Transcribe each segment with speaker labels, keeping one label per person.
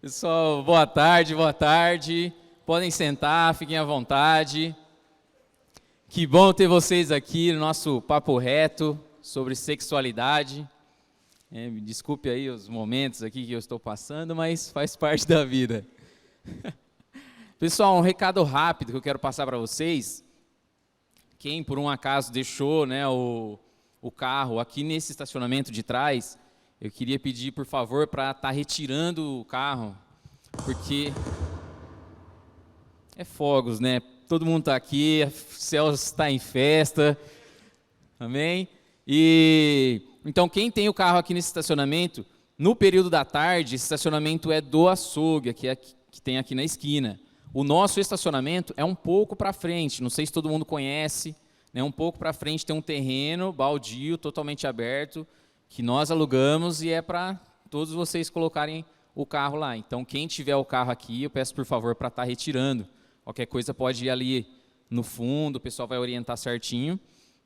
Speaker 1: Pessoal, boa tarde, boa tarde. Podem sentar, fiquem à vontade. Que bom ter vocês aqui no nosso papo reto sobre sexualidade. Me desculpe aí os momentos aqui que eu estou passando, mas faz parte da vida. Pessoal, um recado rápido que eu quero passar para vocês. Quem por um acaso deixou, o carro aqui nesse estacionamento de trás, eu queria pedir, por favor, para estar retirando o carro, porque é fogos, né? Todo mundo está aqui, o céu está em festa, amém? E então, quem tem o carro aqui nesse estacionamento, no período da tarde, esse estacionamento é do açougue, que tem aqui na esquina. O nosso estacionamento é um pouco para frente, não sei se todo mundo conhece, né? Um pouco para frente tem um terreno baldio, totalmente aberto, que nós alugamos e é para todos vocês colocarem o carro lá. Então, quem tiver o carro aqui, eu peço por favor para estar retirando. Qualquer coisa pode ir ali no fundo, o pessoal vai orientar certinho,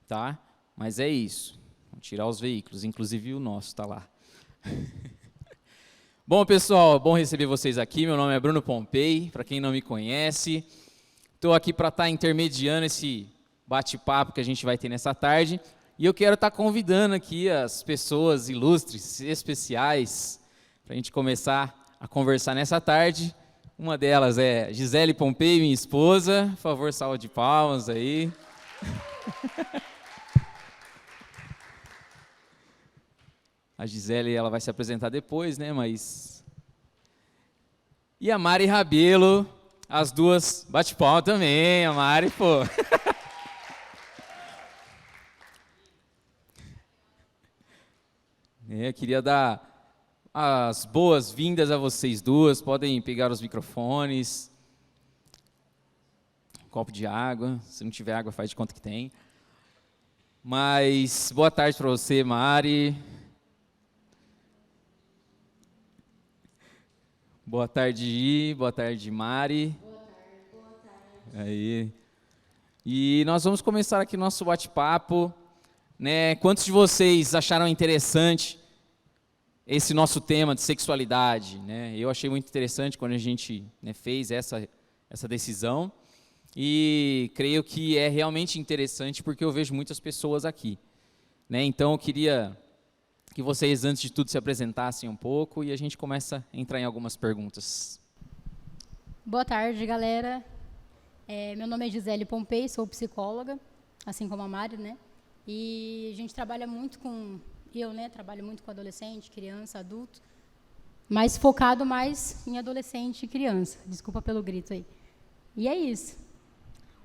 Speaker 1: tá? Mas é isso, vamos tirar os veículos, inclusive o nosso está lá. Bom, pessoal, bom receber vocês aqui. Meu nome é Bruno Pompei, para quem não me conhece. Estou aqui para estar intermediando esse bate-papo que a gente vai ter nessa tarde. E eu quero estar convidando aqui as pessoas ilustres, especiais, para a gente começar a conversar nessa tarde. Uma delas é Gisele Pompei, minha esposa. Por favor, salva de palmas aí. A Gisele, ela vai se apresentar depois, né? Mas... E a Mari Rabelo, as duas bate palma também, a Mari, pô. Queria dar as boas-vindas a vocês duas, podem pegar os microfones, um copo de água, se não tiver água faz de conta que tem. Mas boa tarde para você, Mari. Boa tarde, Gi, boa tarde, Mari.
Speaker 2: Boa tarde.
Speaker 1: Aí. E nós vamos começar aqui nosso bate-papo. Né? Quantos de vocês acharam interessante esse nosso tema de sexualidade? Né? Eu achei muito interessante quando a gente fez essa decisão e creio que é realmente interessante porque eu vejo muitas pessoas aqui. Né? Então eu queria que vocês, antes de tudo, se apresentassem um pouco e a gente começa a entrar em algumas perguntas.
Speaker 2: Boa tarde, galera. Meu nome é Gisele Pompei, sou psicóloga, assim como a Mari, né? E a gente trabalha muito trabalho muito com adolescente, criança, adulto, mas focado mais em adolescente e criança. Desculpa pelo grito aí. E é isso.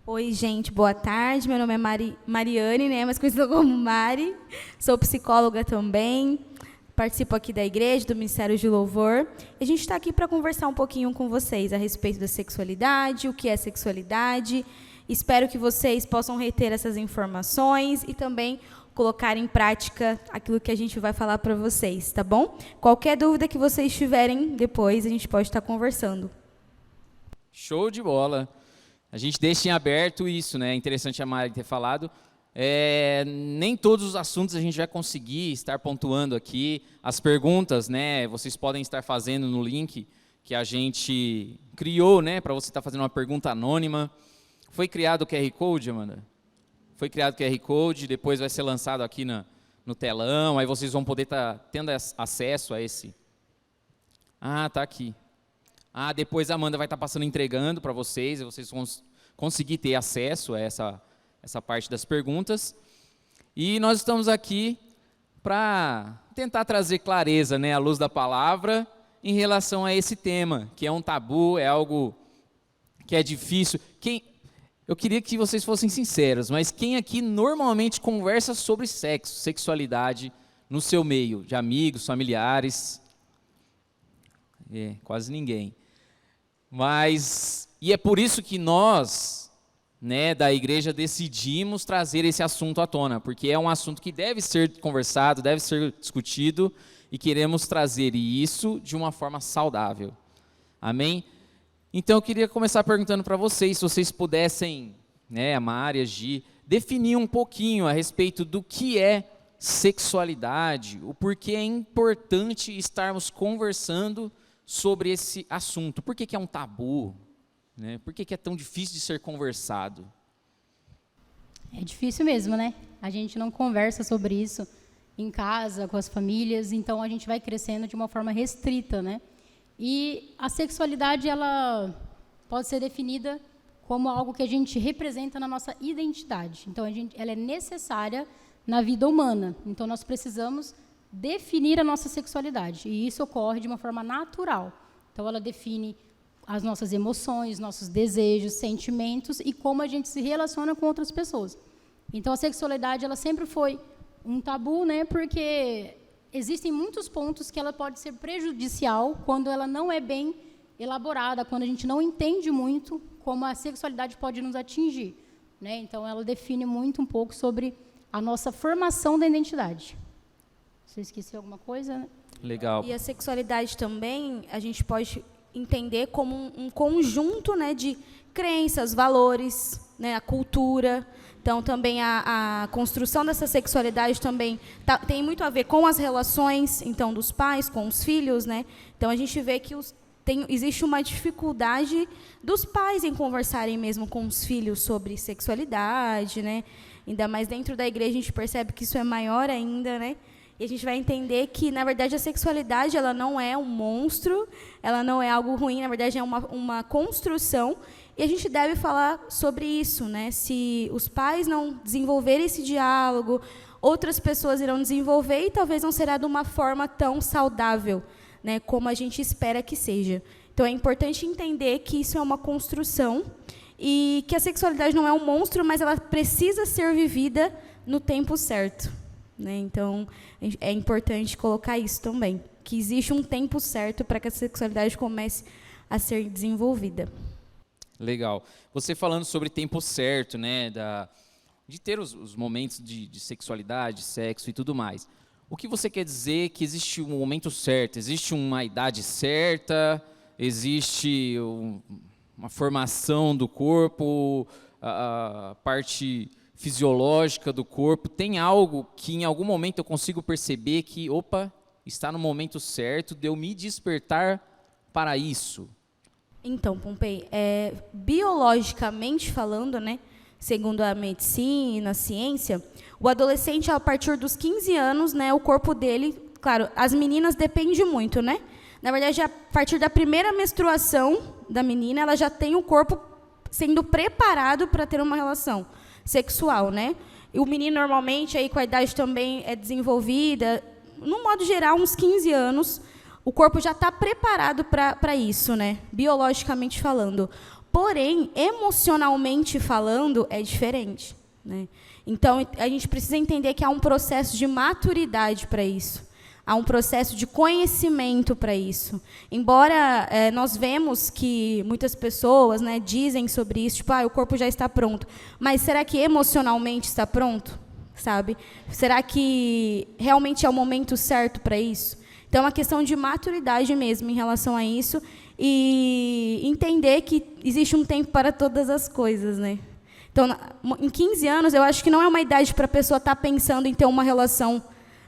Speaker 3: Oi, gente, boa tarde. Meu nome é Mariane, né? Mais conhecida como Mari. Sou psicóloga também. Participo aqui da igreja, do Ministério de Louvor. E a gente está aqui para conversar um pouquinho com vocês a respeito da sexualidade, o que é sexualidade. Espero que vocês possam reter essas informações e também colocar em prática aquilo que a gente vai falar para vocês, tá bom? Qualquer dúvida que vocês tiverem depois, a gente pode estar conversando.
Speaker 1: Show de bola. A gente deixa em aberto isso, né? É interessante a Mari ter falado. Nem todos os assuntos a gente vai conseguir estar pontuando aqui. As perguntas, né? Vocês podem estar fazendo no link que a gente criou, né? Para você estar fazendo uma pergunta anônima. Foi criado o QR Code, Amanda? Foi criado o QR Code, depois vai ser lançado aqui no telão, aí vocês vão poder estar tendo acesso a esse. Ah, tá aqui. Ah, depois a Amanda vai estar passando entregando para vocês, e vocês vão conseguir ter acesso a essa parte das perguntas. E nós estamos aqui para tentar trazer clareza, né, à luz da palavra, em relação a esse tema, que é um tabu, é algo que é difícil. Eu queria que vocês fossem sinceros, mas quem aqui normalmente conversa sobre sexo, sexualidade, no seu meio, de amigos, familiares? Quase ninguém. E é por isso que nós, né, da igreja, decidimos trazer esse assunto à tona, porque é um assunto que deve ser conversado, deve ser discutido, e queremos trazer isso de uma forma saudável. Amém? Então, eu queria começar perguntando para vocês, se vocês pudessem, né, a Mari, a Gi, definir um pouquinho a respeito do que é sexualidade, o porquê é importante estarmos conversando sobre esse assunto. Por que que é um tabu? Né? Por que que é tão difícil de ser conversado?
Speaker 2: É difícil mesmo, né? A gente não conversa sobre isso em casa, com as famílias, então a gente vai crescendo de uma forma restrita, né? E a sexualidade, ela pode ser definida como algo que a gente representa na nossa identidade. Então, ela é necessária na vida humana. Então, nós precisamos definir a nossa sexualidade, e isso ocorre de uma forma natural. Então, ela define as nossas emoções, nossos desejos, sentimentos e como a gente se relaciona com outras pessoas. Então, a sexualidade, ela sempre foi um tabu, né? Porque existem muitos pontos que ela pode ser prejudicial quando ela não é bem elaborada, quando a gente não entende muito como a sexualidade pode nos atingir, né? Então, ela define muito um pouco sobre a nossa formação da identidade. Você esqueceu alguma coisa, né?
Speaker 1: Legal.
Speaker 3: E a sexualidade também, a gente pode entender como um conjunto, né, de crenças, valores, né, a cultura. Então, também a construção dessa sexualidade também tem muito a ver com as relações, então, dos pais com os filhos, né? Então, a gente vê que existe uma dificuldade dos pais em conversarem mesmo com os filhos sobre sexualidade, né? Ainda mais dentro da igreja, a gente percebe que isso é maior ainda, né? E a gente vai entender que, na verdade, a sexualidade ela não é um monstro, ela não é algo ruim, na verdade, é uma construção. E a gente deve falar sobre isso, né? Se os pais não desenvolverem esse diálogo, outras pessoas irão desenvolver e talvez não será de uma forma tão saudável, né, como a gente espera que seja. Então, é importante entender que isso é uma construção e que a sexualidade não é um monstro, mas ela precisa ser vivida no tempo certo, né? Então, é importante colocar isso também, que existe um tempo certo para que a sexualidade comece a ser desenvolvida.
Speaker 1: Legal. Você falando sobre tempo certo, né, de ter os momentos de sexualidade, sexo e tudo mais. O que você quer dizer que existe um momento certo? Existe uma idade certa? Existe uma formação do corpo, a parte fisiológica do corpo? Tem algo que em algum momento eu consigo perceber que, opa, está no momento certo de eu me despertar para isso?
Speaker 3: Então, Pompei, biologicamente falando, né, segundo a medicina, a ciência, o adolescente, a partir dos 15 anos, né, o corpo dele, claro, as meninas depende muito, né? Na verdade, a partir da primeira menstruação da menina, ela já tem o corpo sendo preparado para ter uma relação sexual, né? E o menino, normalmente, aí, com a idade também é desenvolvida, no modo geral, uns 15 anos, o corpo já está preparado para isso, né? Biologicamente falando. Porém, emocionalmente falando, é diferente, né? Então, a gente precisa entender que há um processo de maturidade para isso. Há um processo de conhecimento para isso. Embora nós vemos que muitas pessoas, né, dizem sobre isso, tipo, o corpo já está pronto. Mas será que emocionalmente está pronto? Sabe? Será que realmente é o momento certo para isso? Então, é uma questão de maturidade mesmo em relação a isso e entender que existe um tempo para todas as coisas, né? Então, em 15 anos, eu acho que não é uma idade para a pessoa estar pensando em ter uma relação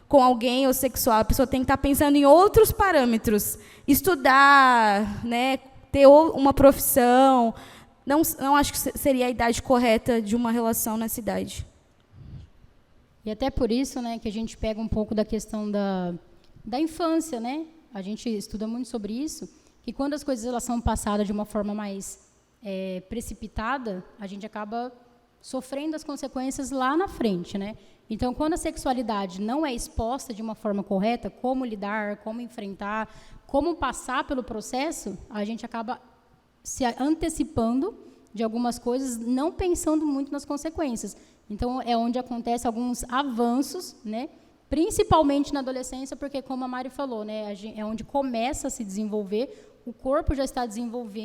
Speaker 3: com alguém ou sexual. A pessoa tem que estar pensando em outros parâmetros. Estudar, né, ter uma profissão. Não acho que seria a idade correta de uma relação nessa idade.
Speaker 2: E até por isso, né, que a gente pega um pouco da questão da infância, né? A gente estuda muito sobre isso, que quando as coisas elas são passadas de uma forma mais precipitada, a gente acaba sofrendo as consequências lá na frente, né? Então, quando a sexualidade não é exposta de uma forma correta, como lidar, como enfrentar, como passar pelo processo, a gente acaba se antecipando de algumas coisas, não pensando muito nas consequências. Então, é onde acontecem alguns avanços, né? Principalmente na adolescência, porque, como a Mari falou, né, é onde começa a se desenvolver, o corpo já está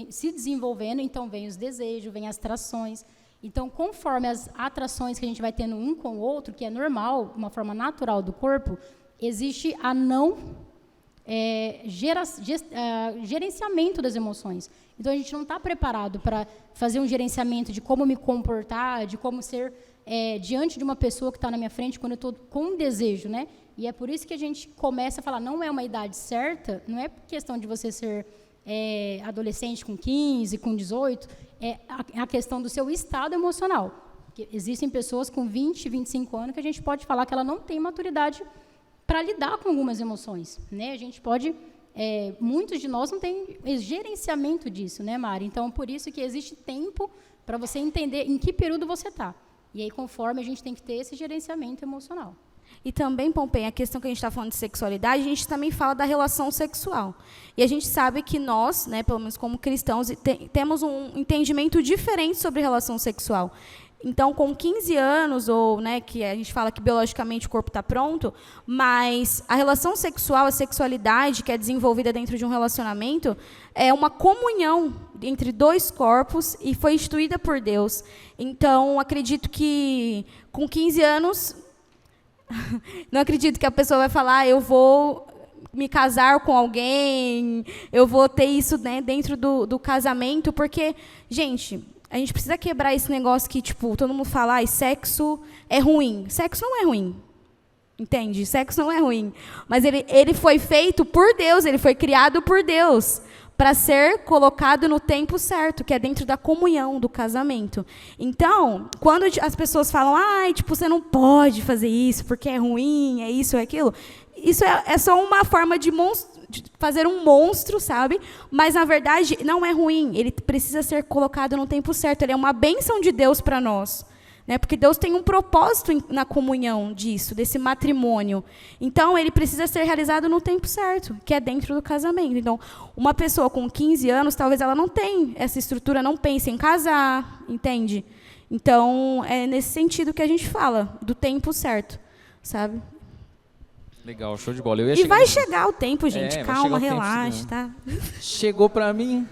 Speaker 2: se desenvolvendo, então vem os desejos, vem as atrações. Então, conforme as atrações que a gente vai tendo um com o outro, que é normal, uma forma natural do corpo, existe a gerenciamento das emoções. Então, a gente não está preparado para fazer um gerenciamento de como me comportar, de como ser diante de uma pessoa que está na minha frente quando eu estou com um desejo, né? E é por isso que a gente começa a falar, não é uma idade certa, não é questão de você ser adolescente com 15, com 18, é a questão do seu estado emocional. Porque existem pessoas com 20, 25 anos que a gente pode falar que ela não tem maturidade para lidar com algumas emoções, né? A gente pode... muitos de nós não têm gerenciamento disso, né, Mari? Então, por isso que existe tempo para você entender em que período você está. E aí, conforme, a gente tem que ter esse gerenciamento emocional.
Speaker 3: E também, Pompei, a questão que a gente está falando de sexualidade, a gente também fala da relação sexual. E a gente sabe que nós, né, pelo menos como cristãos, temos um entendimento diferente sobre relação sexual. Então, com 15 anos, ou, né, que a gente fala que biologicamente o corpo está pronto, mas a relação sexual, a sexualidade que é desenvolvida dentro de um relacionamento, é uma comunhão entre dois corpos e foi instituída por Deus. Então, acredito que com 15 anos, não acredito que a pessoa vai falar, eu vou me casar com alguém, eu vou ter isso, né, dentro do casamento, porque, gente... A gente precisa quebrar esse negócio que, tipo, todo mundo fala, sexo é ruim. Sexo não é ruim. Entende? Sexo não é ruim. Mas ele foi feito por Deus, ele foi criado por Deus para ser colocado no tempo certo, que é dentro da comunhão, do casamento. Então, quando as pessoas falam, tipo, você não pode fazer isso porque é ruim, é isso, é aquilo, isso é só uma forma de fazer um monstro, sabe? Mas, na verdade, não é ruim. Ele precisa ser colocado no tempo certo. Ele é uma bênção de Deus para nós. Né? Porque Deus tem um propósito na comunhão disso, desse matrimônio. Então, ele precisa ser realizado no tempo certo, que é dentro do casamento. Então, uma pessoa com 15 anos, talvez ela não tenha essa estrutura, não pense em casar, entende? Então, é nesse sentido que a gente fala, do tempo certo, sabe?
Speaker 1: Legal, show de bola.
Speaker 3: E vai chegar o tempo, gente. Calma, relaxa, tá?
Speaker 1: Chegou para mim.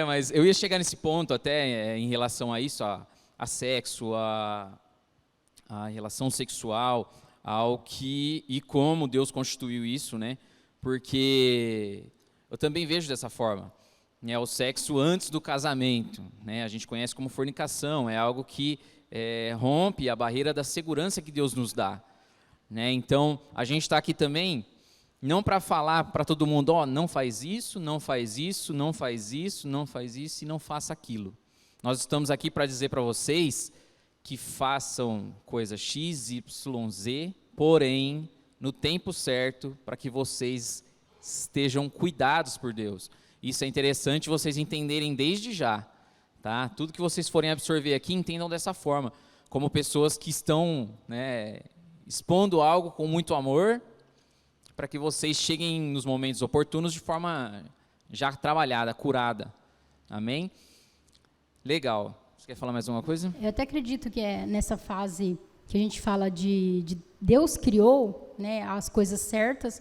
Speaker 1: Mas eu ia chegar nesse ponto até em relação a isso, a sexo, a relação sexual, ao que e como Deus constituiu isso, né? Porque eu também vejo dessa forma, né? O sexo antes do casamento, né? A gente conhece como fornicação, é algo que rompe a barreira da segurança que Deus nos dá, né? Então, a gente está aqui também, não para falar para todo mundo, não faz isso, não faz isso, não faz isso, não faz isso e não faça aquilo. Nós estamos aqui para dizer para vocês que façam coisa X, Y, Z, porém, no tempo certo, para que vocês estejam cuidados por Deus. Isso é interessante vocês entenderem desde já. Tá? Tudo que vocês forem absorver aqui, entendam dessa forma, como pessoas que estão, né, expondo algo com muito amor, para que vocês cheguem nos momentos oportunos de forma já trabalhada, curada. Amém? Legal. Você quer falar mais alguma coisa?
Speaker 2: Eu até acredito que é nessa fase que a gente fala de Deus criou, né, as coisas certas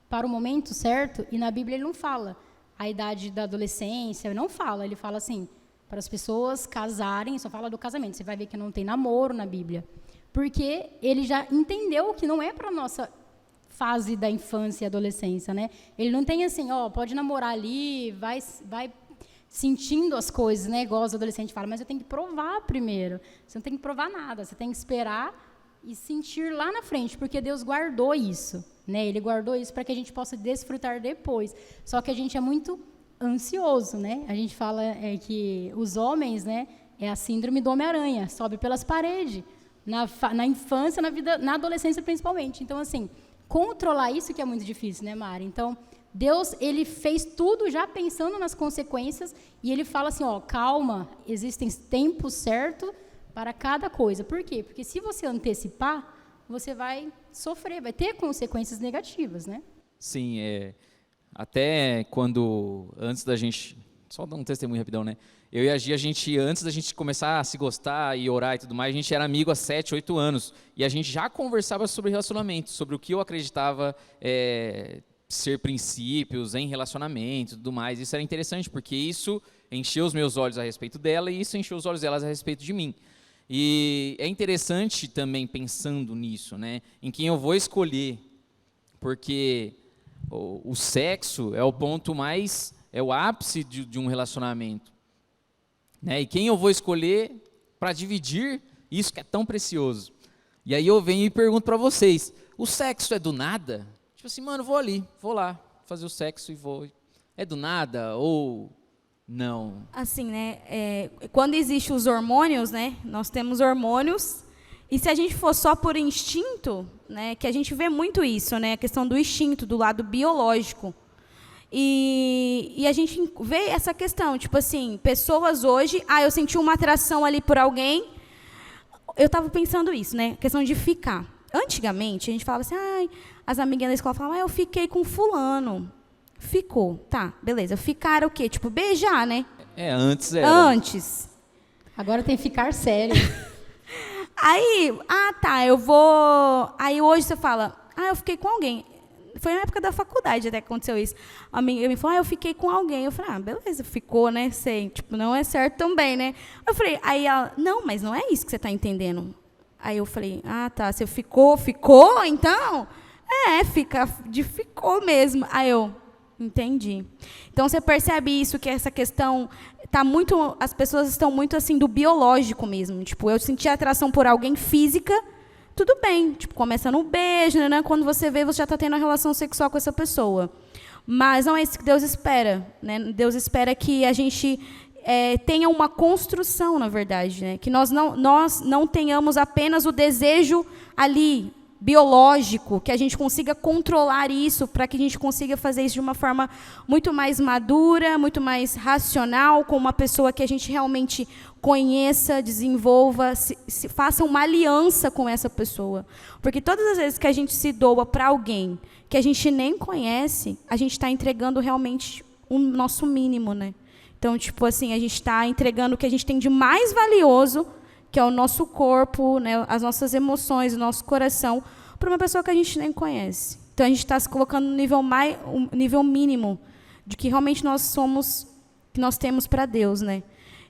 Speaker 2: para o momento certo, e na Bíblia ele não fala a idade da adolescência, não fala, ele fala assim... para as pessoas casarem, só fala do casamento. Você vai ver que não tem namoro na Bíblia. Porque ele já entendeu que não é para a nossa fase da infância e adolescência, né? Ele não tem assim, pode namorar ali, vai sentindo as coisas, né? Igual os adolescentes falam, mas eu tenho que provar primeiro. Você não tem que provar nada, você tem que esperar e sentir lá na frente, porque Deus guardou isso, né? Ele guardou isso para que a gente possa desfrutar depois. Só que a gente é muito... ansioso, né? A gente fala que os homens, né, é a síndrome do Homem-Aranha, sobe pelas paredes, na infância, na vida, na adolescência principalmente. Então, assim, controlar isso que é muito difícil, né, Mari? Então, Deus, ele fez tudo já pensando nas consequências e ele fala assim, calma, existem tempos certos para cada coisa. Por quê? Porque se você antecipar, você vai sofrer, vai ter consequências negativas, né?
Speaker 1: Sim, até quando, antes da gente, só dar um testemunho rapidão, né? Eu e a Gia, antes da gente começar a se gostar e orar e tudo mais, a gente era amigo há 7, 8 anos. E a gente já conversava sobre relacionamento, sobre o que eu acreditava ser princípios em relacionamento e tudo mais. Isso era interessante, porque isso encheu os meus olhos a respeito dela e isso encheu os olhos delas a respeito de mim. E é interessante também pensando nisso, né? Em quem eu vou escolher, porque... o sexo é o ponto é o ápice de um relacionamento, né? E quem eu vou escolher para dividir isso que é tão precioso. E aí eu venho e pergunto para vocês, o sexo é do nada? Tipo assim, mano, vou lá fazer o sexo e vou. É do nada ou não?
Speaker 3: Assim, né, quando existem os hormônios, né, nós temos hormônios, e se a gente for só por instinto, né, que a gente vê muito isso, né, a questão do instinto, do lado biológico. E a gente vê essa questão, tipo assim, pessoas hoje, eu senti uma atração ali por alguém, eu estava pensando isso, né, questão de ficar. Antigamente, a gente falava assim, as amiguinhas da escola falavam, eu fiquei com fulano. Ficou, tá, beleza. Ficar o quê? Tipo, beijar, né?
Speaker 1: Antes era.
Speaker 3: Antes.
Speaker 2: Agora tem que ficar sério.
Speaker 3: Aí, eu vou... Aí hoje você fala, eu fiquei com alguém. Foi na época da faculdade até que aconteceu isso. A amiga me falou, eu fiquei com alguém. Eu falei, beleza, ficou, né? Sei. Tipo, não é certo também, né? Eu falei, aí ela, não, mas não é isso que você está entendendo. Aí eu falei, tá, você ficou, então? Ficou mesmo. Aí eu... Entendi. Então você percebe isso, que essa questão as pessoas estão muito assim do biológico mesmo. Tipo, eu senti atração por alguém física, tudo bem. Tipo, começa no beijo, né? Quando você vê, você já está tendo uma relação sexual com essa pessoa. Mas não é isso que Deus espera, né? Deus espera que a gente tenha uma construção, na verdade, né? Que nós não tenhamos apenas o desejo ali biológico, que a gente consiga controlar isso, para que a gente consiga fazer isso de uma forma muito mais madura, muito mais racional, com uma pessoa que a gente realmente conheça, desenvolva, faça uma aliança com essa pessoa. Porque todas as vezes que a gente se doa para alguém que a gente nem conhece, a gente está entregando realmente o nosso mínimo, né? Então, tipo assim, a gente está entregando o que a gente tem de mais valioso, que é o nosso corpo, né, as nossas emoções, o nosso coração, para uma pessoa que a gente nem conhece. Então, a gente está se colocando no nível mínimo de que realmente nós temos para Deus, né?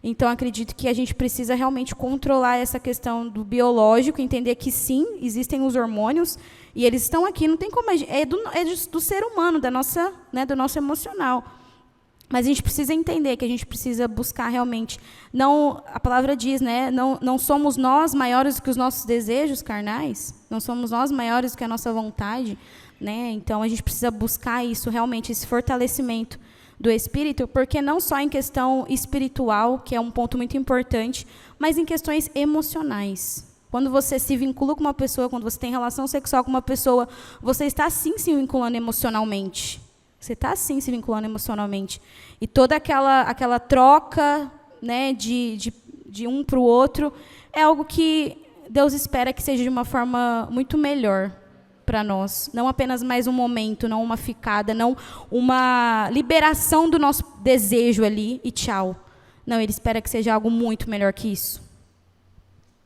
Speaker 3: Então, acredito que a gente precisa realmente controlar essa questão do biológico, entender que, sim, existem os hormônios, e eles estão aqui, não tem como... É do ser humano, do nosso emocional. Mas a gente precisa entender que a gente precisa buscar realmente... a palavra diz, né? Não somos nós maiores do que os nossos desejos carnais, não somos nós maiores do que a nossa vontade, né? Então, a gente precisa buscar isso, realmente, esse fortalecimento do espírito, porque não só em questão espiritual, que é um ponto muito importante, mas em questões emocionais. Quando você se vincula com uma pessoa, quando você tem relação sexual com uma pessoa, você está, sim, se vinculando emocionalmente. Você está, sim, se vinculando emocionalmente. E toda aquela troca, né, de um para o outro é algo que Deus espera que seja de uma forma muito melhor para nós. Não apenas mais um momento, não uma ficada, não uma liberação do nosso desejo ali e tchau. Não, Ele espera que seja algo muito melhor que isso.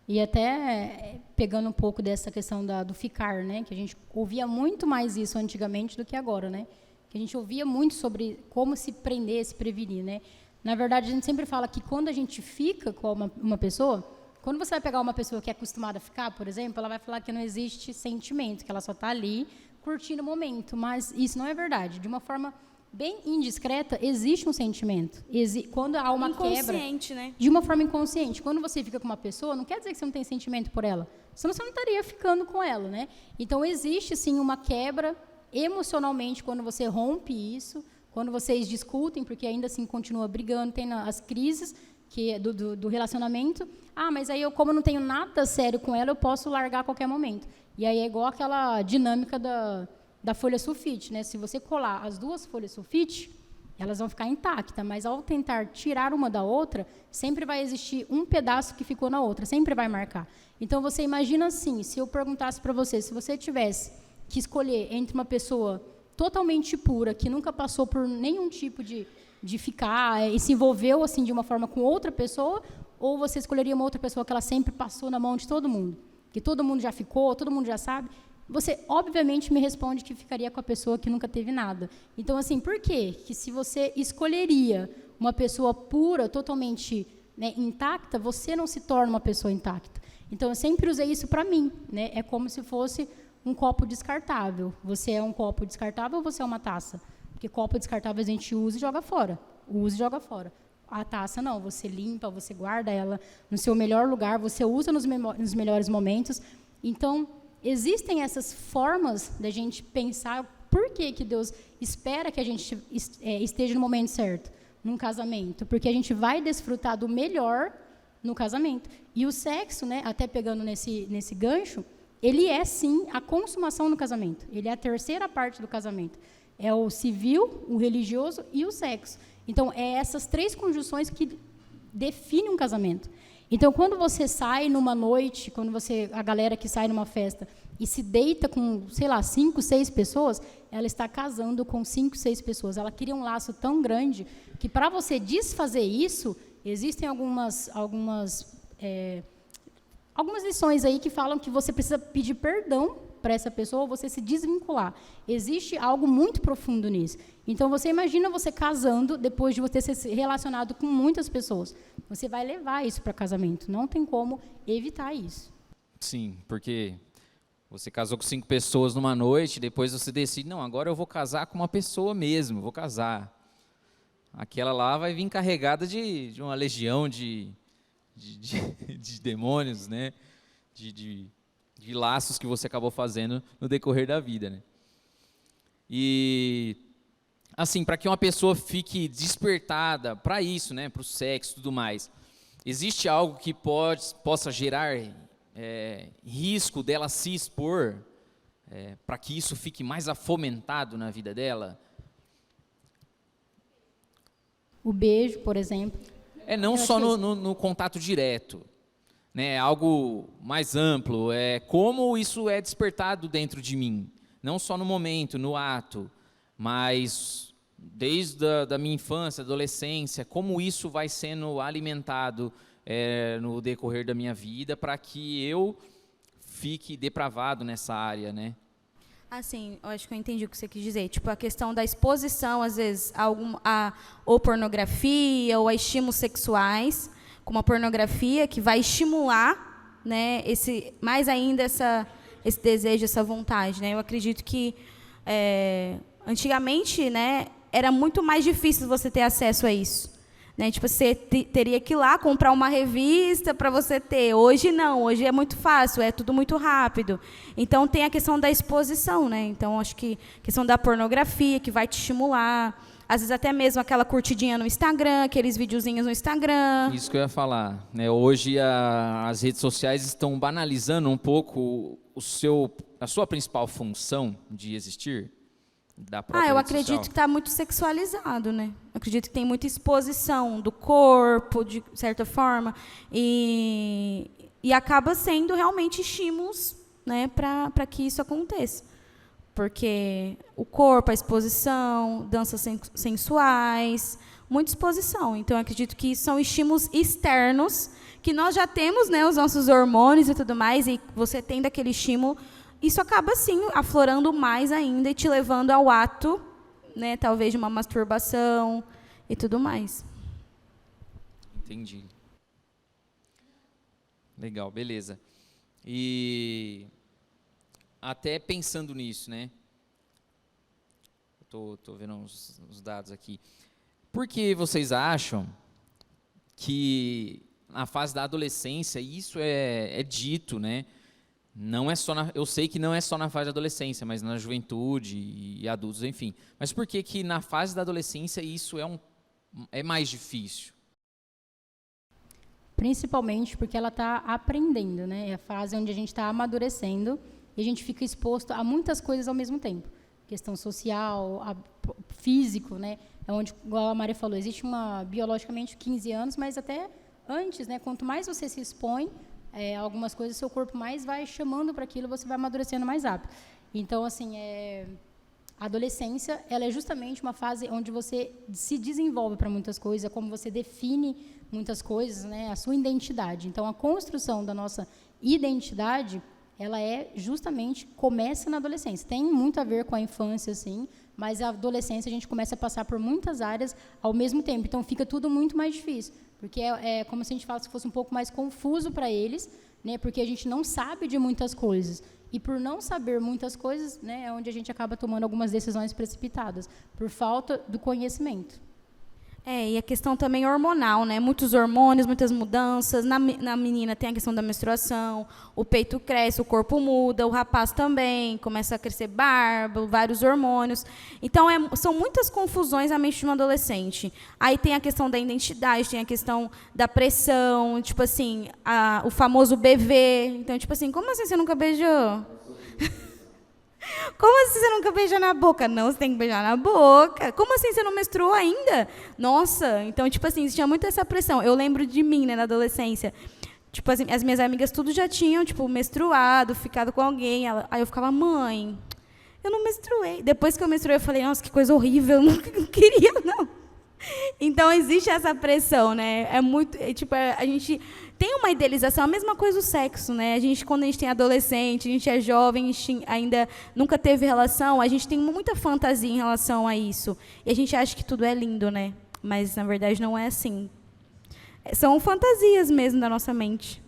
Speaker 2: E até pegando um pouco dessa questão do ficar, né, que a gente ouvia muito mais isso antigamente do que agora, né? Que a gente ouvia muito sobre como se prender, se prevenir, né? Na verdade, a gente sempre fala que quando a gente fica com uma pessoa, quando você vai pegar uma pessoa que é acostumada a ficar, por exemplo, ela vai falar que não existe sentimento, que ela só está ali curtindo o momento, mas isso não é verdade. De uma forma bem indiscreta, existe um sentimento. Quando há uma quebra...
Speaker 3: Inconsciente, né?
Speaker 2: De uma forma inconsciente. Quando você fica com uma pessoa, não quer dizer que você não tem sentimento por ela. Senão você não estaria ficando com ela, né? Então, existe, sim, uma quebra emocionalmente quando você rompe isso, quando vocês discutem, porque ainda assim continua brigando, tem as crises do relacionamento. Mas aí como eu não tenho nada sério com ela, eu posso largar a qualquer momento. E aí é igual aquela dinâmica da folha sulfite, né? Se você colar as duas folhas sulfite, elas vão ficar intactas, mas ao tentar tirar uma da outra, sempre vai existir um pedaço que ficou na outra, sempre vai marcar. Então, você imagina assim, se eu perguntasse para você, se você tivesse que escolher entre uma pessoa totalmente pura, que nunca passou por nenhum tipo de ficar e se envolveu assim de uma forma com outra pessoa, ou você escolheria uma outra pessoa que ela sempre passou na mão de todo mundo, que todo mundo já ficou, todo mundo já sabe? Você, obviamente, me responde que ficaria com a pessoa que nunca teve nada. Então, assim, por quê? Que se você escolheria uma pessoa pura, totalmente, né, intacta, você não se torna uma pessoa intacta. Então, eu sempre usei isso para mim, né? É como se fosse um copo descartável. Você é um copo descartável ou você é uma taça? Porque copo descartável a gente usa e joga fora. Usa e joga fora. A taça não, você limpa, você guarda ela no seu melhor lugar, você usa nos melhores momentos. Então, existem essas formas da gente pensar por que Deus espera que a gente esteja no momento certo, num casamento. Porque a gente vai desfrutar do melhor no casamento. E o sexo, né, até pegando nesse gancho, ele é, sim, a consumação no casamento. Ele é a terceira parte do casamento. É o civil, o religioso e o sexo. Então, é essas três conjunções que definem um casamento. Então, quando você sai numa noite, a galera que sai numa festa e se deita com, 5, 6 pessoas, ela está casando com 5, 6 pessoas. Ela cria um laço tão grande que, para você desfazer isso, existem algumas lições aí que falam que você precisa pedir perdão para essa pessoa ou você se desvincular. Existe algo muito profundo nisso. Então, você imagina você casando depois de você ser relacionado com muitas pessoas. Você vai levar isso para casamento. Não tem como evitar isso.
Speaker 1: Sim, porque você casou com 5 pessoas numa noite, depois você decide, não, agora eu vou casar com uma pessoa mesmo, vou casar. Aquela lá vai vir carregada de uma legião de demônios, né? De laços que você acabou fazendo no decorrer da vida, né? E, assim, para que uma pessoa fique despertada para isso, né? Para o sexo e tudo mais, existe algo que possa gerar risco dela se expor, para que isso fique mais afomentado na vida dela?
Speaker 2: O beijo, por exemplo.
Speaker 1: Não só no contato direto, né? Algo mais amplo, como isso é despertado dentro de mim, não só no momento, no ato, mas desde a minha infância, adolescência, como isso vai sendo alimentado no decorrer da minha vida para que eu fique depravado nessa área, né?
Speaker 3: Assim, eu acho que eu entendi o que você quis dizer. Tipo, a questão da exposição, às vezes, ou pornografia, ou a estímulos sexuais, como a pornografia, que vai estimular, né, mais ainda esse desejo, essa vontade. Né? Eu acredito que, antigamente, né, era muito mais difícil você ter acesso a isso. Né? Tipo, você teria que ir lá comprar uma revista para você ter. Hoje não, hoje é muito fácil, é tudo muito rápido. Então, tem a questão da exposição, né? Então, acho que a questão da pornografia, que vai te estimular. Às vezes, até mesmo aquela curtidinha no Instagram, aqueles videozinhos no Instagram.
Speaker 1: Isso que eu ia falar. Né? Hoje, as redes sociais estão banalizando um pouco a sua principal função de existir.
Speaker 3: Eu acredito que está muito sexualizado, né? Eu acredito que tem muita exposição do corpo, de certa forma, e acaba sendo realmente estímulos, né, para que isso aconteça. Porque o corpo, a exposição, danças sensuais, muita exposição. Então, eu acredito que são estímulos externos, que nós já temos, né, os nossos hormônios e tudo mais, e você tendo aquele estímulo, isso acaba, sim, aflorando mais ainda e te levando ao ato, né, talvez de uma masturbação e tudo mais.
Speaker 1: Entendi. Legal, beleza. E até pensando nisso, né? Tô vendo os dados aqui. Por que vocês acham que na fase da adolescência isso é dito, né? Não é só eu sei que não é só na fase da adolescência, mas na juventude e adultos, enfim. Mas por que na fase da adolescência isso é mais difícil?
Speaker 2: Principalmente porque ela está aprendendo, né? É a fase onde a gente está amadurecendo e a gente fica exposto a muitas coisas ao mesmo tempo. Questão social, físico, né? É onde, igual a Mari falou, existe biologicamente 15 anos, mas até antes, né? Quanto mais você se expõe, algumas coisas, seu corpo mais vai chamando para aquilo, você vai amadurecendo mais rápido. Então, assim, a adolescência, ela é justamente uma fase onde você se desenvolve para muitas coisas, como você define muitas coisas, né, a sua identidade. Então, a construção da nossa identidade, ela começa na adolescência. Tem muito a ver com a infância, sim, mas a adolescência a gente começa a passar por muitas áreas ao mesmo tempo. Então, fica tudo muito mais difícil. Porque é como se a gente falasse que fosse um pouco mais confuso para eles, né? Porque a gente não sabe de muitas coisas. E por não saber muitas coisas, né, é onde a gente acaba tomando algumas decisões precipitadas, por falta do conhecimento.
Speaker 3: E a questão também hormonal, né? Muitos hormônios, muitas mudanças. Na menina tem a questão da menstruação, o peito cresce, o corpo muda, o rapaz também, começa a crescer barba, vários hormônios. Então, são muitas confusões na mente de um adolescente. Aí tem a questão da identidade, tem a questão da pressão, tipo assim, o famoso BV. Então, tipo assim, como assim você nunca beijou? Como assim você nunca beija na boca? Não, você tem que beijar na boca. Como assim você não menstruou ainda? Nossa, então, tipo assim, tinha muito essa pressão. Eu lembro de mim, né, na adolescência. Tipo assim, as minhas amigas tudo já tinham, tipo, menstruado, ficado com alguém. Aí eu ficava, mãe, eu não menstruei. Depois que eu menstruei, eu falei, nossa, que coisa horrível, não queria, não. Então, existe essa pressão, né? A gente tem uma idealização, a mesma coisa o sexo, né? Quando a gente tem adolescente, a gente é jovem, a gente ainda nunca teve relação, a gente tem muita fantasia em relação a isso. E a gente acha que tudo é lindo, né? Mas, na verdade, não é assim. São fantasias mesmo da nossa mente.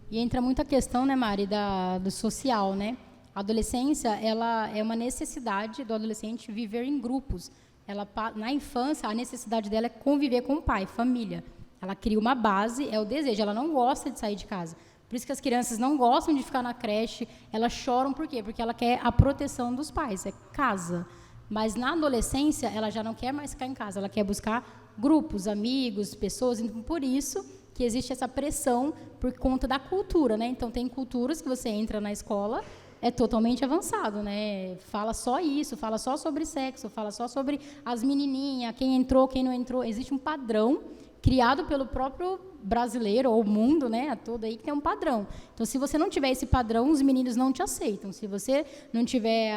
Speaker 2: E entra muita questão, né, Mari, do social, né? A adolescência, ela é uma necessidade do adolescente viver em grupos. Na infância, a necessidade dela é conviver com o pai, família. Ela cria uma base, é o desejo, ela não gosta de sair de casa. Por isso que as crianças não gostam de ficar na creche, elas choram, por quê? Porque ela quer a proteção dos pais, é casa. Mas na adolescência, ela já não quer mais ficar em casa, ela quer buscar grupos, amigos, pessoas, então por isso que existe essa pressão por conta da cultura, né? Então tem culturas que você entra na escola, é totalmente avançado, né? Fala só isso, fala só sobre sexo, fala só sobre as menininhas, quem entrou, quem não entrou. Existe um padrão criado pelo próprio brasileiro, ou mundo, né? Todo aí que tem um padrão. Então, se você não tiver esse padrão, os meninos não te aceitam. Se você não tiver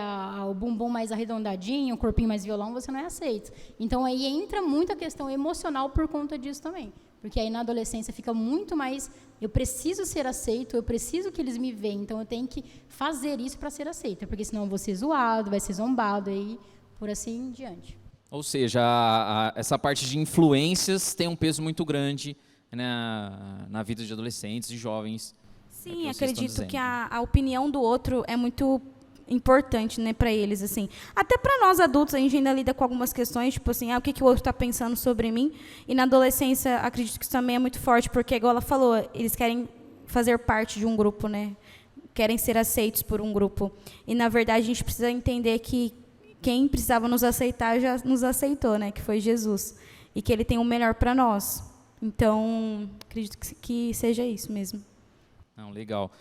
Speaker 2: o bumbum mais arredondadinho, o corpinho mais violão, você não é aceito. Então, aí entra muita questão emocional por conta disso também. Porque aí na adolescência fica muito mais, eu preciso ser aceito, eu preciso que eles me vejam, então eu tenho que fazer isso para ser aceita, porque senão eu vou ser zoado, vai ser zombado, aí por assim em diante.
Speaker 1: Ou seja, essa parte de influências tem um peso muito grande, né, na vida de adolescentes e jovens.
Speaker 3: Sim, acredito que a opinião do outro é muito importante, né, para eles, assim. Até para nós adultos, a gente ainda lida com algumas questões, tipo assim, o que o outro está pensando sobre mim. E na adolescência, acredito que isso também é muito forte, porque, igual ela falou, eles querem fazer parte de um grupo, né? Querem ser aceitos por um grupo. E, na verdade, a gente precisa entender que quem precisava nos aceitar já nos aceitou, né? Que foi Jesus. E que ele tem o melhor para nós. Então, acredito que seja isso mesmo.
Speaker 1: Não, legal.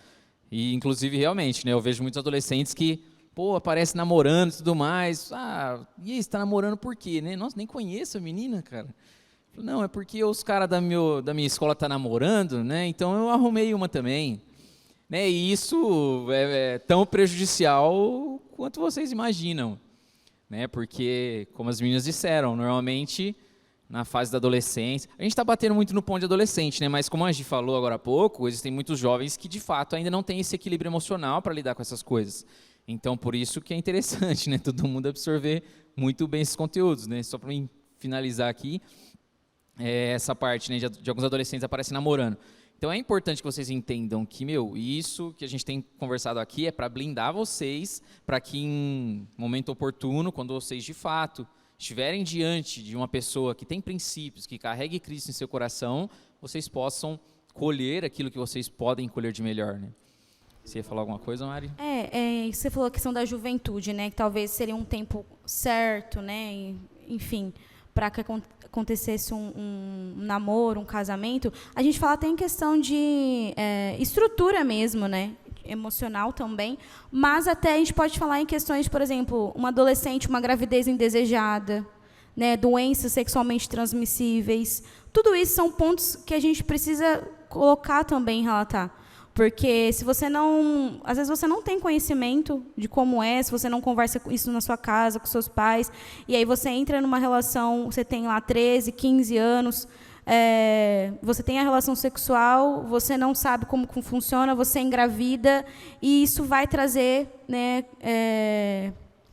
Speaker 1: E, inclusive, realmente, né, eu vejo muitos adolescentes que, aparecem namorando e tudo mais. E aí, você está namorando por quê? Né? Nossa, nem conheço a menina, cara. Não, é porque os caras da minha escola estão namorando, né? Então eu arrumei uma também. Né? E isso é tão prejudicial quanto vocês imaginam. Né? Porque, como as meninas disseram, normalmente, na fase da adolescência, a gente está batendo muito no ponto de adolescente, né? Mas como a gente falou agora há pouco, existem muitos jovens que, de fato, ainda não têm esse equilíbrio emocional para lidar com essas coisas. Então, por isso que é interessante, né? Todo mundo absorver muito bem esses conteúdos. Né? Só para mim finalizar aqui, essa parte, né, de alguns adolescentes aparecem namorando. Então, é importante que vocês entendam que, isso que a gente tem conversado aqui é para blindar vocês, para que em momento oportuno, quando vocês, de fato, estiverem diante de uma pessoa que tem princípios, que carregue Cristo em seu coração, vocês possam colher aquilo que vocês podem colher de melhor, né? Você ia falar alguma coisa, Mari?
Speaker 3: Você falou a questão da juventude, né? Que talvez seria um tempo certo, né? Enfim, para que acontecesse um namoro, um casamento. A gente fala até em questão de estrutura mesmo, né? Emocional também, mas até a gente pode falar em questões, por exemplo, uma adolescente, uma gravidez indesejada, né, doenças sexualmente transmissíveis. Tudo isso são pontos que a gente precisa colocar também em relatar. Porque se você não, às vezes você não tem conhecimento de como se você não conversa isso na sua casa, com seus pais, e aí você entra numa relação, você tem lá 13, 15 anos, você tem a relação sexual, você não sabe como funciona, você engravida, e isso vai trazer, né,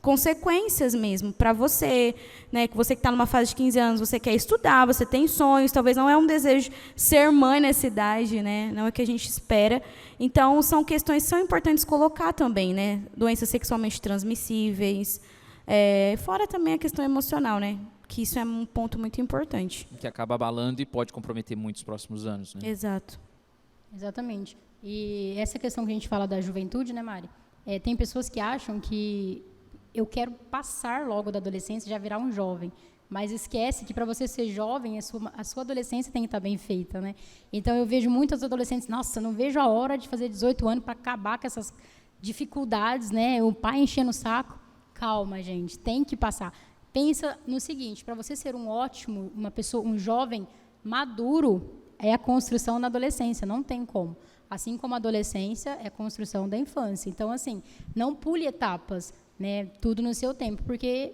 Speaker 3: consequências mesmo para você, né, que você que está numa fase de 15 anos, você quer estudar, você tem sonhos, talvez não é um desejo ser mãe nessa idade, né, não é o que a gente espera. Então, são questões que são importantes colocar também, né, doenças sexualmente transmissíveis, fora também a questão emocional, né, que isso é um ponto muito importante.
Speaker 1: Que acaba abalando e pode comprometer muitos próximos anos, né?
Speaker 3: Exato.
Speaker 2: Exatamente. E essa questão que a gente fala da juventude, né, Mari? Tem pessoas que acham que eu quero passar logo da adolescência e já virar um jovem. Mas esquece que para você ser jovem, a sua adolescência tem que estar bem feita, né? Então, eu vejo muitos adolescentes, nossa, não vejo a hora de fazer 18 anos para acabar com essas dificuldades, né? O pai enchendo o saco. Calma, gente, tem que passar. Pensa no seguinte, para você ser uma pessoa, um jovem maduro, é a construção da adolescência, não tem como. Assim como a adolescência é a construção da infância. Então, assim, não pule etapas, né? Tudo no seu tempo, porque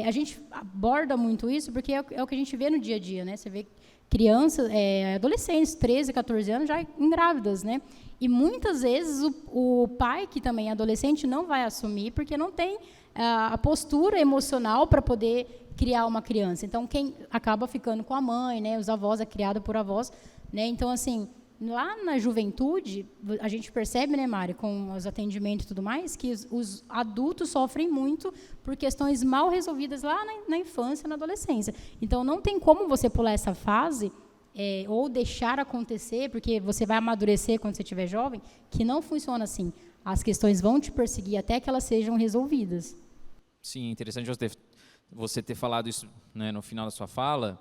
Speaker 2: a gente aborda muito isso porque é o que a gente vê no dia a dia, né? Você vê crianças, adolescentes, 13, 14 anos, já engrávidas, né? E muitas vezes o pai, que também é adolescente, não vai assumir porque não tem a postura emocional para poder criar uma criança. Então, quem acaba ficando com a mãe, né? Os avós, é criado por avós, né? Então, assim, lá na juventude, a gente percebe, né, Mari, com os atendimentos e tudo mais, que os adultos sofrem muito por questões mal resolvidas lá na infância e na adolescência. Então, não tem como você pular essa fase ou deixar acontecer, porque você vai amadurecer quando você estiver jovem, que não funciona assim. As questões vão te perseguir até que elas sejam resolvidas.
Speaker 1: Sim, interessante você ter falado isso, né, no final da sua fala,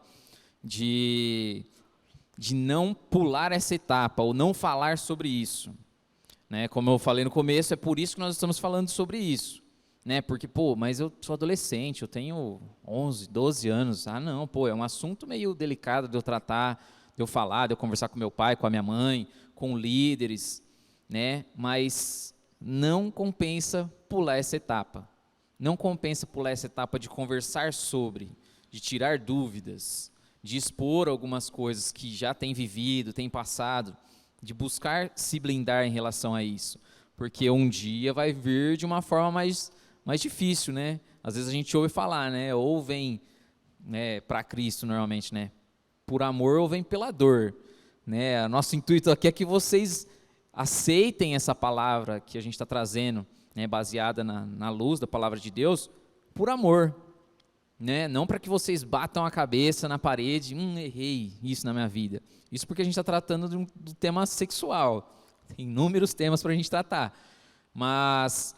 Speaker 1: de não pular essa etapa, ou não falar sobre isso. Né? Como eu falei no começo, é por isso que nós estamos falando sobre isso. Né? Porque, mas eu sou adolescente, eu tenho 11, 12 anos. Ah, não, é um assunto meio delicado de eu tratar, de eu falar, de eu conversar com meu pai, com a minha mãe, com líderes, né? Mas não compensa pular essa etapa. Não compensa pular essa etapa de conversar sobre, de tirar dúvidas, de expor algumas coisas que já tem vivido, tem passado, de buscar se blindar em relação a isso. Porque um dia vai vir de uma forma mais difícil, né? Às vezes a gente ouve falar, né? Ou vem, né, para Cristo normalmente, né? Por amor ou vem pela dor. Né? Nosso intuito aqui é que vocês aceitem essa palavra que a gente está trazendo, né, baseada na luz da palavra de Deus, por amor. Né? Não para que vocês batam a cabeça na parede, errei isso na minha vida. Isso porque a gente está tratando do tema sexual. Tem inúmeros temas para a gente tratar. Mas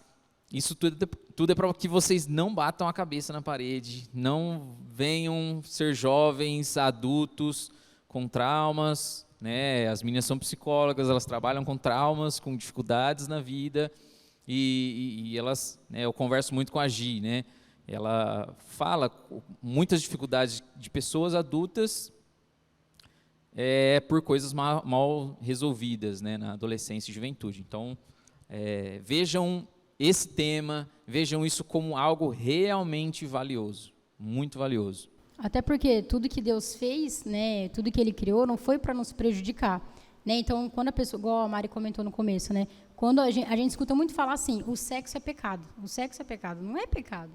Speaker 1: isso tudo é para que vocês não batam a cabeça na parede, não venham ser jovens, adultos com traumas. Né? As meninas são psicólogas, elas trabalham com traumas, com dificuldades na vida. E elas, né, eu converso muito com a Gi, né? Ela fala muitas dificuldades de pessoas adultas por coisas mal resolvidas, né, na adolescência e juventude. Então, vejam esse tema, vejam isso como algo realmente valioso, muito valioso.
Speaker 2: Até porque tudo que Deus fez, né, tudo que Ele criou, não foi para nos prejudicar. Né? Então, quando a pessoa, igual a Mari comentou no começo, né, quando a gente escuta muito falar assim, o sexo é pecado. O sexo é pecado. Não é pecado.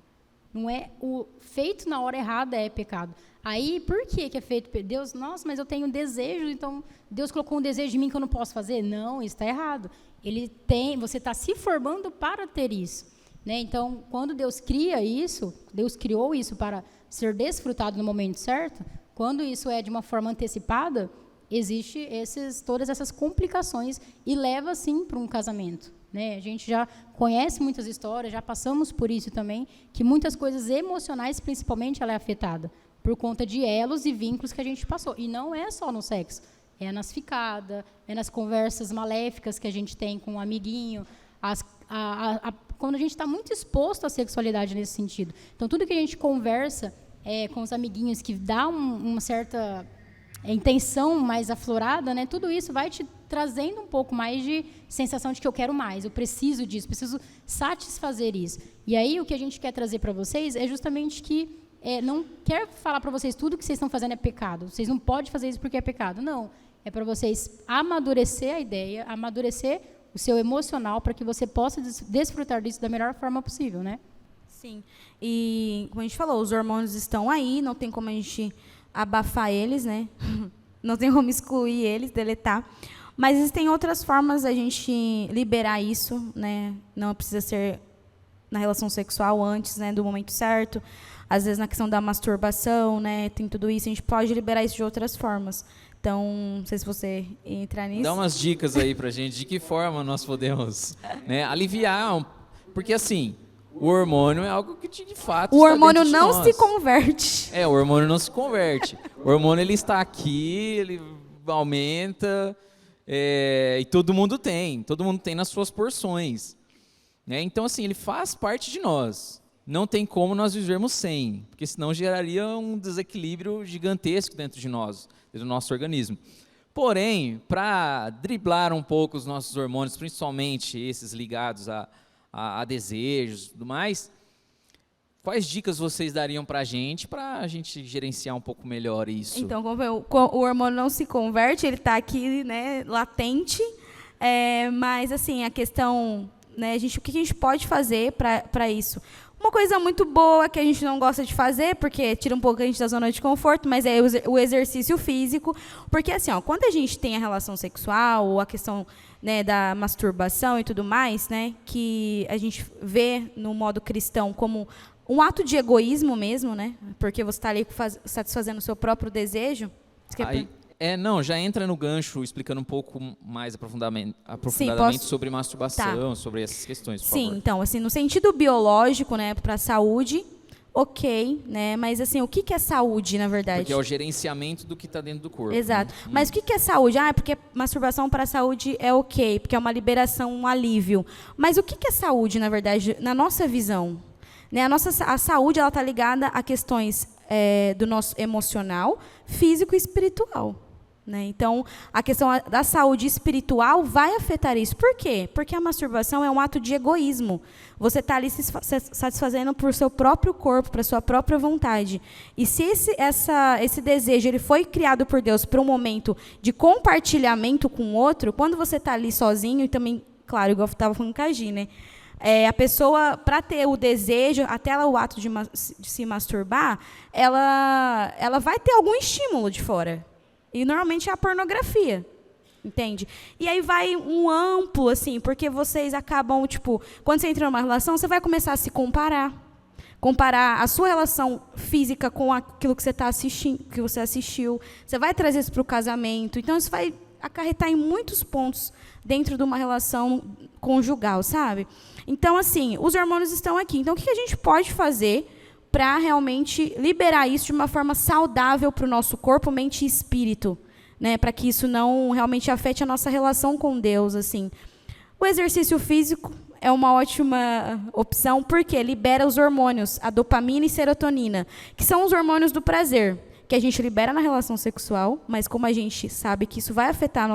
Speaker 2: Não é o feito na hora errada é pecado. Aí, por que é feito? Deus, nossa, mas eu tenho desejo, então Deus colocou um desejo em mim que eu não posso fazer? Não, isso está errado. Você está se formando para ter isso. Né? Então, quando Deus cria isso, Deus criou isso para ser desfrutado no momento certo, quando isso é de uma forma antecipada, existe todas essas complicações e leva, sim, para um casamento. Né? A gente já conhece muitas histórias, já passamos por isso também, que muitas coisas emocionais, principalmente, ela é afetada por conta de elos e vínculos que a gente passou. E não é só no sexo, é nas ficadas, é nas conversas maléficas que a gente tem com um amiguinho, quando a gente está muito exposto à sexualidade nesse sentido. Então, tudo que a gente conversa com os amiguinhos, que dá uma certa intenção mais aflorada, né? Tudo isso vai te trazendo um pouco mais de sensação de que eu quero mais, eu preciso disso, preciso satisfazer isso. E aí o que a gente quer trazer para vocês é justamente que não quer falar para vocês tudo que vocês estão fazendo é pecado, vocês não podem fazer isso porque é pecado, não. É para vocês amadurecer a ideia, amadurecer o seu emocional para que você possa desfrutar disso da melhor forma possível, né?
Speaker 3: Sim. E, como a gente falou, os hormônios estão aí, não tem como a gente abafar eles, né? Não tem como excluir eles, deletar. Mas existem outras formas da gente liberar isso, né? Não precisa ser na relação sexual antes, né, do momento certo. às vezes na questão da masturbação, né, tem tudo isso, a gente pode liberar isso de outras formas. Então, não sei se você ia entrar nisso.
Speaker 1: Dá umas dicas aí pra gente, de que forma nós podemos, né, aliviar, porque assim, o hormônio é algo que de fato
Speaker 3: o
Speaker 1: está
Speaker 3: hormônio
Speaker 1: dentro de
Speaker 3: não
Speaker 1: nós.
Speaker 3: se converte.
Speaker 1: O hormônio não se converte. O hormônio ele está aqui, ele aumenta, e todo mundo tem nas suas porções, né? Então assim, ele faz parte de nós. Não tem como nós vivermos sem, porque senão geraria um desequilíbrio gigantesco dentro de nós, dentro do nosso organismo. Porém, para driblar um pouco os nossos hormônios, principalmente esses ligados a desejos e tudo mais, quais dicas vocês dariam para a gente gerenciar um pouco melhor isso?
Speaker 3: Então, como o hormônio não se converte, ele está aqui, né, latente, mas assim, a questão, né, o que a gente pode fazer para isso? Uma coisa muito boa que a gente não gosta de fazer, porque tira um pouco a gente da zona de conforto, mas é o exercício físico. Porque assim, quando a gente tem a relação sexual, ou a questão, né, da masturbação e tudo mais, né, que a gente vê no modo cristão como um ato de egoísmo mesmo, né, porque você está ali satisfazendo o seu próprio desejo.
Speaker 1: Já entra no gancho, explicando um pouco mais aprofundadamente sobre masturbação, sobre essas questões, por favor.
Speaker 3: Sim, então, assim, no sentido biológico, né, para a saúde, ok, né, mas assim, o que é saúde, na verdade?
Speaker 1: Porque é o gerenciamento do que está dentro do corpo.
Speaker 3: Exato. Né? Mas o que é saúde? Porque masturbação para a saúde é ok, porque é uma liberação, um alívio. Mas o que é saúde, na verdade, na nossa visão? Né, a saúde está ligada a questões do nosso emocional, físico e espiritual. Né? Então, a questão da saúde espiritual vai afetar isso. Por quê? Porque a masturbação é um ato de egoísmo. Você está ali se satisfazendo por seu próprio corpo, para sua própria vontade. E se esse desejo ele foi criado por Deus para um momento de compartilhamento com o outro, quando você está ali sozinho, e também, claro, igual eu estava falando com a Gi, né? A pessoa, para ter o desejo, até o ato de se masturbar, ela vai ter algum estímulo de fora. E normalmente é a pornografia, entende? E aí vai um amplo, assim, porque vocês acabam, quando você entra numa relação, você vai começar a se comparar. Comparar a sua relação física com aquilo que você está assistindo, que você assistiu. Você vai trazer isso para o casamento. Então, isso vai acarretar em muitos pontos dentro de uma relação conjugal, sabe? Então, assim, os hormônios estão aqui. Então, o que a gente pode fazer para realmente liberar isso de uma forma saudável para o nosso corpo, mente e espírito, né? Para que isso não realmente afete a nossa relação com Deus, assim. O exercício físico é uma ótima opção, porque libera os hormônios, a dopamina e serotonina, que são os hormônios do prazer, que a gente libera na relação sexual, mas como a gente sabe que isso vai afetar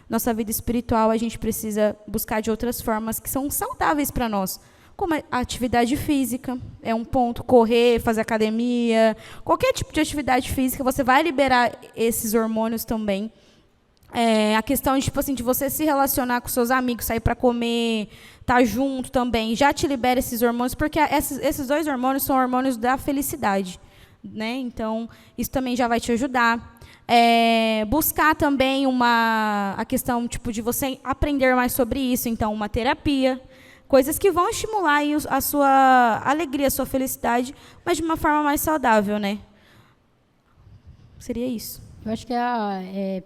Speaker 3: nossa vida espiritual, a gente precisa buscar de outras formas que são saudáveis para nós, como a atividade física, é um ponto, correr, fazer academia, qualquer tipo de atividade física, você vai liberar esses hormônios também. A questão de você se relacionar com seus amigos, sair para comer, estar junto também, já te libera esses hormônios, porque esses dois hormônios são hormônios da felicidade, né? Então, isso também já vai te ajudar. Buscar também a questão de você aprender mais sobre isso, então, uma terapia, coisas que vão estimular aí a sua alegria, a sua felicidade, mas de uma forma mais saudável, né? Seria isso.
Speaker 2: Eu acho que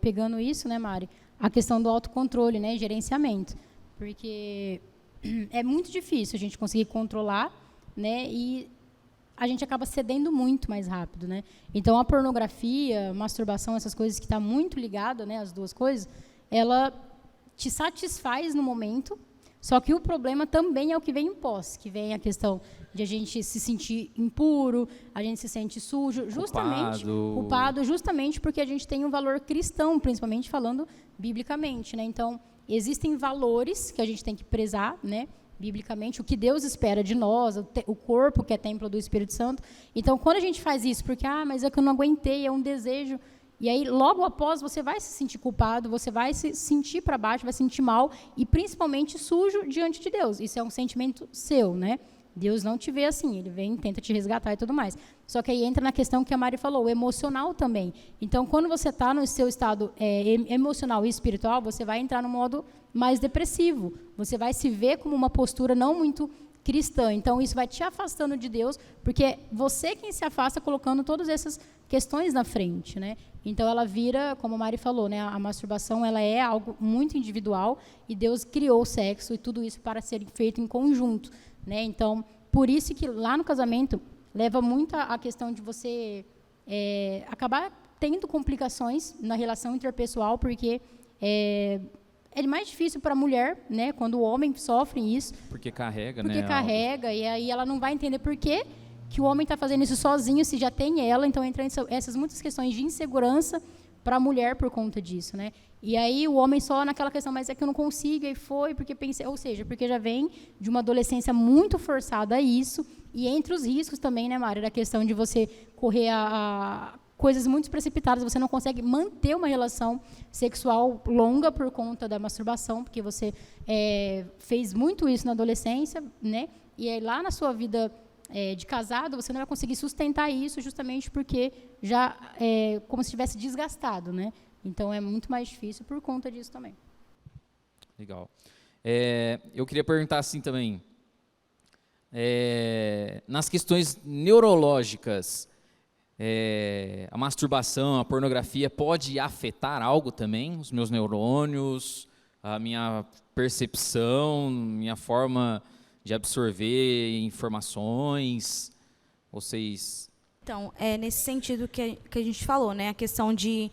Speaker 2: pegando isso, né, Mari, a questão do autocontrole, né, gerenciamento. Porque é muito difícil a gente conseguir controlar, né, e a gente acaba cedendo muito mais rápido, né? Então, a pornografia, masturbação, essas coisas que estão muito ligadas, né, as duas coisas, ela te satisfaz no momento. Só que o problema também é o que vem em pós, que vem a questão de a gente se sentir impuro, a gente se sente sujo, culpado, justamente porque a gente tem um valor cristão, principalmente falando biblicamente, né? Então, existem valores que a gente tem que prezar, né? Biblicamente, o que Deus espera de nós, o corpo que é templo do Espírito Santo. Então, quando a gente faz isso, porque, mas é que eu não aguentei, é um desejo. E aí, logo após, você vai se sentir culpado, você vai se sentir para baixo, vai se sentir mal e, principalmente, sujo diante de Deus. Isso é um sentimento seu, né? Deus não te vê assim, Ele vem, tenta te resgatar e tudo mais. Só que aí entra na questão que a Mari falou, o emocional também. Então, quando você está no seu estado emocional e espiritual, você vai entrar no modo mais depressivo. Você vai se ver como uma postura não muito cristã. Então, isso vai te afastando de Deus, porque é você quem se afasta colocando todas essas questões na frente, né? Então, ela vira, como a Mari falou, né? A masturbação, ela é algo muito individual e Deus criou o sexo e tudo isso para ser feito em conjunto, né? Então, por isso que lá no casamento leva muito a questão de você acabar tendo complicações na relação interpessoal, porque é mais difícil para a mulher, né, quando o homem sofre isso.
Speaker 1: Porque carrega,
Speaker 2: porque
Speaker 1: né?
Speaker 2: Porque carrega, e aí ela não vai entender por que o homem está fazendo isso sozinho, se já tem ela. Então, entra essas muitas questões de insegurança para a mulher por conta disso, né? E aí o homem só naquela questão, mas é que eu não consigo, e foi, porque pensei, ou seja, porque já vem de uma adolescência muito forçada a isso, e entre os riscos também, né, Mari, da questão de você correr a coisas muito precipitadas, você não consegue manter uma relação sexual longa por conta da masturbação, porque você fez muito isso na adolescência, né? E aí lá na sua vida de casado, você não vai conseguir sustentar isso justamente porque já é como se estivesse desgastado, né? Então, é muito mais difícil por conta disso também.
Speaker 1: Legal. Eu queria perguntar assim também, nas questões neurológicas, a masturbação, a pornografia pode afetar algo também? Os meus neurônios, a minha percepção, minha forma de absorver informações? Vocês...
Speaker 3: Então, é nesse sentido que a gente falou, né? A questão de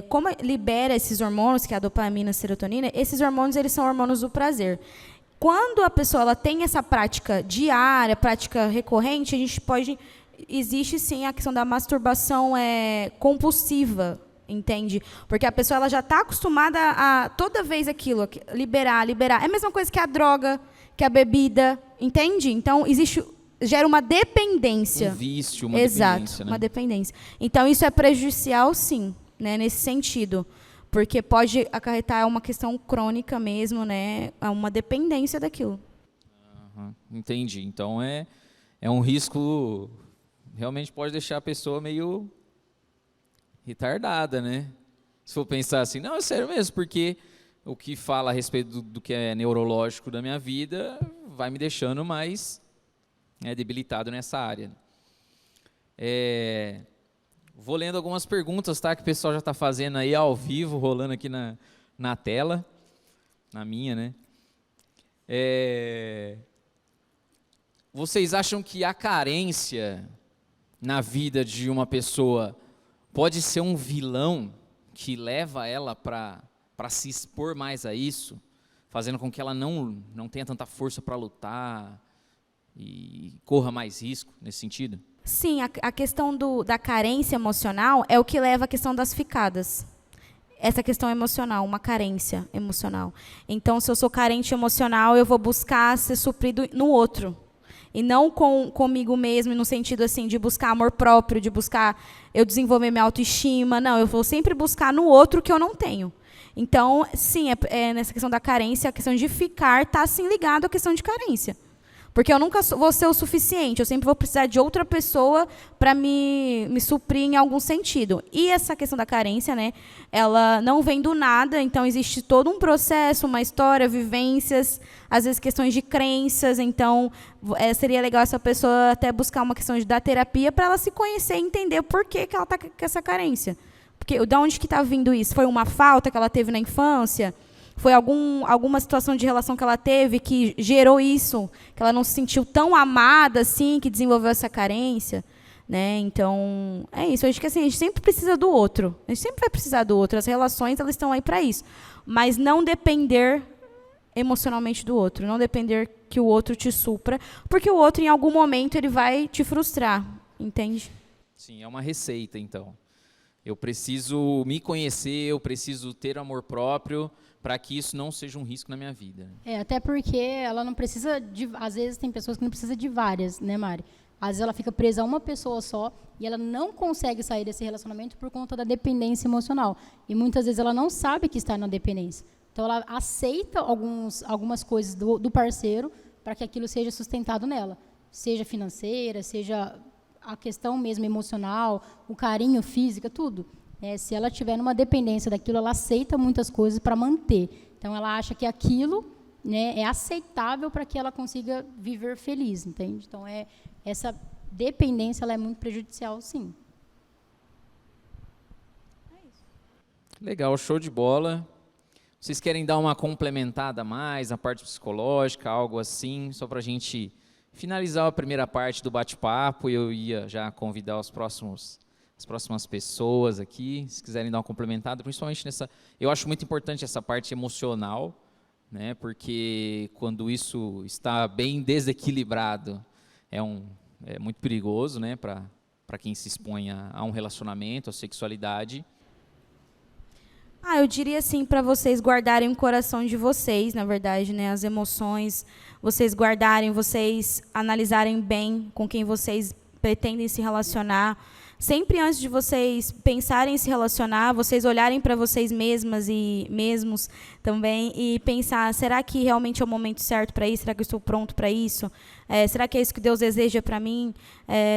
Speaker 3: como libera esses hormônios, que é a dopamina, a serotonina. Esses hormônios, eles são hormônios do prazer. Quando a pessoa ela tem essa prática diária, prática recorrente, a gente pode... Existe, sim, a questão da masturbação compulsiva, entende? Porque a pessoa ela já está acostumada a, toda vez aquilo, liberar. É a mesma coisa que a droga, que a bebida, entende? Então, gera uma dependência.
Speaker 1: Um vício, uma
Speaker 3: Exato,
Speaker 1: dependência, né?
Speaker 3: Uma dependência. Então, isso é prejudicial, sim, né, nesse sentido. Porque pode acarretar uma questão crônica mesmo, né, uma dependência daquilo.
Speaker 1: Entendi. Então, é um risco... Realmente pode deixar a pessoa meio retardada, né? Se for pensar assim, não, é sério mesmo, porque o que fala a respeito do que é neurológico da minha vida vai me deixando mais debilitado nessa área. Vou lendo algumas perguntas, tá? Que o pessoal já está fazendo aí ao vivo, rolando aqui na tela, na minha, né? Vocês acham que a carência na vida de uma pessoa pode ser um vilão que leva ela para se expor mais a isso, fazendo com que ela não tenha tanta força para lutar e corra mais risco nesse sentido?
Speaker 3: Sim, a questão da carência emocional é o que leva à questão das ficadas. Essa questão emocional, uma carência emocional. Então, se eu sou carente emocional, eu vou buscar ser suprido no outro. E não comigo mesmo, no sentido assim, de buscar amor próprio, de buscar eu desenvolver minha autoestima. Não, eu vou sempre buscar no outro que eu não tenho. Então, sim, nessa questão da carência, a questão de ficar está, sim, ligado à questão de carência. Porque eu nunca vou ser o suficiente, eu sempre vou precisar de outra pessoa para me suprir em algum sentido. E essa questão da carência, né, ela não vem do nada, então existe todo um processo, uma história, vivências, às vezes questões de crenças. Então, seria legal essa pessoa até buscar uma questão da terapia para ela se conhecer e entender por que ela está com essa carência. Porque de onde que está vindo isso? Foi uma falta que ela teve na infância? Foi alguma situação de relação que ela teve que gerou isso, que ela não se sentiu tão amada assim, que desenvolveu essa carência, né? Então, é isso. Eu acho que assim, a gente sempre precisa do outro. A gente sempre vai precisar do outro. As relações, elas estão aí para isso. Mas não depender emocionalmente do outro. Não depender que o outro te supra. Porque o outro, em algum momento, ele vai te frustrar. Entende?
Speaker 1: Sim, é uma receita, então. Eu preciso me conhecer, eu preciso ter amor próprio, para que isso não seja um risco na minha vida.
Speaker 2: Até porque ela não precisa de... Às vezes tem pessoas que não precisam de várias, né, Mari? Às vezes ela fica presa a uma pessoa só e ela não consegue sair desse relacionamento por conta da dependência emocional. E muitas vezes ela não sabe que está na dependência. Então ela aceita algumas coisas do parceiro para que aquilo seja sustentado nela. Seja financeira, seja a questão mesmo emocional, o carinho físico, tudo. Se ela estiver numa dependência daquilo, ela aceita muitas coisas para manter. Então, ela acha que aquilo né, é aceitável para que ela consiga viver feliz, entende? Então, essa dependência ela é muito prejudicial, sim.
Speaker 1: Legal, show de bola. Vocês querem dar uma complementada a mais na parte psicológica, algo assim, só para a gente finalizar a primeira parte do bate-papo? Eu ia já convidar as próximas pessoas aqui, se quiserem dar uma complementada, principalmente nessa. Eu acho muito importante essa parte emocional, né? Porque quando isso está bem desequilibrado, é muito perigoso, né? Para quem se expõe a um relacionamento, a sexualidade.
Speaker 3: Eu diria assim para vocês guardarem o coração de vocês, na verdade, né, as emoções, vocês guardarem, vocês analisarem bem com quem vocês pretendem se relacionar. Sempre antes de vocês pensarem em se relacionar, vocês olharem para vocês mesmas e mesmos também e pensar, será que realmente é o momento certo para isso? Será que eu estou pronto para isso? Será que é isso que Deus deseja para mim?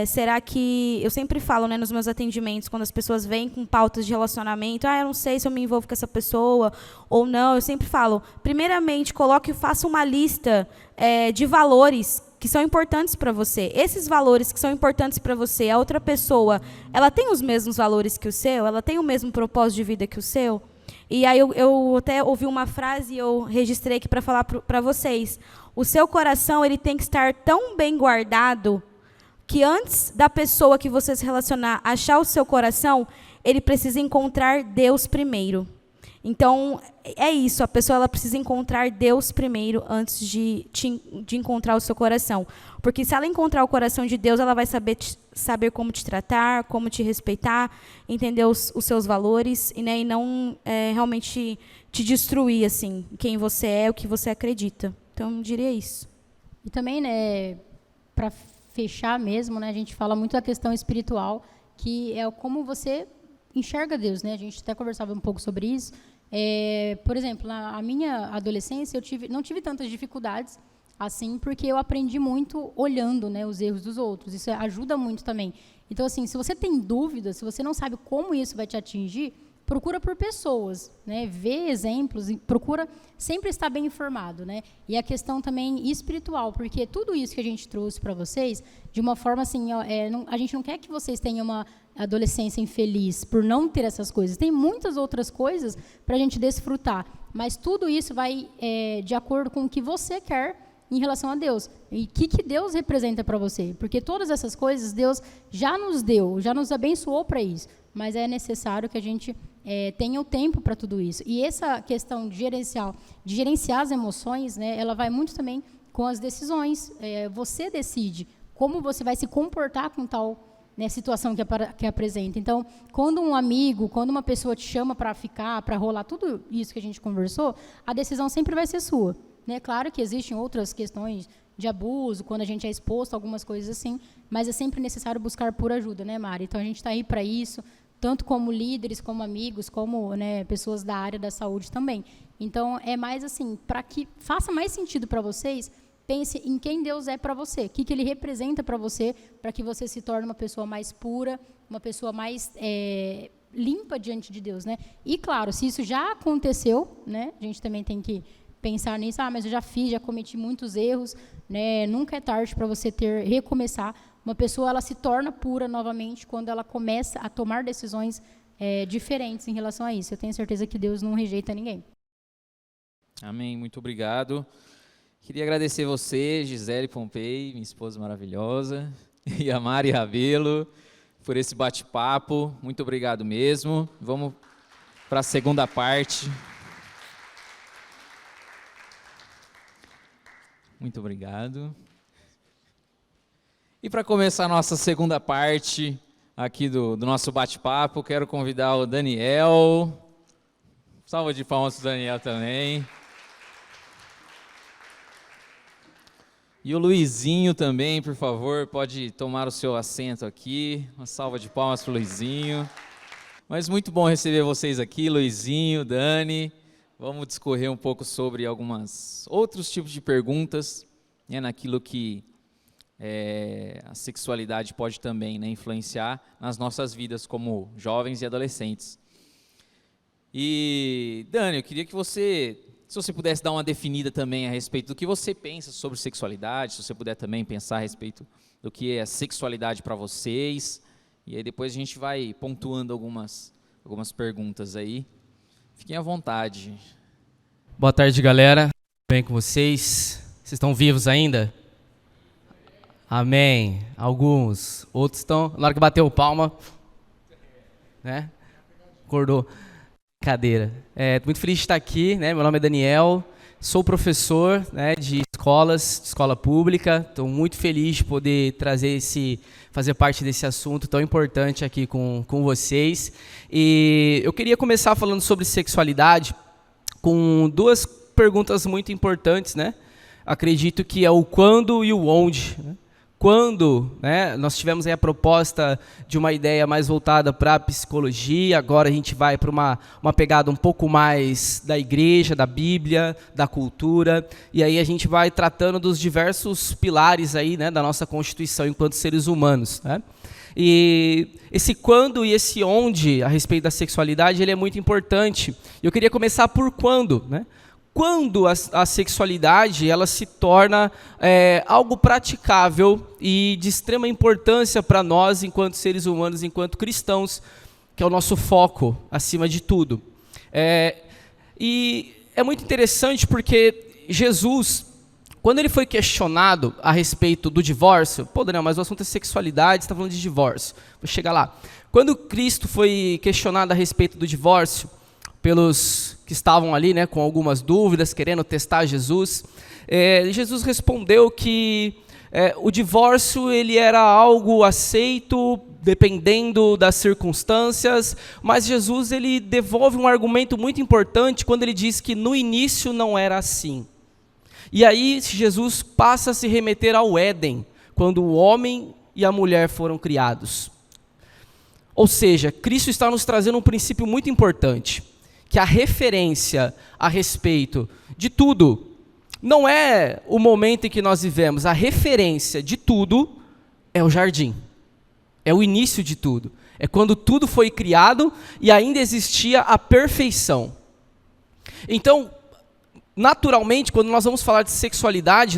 Speaker 3: Será que... Eu sempre falo, né, nos meus atendimentos, quando as pessoas vêm com pautas de relacionamento, eu não sei se eu me envolvo com essa pessoa ou não, eu sempre falo, primeiramente, faça uma lista de valores que são importantes para você. Esses valores que são importantes para você, a outra pessoa, ela tem os mesmos valores que o seu? Ela tem o mesmo propósito de vida que o seu? E aí eu até ouvi uma frase e eu registrei aqui para falar para vocês. O seu coração ele tem que estar tão bem guardado que antes da pessoa que você se relacionar achar o seu coração, ele precisa encontrar Deus primeiro. Então, é isso, a pessoa ela precisa encontrar Deus primeiro antes de encontrar o seu coração. Porque se ela encontrar o coração de Deus, ela vai saber como te tratar, como te respeitar, entender os seus valores e não realmente te destruir assim, quem você é, o que você acredita. Então, eu diria isso.
Speaker 2: E também, né, para fechar mesmo, né, a gente fala muito da questão espiritual, que é como você enxerga Deus, né? A gente até conversava um pouco sobre isso. Por exemplo, na minha adolescência, não tive tantas dificuldades assim, porque eu aprendi muito olhando, né, os erros dos outros. Isso ajuda muito também. Então, assim, se você tem dúvidas, se você não sabe como isso vai te atingir, procura por pessoas, né? Vê exemplos, procura sempre estar bem informado, né? E a questão também espiritual, porque tudo isso que a gente trouxe para vocês, de uma forma assim, a gente não quer que vocês tenham uma adolescência infeliz por não ter essas coisas. Tem muitas outras coisas para a gente desfrutar, mas tudo isso vai de acordo com o que você quer em relação a Deus. E o que Deus representa para você? Porque todas essas coisas Deus já nos deu, já nos abençoou para isso, mas é necessário que a gente tenha o tempo para tudo isso. E essa questão de gerenciar as emoções, né, ela vai muito também com as decisões. Você decide como você vai se comportar com tal, né, situação que apresenta. Então, quando um amigo, quando uma pessoa te chama para ficar, para rolar tudo isso que a gente conversou, a decisão sempre vai ser sua. Né? Claro que existem outras questões de abuso, quando a gente é exposto a algumas coisas assim, mas é sempre necessário buscar por ajuda, né, Mari? Então, a gente está aí para isso, tanto como líderes, como amigos, como, né, pessoas da área da saúde também. Então, é mais assim, para que faça mais sentido para vocês, pense em quem Deus é para você, o que Ele representa para você, para que você se torne uma pessoa mais pura, uma pessoa mais limpa diante de Deus, né? E, claro, se isso já aconteceu, né, a gente também tem que pensar nisso, mas eu já cometi muitos erros, né? Nunca é tarde para você recomeçar. Uma pessoa ela se torna pura novamente quando ela começa a tomar decisões diferentes em relação a isso. Eu tenho certeza que Deus não rejeita ninguém.
Speaker 1: Amém, muito obrigado. Queria agradecer você, Gisele Pompei, minha esposa maravilhosa, e a Mari Rabelo, por esse bate-papo. Muito obrigado mesmo. Vamos para a segunda parte. Muito obrigado. E para começar a nossa segunda parte aqui do nosso bate-papo, quero convidar o Daniel. Salva de palmas para o Daniel também. E o Luizinho também, por favor, pode tomar o seu assento aqui. Uma salva de palmas para o Luizinho. Mas muito bom receber vocês aqui, Luizinho, Dani. Vamos discorrer um pouco sobre outros tipos de perguntas, né, naquilo que a sexualidade pode também, né, influenciar nas nossas vidas como jovens e adolescentes. E, Dani, eu queria que você se você pudesse dar uma definida também a respeito do que você pensa sobre sexualidade, se você puder também pensar a respeito do que é sexualidade para vocês, e aí depois a gente vai pontuando algumas perguntas aí. Fiquem à vontade.
Speaker 4: Boa tarde, galera. Tudo bem com vocês? Vocês estão vivos ainda? Amém. Alguns. Outros estão... Na hora que bateu palma, né? Acordou. Brincadeira. Muito feliz de estar aqui, né? Meu nome é Daniel, sou professor, né, de escola pública. Estou muito feliz de poder fazer parte desse assunto tão importante aqui com vocês. E eu queria começar falando sobre sexualidade com duas perguntas muito importantes, né? Acredito que é o quando e o onde, né? Quando, né, nós tivemos aí a proposta de uma ideia mais voltada para a psicologia, agora a gente vai para uma pegada um pouco mais da igreja, da Bíblia, da cultura, e aí a gente vai tratando dos diversos pilares aí, né, da nossa constituição enquanto seres humanos, né? E esse quando e esse onde a respeito da sexualidade, ele é muito importante. Eu queria começar por quando, né? Quando a sexualidade ela se torna algo praticável e de extrema importância para nós, enquanto seres humanos, enquanto cristãos, que é o nosso foco, acima de tudo. E é muito interessante porque Jesus, quando ele foi questionado a respeito do divórcio, Daniel, mas o assunto é sexualidade, você está falando de divórcio, vou chegar lá. Quando Cristo foi questionado a respeito do divórcio, pelos que estavam ali, né, com algumas dúvidas, querendo testar Jesus, Jesus respondeu que o divórcio ele era algo aceito dependendo das circunstâncias, mas Jesus ele devolve um argumento muito importante quando ele diz que no início não era assim. E aí Jesus passa a se remeter ao Éden, quando o homem e a mulher foram criados. Ou seja, Cristo está nos trazendo um princípio muito importante, que a referência a respeito de tudo não é o momento em que nós vivemos, a referência de tudo é o jardim, é o início de tudo, é quando tudo foi criado e ainda existia a perfeição. Então, naturalmente, quando nós vamos falar de sexualidade,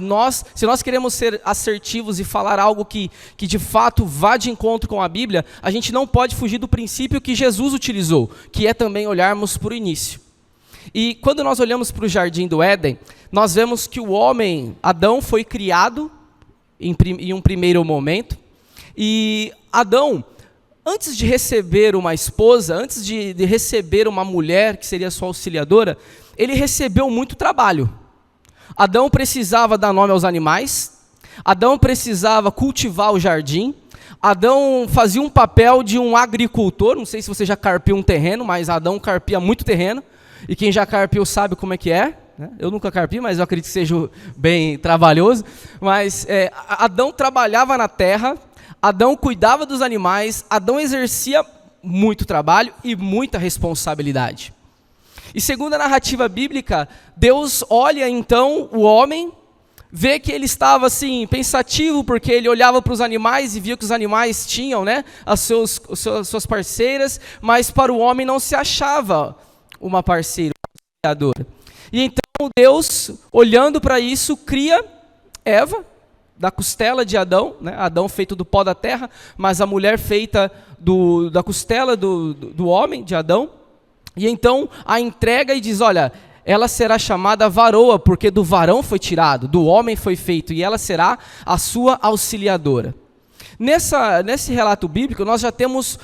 Speaker 4: se nós queremos ser assertivos e falar algo que de fato vá de encontro com a Bíblia, a gente não pode fugir do princípio que Jesus utilizou, que é também olharmos para o início. E quando nós olhamos para o jardim do Éden, nós vemos que o homem, Adão, foi criado em um primeiro momento, e Adão, antes de receber uma esposa, antes de receber uma mulher que seria sua auxiliadora, ele recebeu muito trabalho. Adão precisava dar nome aos animais, Adão precisava cultivar o jardim, Adão fazia um papel de um agricultor, não sei se você já carpiu um terreno, mas Adão carpia muito terreno, e quem já carpiu sabe como é que é, né? Eu nunca carpi, mas eu acredito que seja bem trabalhoso, mas Adão trabalhava na terra, Adão cuidava dos animais, Adão exercia muito trabalho e muita responsabilidade. E segundo a narrativa bíblica, Deus olha então o homem, vê que ele estava assim, pensativo, porque ele olhava para os animais e via que os animais tinham, né, as suas parceiras, mas para o homem não se achava uma parceira, uma criadora. E então Deus, olhando para isso, cria Eva, da costela de Adão, né? Adão feito do pó da terra, mas a mulher feita da costela do homem, de Adão. E então a entrega e diz, olha, ela será chamada varoa, porque do varão foi tirado, do homem foi feito, e ela será a sua auxiliadora. Nesse relato bíblico, nós já temos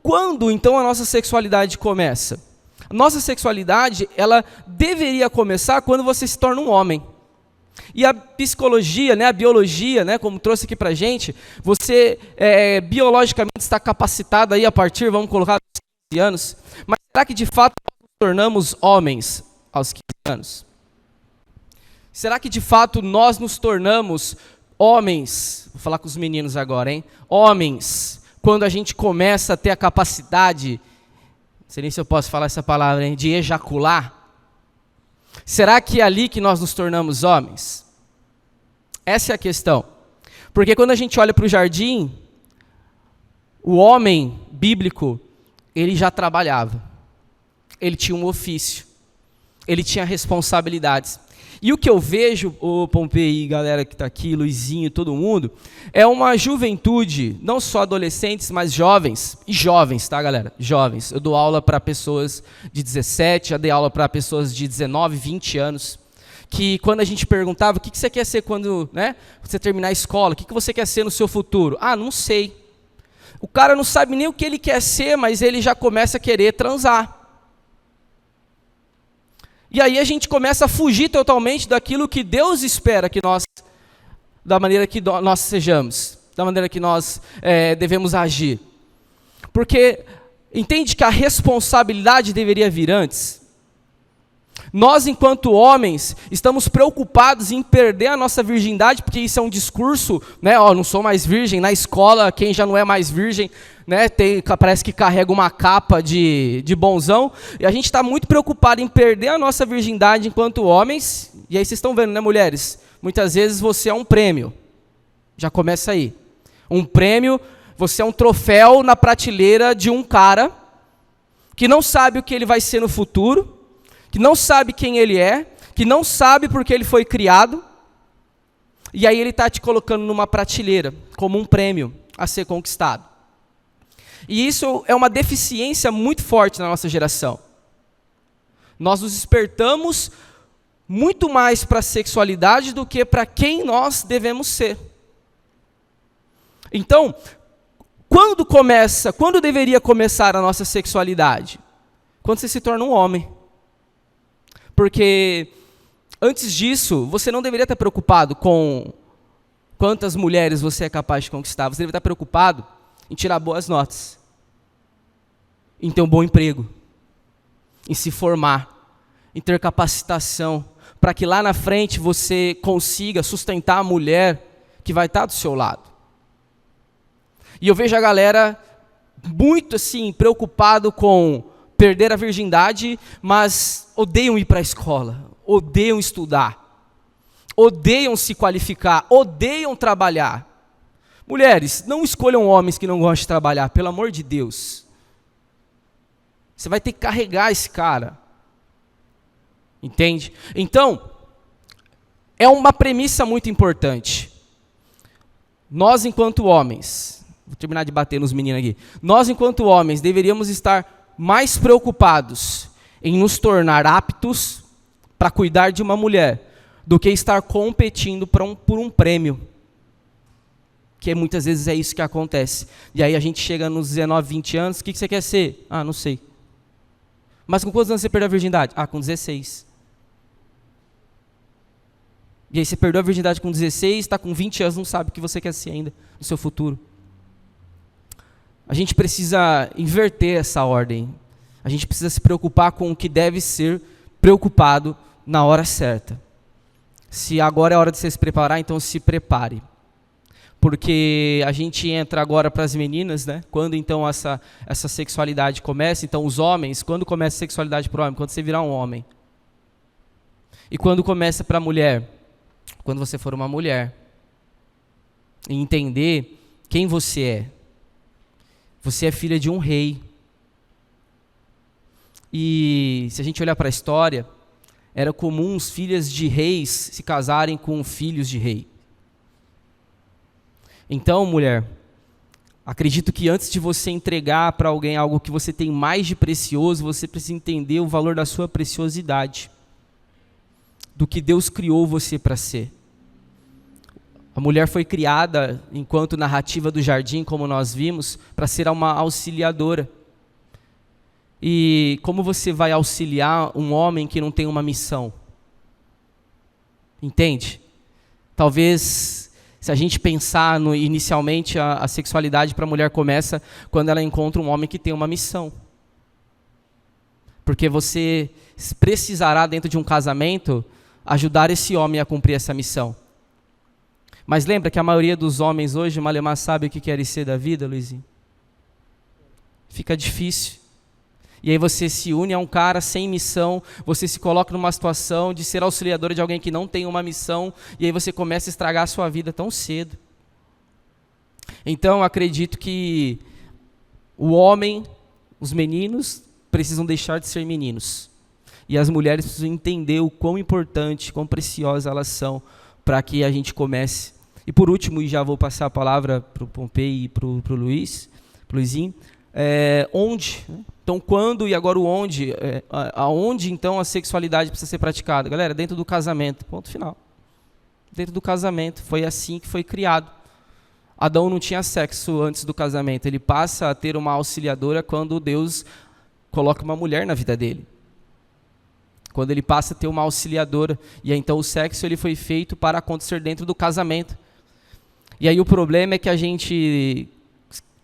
Speaker 4: quando então a nossa sexualidade começa. A nossa sexualidade, ela deveria começar quando você se torna um homem. E a psicologia, né, a biologia, né, como trouxe aqui pra gente, você biologicamente está capacitado aí a partir, vamos colocar, dos 15 anos, mas será que de fato nós nos tornamos homens aos 15 anos? Será que de fato nós nos tornamos homens, vou falar com os meninos agora, hein? Homens, quando a gente começa a ter a capacidade, não sei nem se eu posso falar essa palavra, hein, de ejacular? Será que é ali que nós nos tornamos homens? Essa é a questão. Porque quando a gente olha para o jardim, o homem bíblico, ele já trabalhava. Ele tinha um ofício. ele tinha responsabilidades. E o que eu vejo, o Pompei, galera que está aqui, Luizinho, todo mundo, é uma juventude, não só adolescentes, mas jovens. E jovens, tá, galera? Jovens. Eu dou aula para pessoas de 17, já dei aula para pessoas de 19, 20 anos. Que quando a gente perguntava, o que você quer ser quando, né, você terminar a escola? O que você quer ser no seu futuro? Ah, não sei. O cara não sabe nem o que ele quer ser, mas ele já começa a querer transar. E aí a gente começa a fugir totalmente daquilo que Deus espera que nós, da maneira que nós sejamos, da maneira que nós devemos agir. Porque entende que a responsabilidade deveria vir antes. Nós, enquanto homens, estamos preocupados em perder a nossa virgindade, porque isso é um discurso, né? Ó, não sou mais virgem. Na escola, quem já não é mais virgem, né, parece que carrega uma capa de bonzão. E a gente está muito preocupado em perder a nossa virgindade enquanto homens. E aí vocês estão vendo, né, mulheres? Muitas vezes você é um prêmio. Já começa aí. Um prêmio, você é um troféu na prateleira de um cara que não sabe o que ele vai ser no futuro, que não sabe quem ele é, que não sabe porque ele foi criado, e aí ele está te colocando numa prateleira, como um prêmio a ser conquistado. E isso é uma deficiência muito forte na nossa geração. Nós nos despertamos muito mais para a sexualidade do que para quem nós devemos ser. Então, quando deveria começar a nossa sexualidade? Quando você se torna um homem. Porque antes disso, você não deveria estar preocupado com quantas mulheres você é capaz de conquistar. Você deveria estar preocupado em tirar boas notas, em ter um bom emprego, em se formar, em ter capacitação, para que lá na frente você consiga sustentar a mulher que vai estar do seu lado. E eu vejo a galera muito assim, preocupado com perder a virgindade, mas odeiam ir para a escola, odeiam estudar, odeiam se qualificar, odeiam trabalhar. Mulheres, não escolham homens que não gostam de trabalhar, pelo amor de Deus. Você vai ter que carregar esse cara. Entende? Então, é uma premissa muito importante. Nós, enquanto homens, vou terminar de bater nos meninos aqui. Nós, enquanto homens, deveríamos estar mais preocupados em nos tornar aptos para cuidar de uma mulher do que estar competindo por um prêmio. Que muitas vezes é isso que acontece. E aí a gente chega nos 19, 20 anos, o que você quer ser? Ah, não sei. Mas com quantos anos você perdeu a virgindade? Ah, com 16. E aí você perdeu a virgindade com 16, está com 20 anos, não sabe o que você quer ser ainda no seu futuro. A gente precisa inverter essa ordem. A gente precisa se preocupar com o que deve ser preocupado na hora certa. Se agora é a hora de você se preparar, então se prepare. Porque a gente entra agora para as meninas, né? Quando então essa sexualidade começa, então os homens, quando começa a sexualidade para o homem? Quando você virar um homem. E quando começa para a mulher? Quando você for uma mulher. E entender quem você é. Você é filha de um rei. E se a gente olhar para a história, era comum os filhas de reis se casarem com filhos de rei. Então, mulher, acredito que antes de você entregar para alguém algo que você tem mais de precioso, você precisa entender o valor da sua preciosidade, do que Deus criou você para ser. A mulher foi criada, enquanto narrativa do jardim, como nós vimos, para ser uma auxiliadora. E como você vai auxiliar um homem que não tem uma missão? Entende? Talvez, se a gente pensar inicialmente, a sexualidade para a mulher começa quando ela encontra um homem que tem uma missão. Porque você precisará, dentro de um casamento, ajudar esse homem a cumprir essa missão. Mas lembra que a maioria dos homens hoje, malemar, sabe o que querem ser da vida, Luizinho? Fica difícil. E aí você se une a um cara sem missão, você se coloca numa situação de ser auxiliadora de alguém que não tem uma missão, e aí você começa a estragar a sua vida tão cedo. Então, acredito que o homem, os meninos, precisam deixar de ser meninos. E as mulheres precisam entender o quão importante, quão preciosas elas são para que a gente comece. E por último, e já vou passar a palavra para o Pompei e para o Luizinho, onde? Então, quando e agora o onde? Aonde, então, a sexualidade precisa ser praticada? Galera, dentro do casamento, ponto final. Dentro do casamento, foi assim que foi criado. Adão não tinha sexo antes do casamento, ele passa a ter uma auxiliadora quando Deus coloca uma mulher na vida dele. Quando ele passa a ter uma auxiliadora, e aí, então o sexo ele foi feito para acontecer dentro do casamento. E aí o problema é que a gente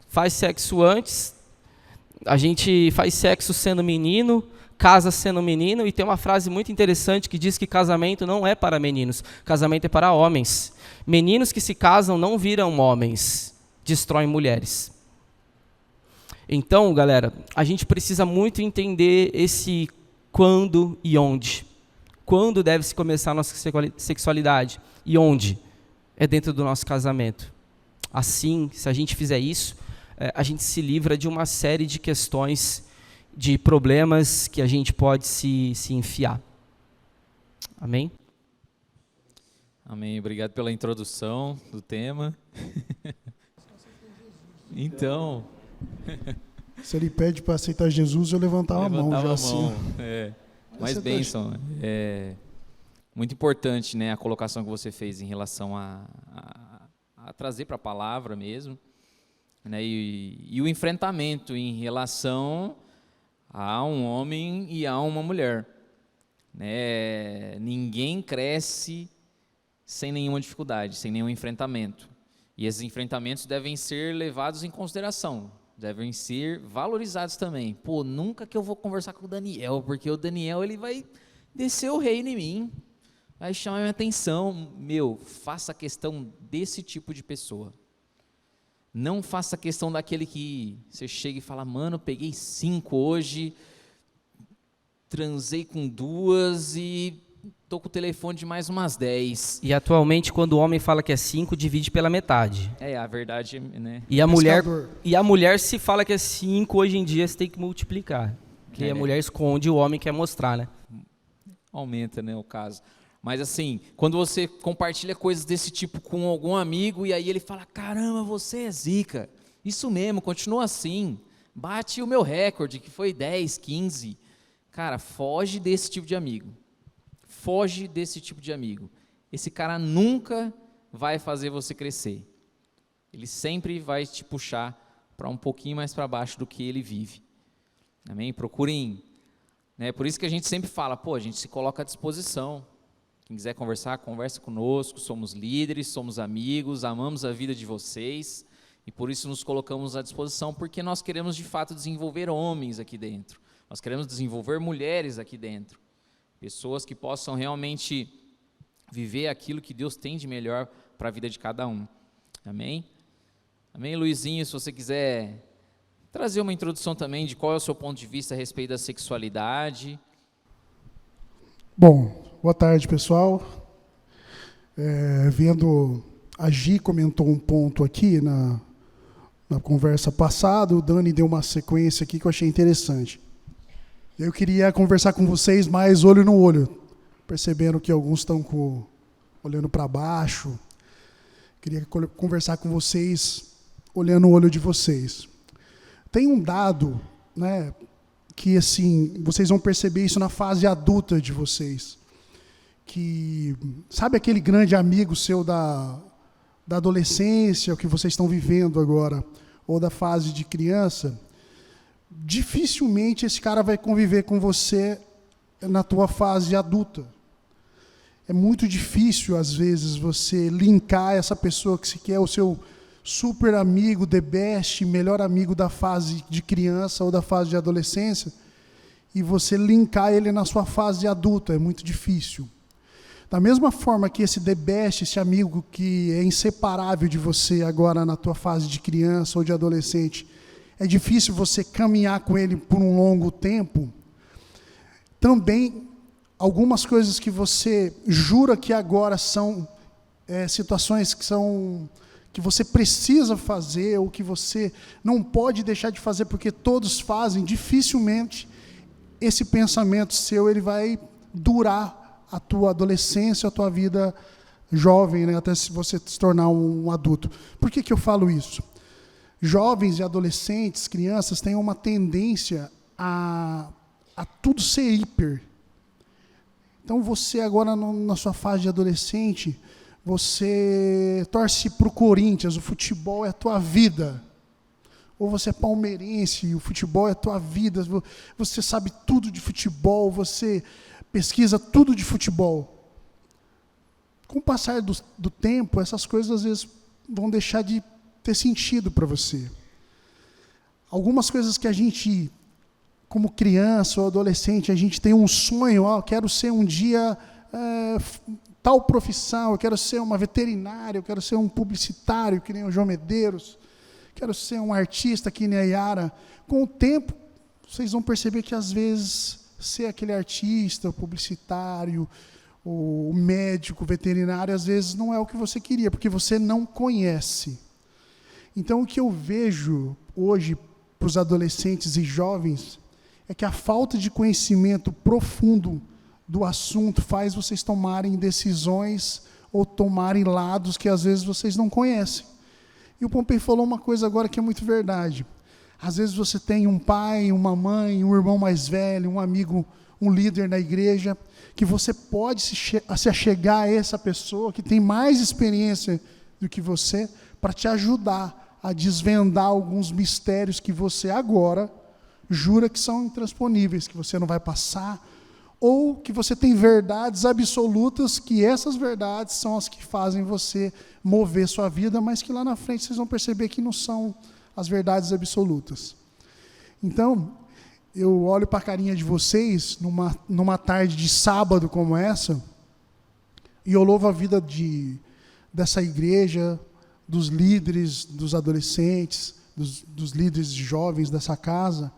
Speaker 4: faz sexo antes, a gente faz sexo sendo menino, casa sendo menino, e tem uma frase muito interessante que diz que casamento não é para meninos, casamento é para homens. Meninos que se casam não viram homens, destroem mulheres. Então, galera, a gente precisa muito entender esse quando e onde. Quando deve-se começar a nossa sexualidade e onde? É dentro do nosso casamento. Assim, se a gente fizer isso, a gente se livra de uma série de questões, de problemas que a gente pode se enfiar. Amém?
Speaker 1: Amém. Obrigado pela introdução do tema. Então...
Speaker 5: Se ele pede para aceitar Jesus, eu levantava a mão já assim.
Speaker 1: Mas bênção. Muito importante, né, a colocação que você fez em relação a trazer para a palavra mesmo, né, e o enfrentamento em relação a um homem e a uma mulher. Né? Ninguém cresce sem nenhuma dificuldade, sem nenhum enfrentamento. E esses enfrentamentos devem ser levados em consideração. Devem ser valorizados também. Pô, nunca que eu vou conversar com o Daniel, porque o Daniel ele vai descer o reino em mim, vai chamar minha atenção. Faça questão desse tipo de pessoa. Não faça questão daquele que você chega e fala, mano, peguei 5 hoje, transei com 2 e estou com o telefone de mais umas 10.
Speaker 4: E atualmente, quando o homem fala que é 5, divide pela metade.
Speaker 1: A verdade, né?
Speaker 4: E a mulher, se fala que é 5, hoje em dia você tem que multiplicar. Porque a mulher esconde, o homem quer mostrar, né?
Speaker 1: Aumenta, né, o caso. Mas assim, quando você compartilha coisas desse tipo com algum amigo, e aí ele fala, caramba, você é zica. Isso mesmo, continua assim. Bate o meu recorde, que foi 10, 15. Cara, foge desse tipo de amigo. Foge desse tipo de amigo. Esse cara nunca vai fazer você crescer. Ele sempre vai te puxar para um pouquinho mais para baixo do que ele vive. Amém? Procurem, né? Por isso que a gente sempre fala, a gente se coloca à disposição. Quem quiser conversar, conversa conosco. Somos líderes, somos amigos, amamos a vida de vocês e por isso nos colocamos à disposição, porque nós queremos de fato desenvolver homens aqui dentro. Nós queremos desenvolver mulheres aqui dentro. Pessoas que possam realmente viver aquilo que Deus tem de melhor para a vida de cada um. Amém? Amém, Luizinho, se você quiser trazer uma introdução também de qual é o seu ponto de vista a respeito da sexualidade.
Speaker 5: Bom, boa tarde, pessoal. Vendo, a Gi comentou um ponto aqui na conversa passada, o Dani deu uma sequência aqui que eu achei interessante. Eu queria conversar com vocês mais olho no olho, percebendo que alguns estão olhando para baixo. Queria conversar com vocês, olhando o olho de vocês. Tem um dado, né, que assim, vocês vão perceber isso na fase adulta de vocês. Que, sabe aquele grande amigo seu da adolescência, o que vocês estão vivendo agora, ou da fase de criança? Dificilmente esse cara vai conviver com você na tua fase adulta. É muito difícil, às vezes, você linkar essa pessoa que se quer o seu super amigo, the best, melhor amigo da fase de criança ou da fase de adolescência, e você linkar ele na sua fase adulta. É muito difícil. Da mesma forma que esse the best, esse amigo que é inseparável de você agora na tua fase de criança ou de adolescente, é difícil você caminhar com ele por um longo tempo. Também, algumas coisas que você jura que agora são situações que você precisa fazer ou que você não pode deixar de fazer porque todos fazem, dificilmente esse pensamento seu ele vai durar a tua adolescência, a tua vida jovem, né, até se você se tornar um adulto. Por que eu falo isso? Jovens e adolescentes, crianças, têm uma tendência a tudo ser hiper. Então você agora na sua fase de adolescente, você torce para o Corinthians, o futebol é a tua vida. Ou você é palmeirense e o futebol é a tua vida. Você sabe tudo de futebol, você pesquisa tudo de futebol. Com o passar do tempo, essas coisas às vezes vão deixar de ter sentido para você. Algumas coisas que a gente, como criança ou adolescente, a gente tem um sonho, eu quero ser um dia tal profissão, eu quero ser uma veterinária, eu quero ser um publicitário, que nem o João Medeiros, quero ser um artista, que nem a Yara. Com o tempo, vocês vão perceber que às vezes ser aquele artista, o publicitário, o médico, o veterinário, às vezes não é o que você queria, porque você não conhece. Então, o que eu vejo hoje para os adolescentes e jovens é que a falta de conhecimento profundo do assunto faz vocês tomarem decisões ou tomarem lados que às vezes vocês não conhecem. E o Pompei falou uma coisa agora que é muito verdade. Às vezes você tem um pai, uma mãe, um irmão mais velho, um amigo, um líder na igreja, que você pode se achegar a essa pessoa que tem mais experiência do que você, para te ajudar a desvendar alguns mistérios que você agora jura que são intransponíveis, que você não vai passar, ou que você tem verdades absolutas, que essas verdades são as que fazem você mover sua vida, mas que lá na frente vocês vão perceber que não são as verdades absolutas. Então, eu olho para a carinha de vocês, numa tarde de sábado como essa, e eu louvo a vida dessa igreja, dos líderes, dos adolescentes, dos líderes jovens dessa casa,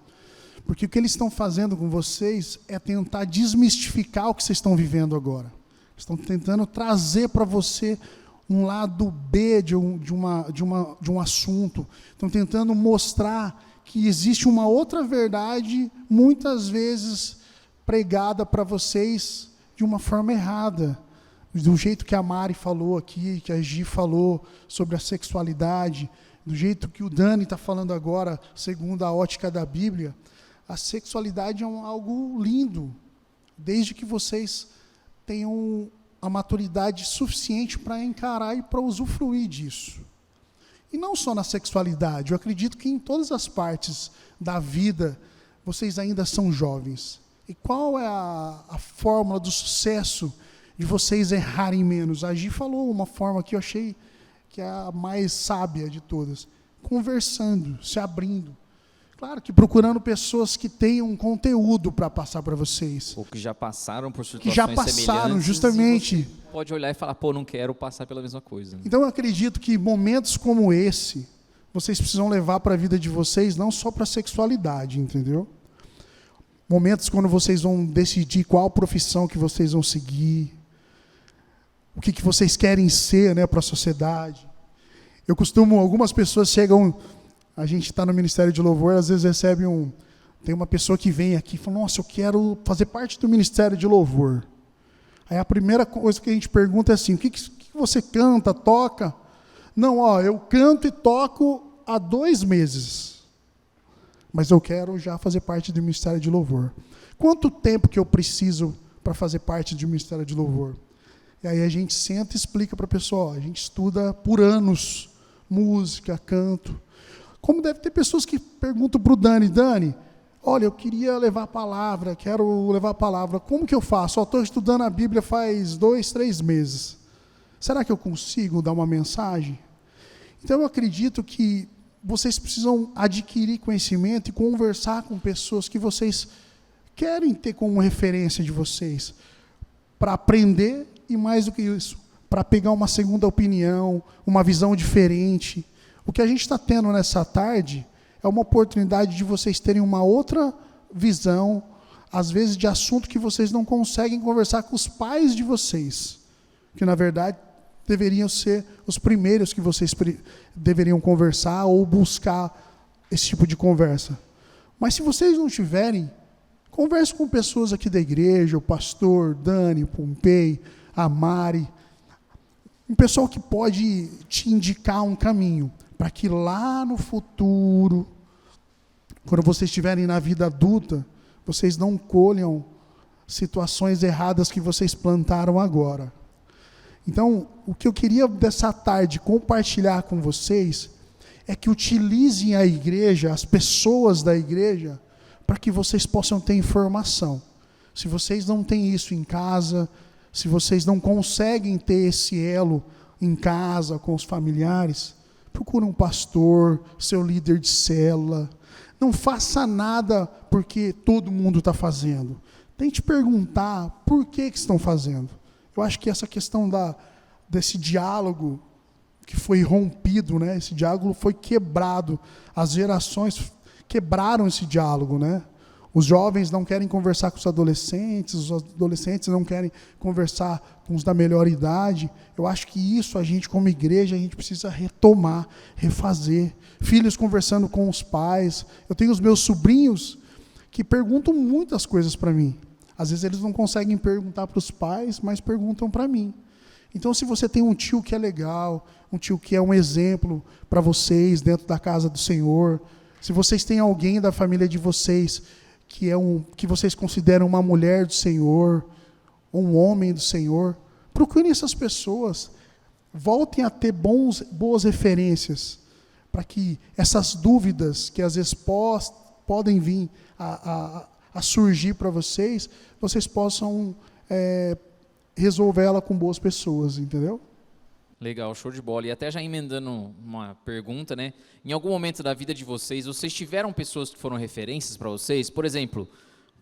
Speaker 5: porque o que eles estão fazendo com vocês é tentar desmistificar o que vocês estão vivendo agora. Estão tentando trazer para você um lado B de um assunto. Estão tentando mostrar que existe uma outra verdade, muitas vezes pregada para vocês de uma forma errada. Do jeito que a Mari falou aqui, que a Gi falou sobre a sexualidade, do jeito que o Dani está falando agora, segundo a ótica da Bíblia, a sexualidade é algo lindo, desde que vocês tenham a maturidade suficiente para encarar e para usufruir disso. E não só na sexualidade, eu acredito que em todas as partes da vida, vocês ainda são jovens. E qual é a fórmula do sucesso de vocês errarem menos? A Gi falou uma forma que eu achei que é a mais sábia de todas. Conversando, se abrindo. Claro que procurando pessoas que tenham conteúdo para passar para vocês.
Speaker 1: Ou que já passaram por situações
Speaker 5: que já passaram,
Speaker 1: semelhantes,
Speaker 5: justamente.
Speaker 1: E você pode olhar e falar, não quero passar pela mesma coisa.
Speaker 5: Então eu acredito que momentos como esse, vocês precisam levar para a vida de vocês, não só para a sexualidade, entendeu? Momentos quando vocês vão decidir qual profissão que vocês vão seguir, o que vocês querem ser, né, para a sociedade. Algumas pessoas chegam, a gente está no Ministério de Louvor, às vezes recebe tem uma pessoa que vem aqui e fala, nossa, eu quero fazer parte do Ministério de Louvor. Aí a primeira coisa que a gente pergunta é assim, o que você canta, toca? Não, eu canto e toco há 2 meses, mas eu quero já fazer parte do Ministério de Louvor. Quanto tempo que eu preciso para fazer parte do Ministério de Louvor? E aí a gente senta e explica para a pessoa, a gente estuda por anos, música, canto. Como deve ter pessoas que perguntam para o Dani, olha, eu queria levar a palavra, quero levar a palavra, como que eu faço? Estou estudando a Bíblia faz 2, 3 meses. Será que eu consigo dar uma mensagem? Então eu acredito que vocês precisam adquirir conhecimento e conversar com pessoas que vocês querem ter como referência de vocês, para aprender e mais do que isso, para pegar uma segunda opinião, uma visão diferente. O que a gente está tendo nessa tarde é uma oportunidade de vocês terem uma outra visão, às vezes de assunto que vocês não conseguem conversar com os pais de vocês, que na verdade deveriam ser os primeiros que vocês deveriam conversar ou buscar esse tipo de conversa. Mas se vocês não tiverem Converse com pessoas aqui da igreja, o pastor, Dani, Pompei, a Mari, um pessoal que pode te indicar um caminho, para que lá no futuro, quando vocês estiverem na vida adulta, vocês não colham situações erradas que vocês plantaram agora. Então, o que eu queria dessa tarde compartilhar com vocês é que utilizem a igreja, as pessoas da igreja, para que vocês possam ter informação. Se vocês não têm isso em casa, se vocês não conseguem ter esse elo em casa, com os familiares, procure um pastor, seu líder de célula. Não faça nada porque todo mundo está fazendo. Tente perguntar por que estão fazendo. Eu acho que essa questão desse diálogo que foi rompido, né? Esse diálogo foi quebrado. As gerações quebraram esse diálogo, né? Os jovens não querem conversar com os adolescentes não querem conversar com os da melhor idade. Eu acho que isso a gente, como igreja, a gente precisa retomar, refazer. Filhos conversando com os pais. Eu tenho os meus sobrinhos que perguntam muitas coisas para mim. Às vezes eles não conseguem perguntar para os pais, mas perguntam para mim. Então, se você tem um tio que é legal, um tio que é um exemplo para vocês dentro da casa do Senhor, se vocês têm alguém da família de vocês que vocês consideram uma mulher do Senhor, ou um homem do Senhor, procurem essas pessoas, voltem a ter boas referências, para que essas dúvidas que às vezes podem vir a surgir para vocês possam resolver ela com boas pessoas, entendeu?
Speaker 1: Legal, show de bola. E até já emendando uma pergunta, né? Em algum momento da vida de vocês tiveram pessoas que foram referências para vocês? Por exemplo,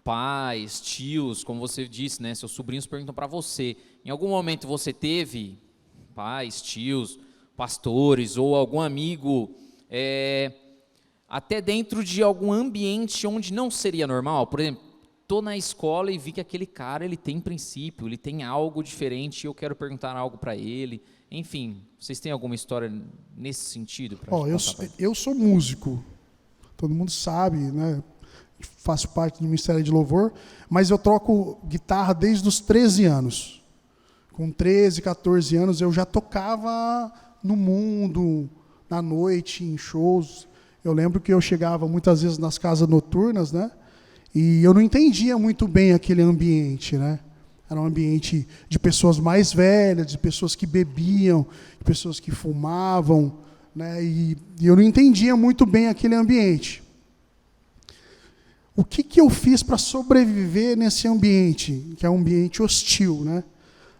Speaker 1: pais, tios, como você disse, né? Seus sobrinhos perguntam para você. Em algum momento você teve pais, tios, pastores ou algum amigo, até dentro de algum ambiente onde não seria normal? Por exemplo, estou na escola e vi que aquele cara ele tem princípio, ele tem algo diferente e eu quero perguntar algo para ele. Enfim, vocês têm alguma história nesse sentido?
Speaker 5: Eu sou músico, todo mundo sabe, né? Faço parte do Ministério de Louvor, mas eu toco guitarra desde os 13 anos. Com 13, 14 anos eu já tocava no mundo, na noite, em shows. Eu lembro que eu chegava muitas vezes nas casas noturnas, né? E eu não entendia muito bem aquele ambiente, né? Era um ambiente de pessoas mais velhas, de pessoas que bebiam, de pessoas que fumavam, né? E eu não entendia muito bem aquele ambiente. O que eu fiz para sobreviver nesse ambiente, que é um ambiente hostil, né?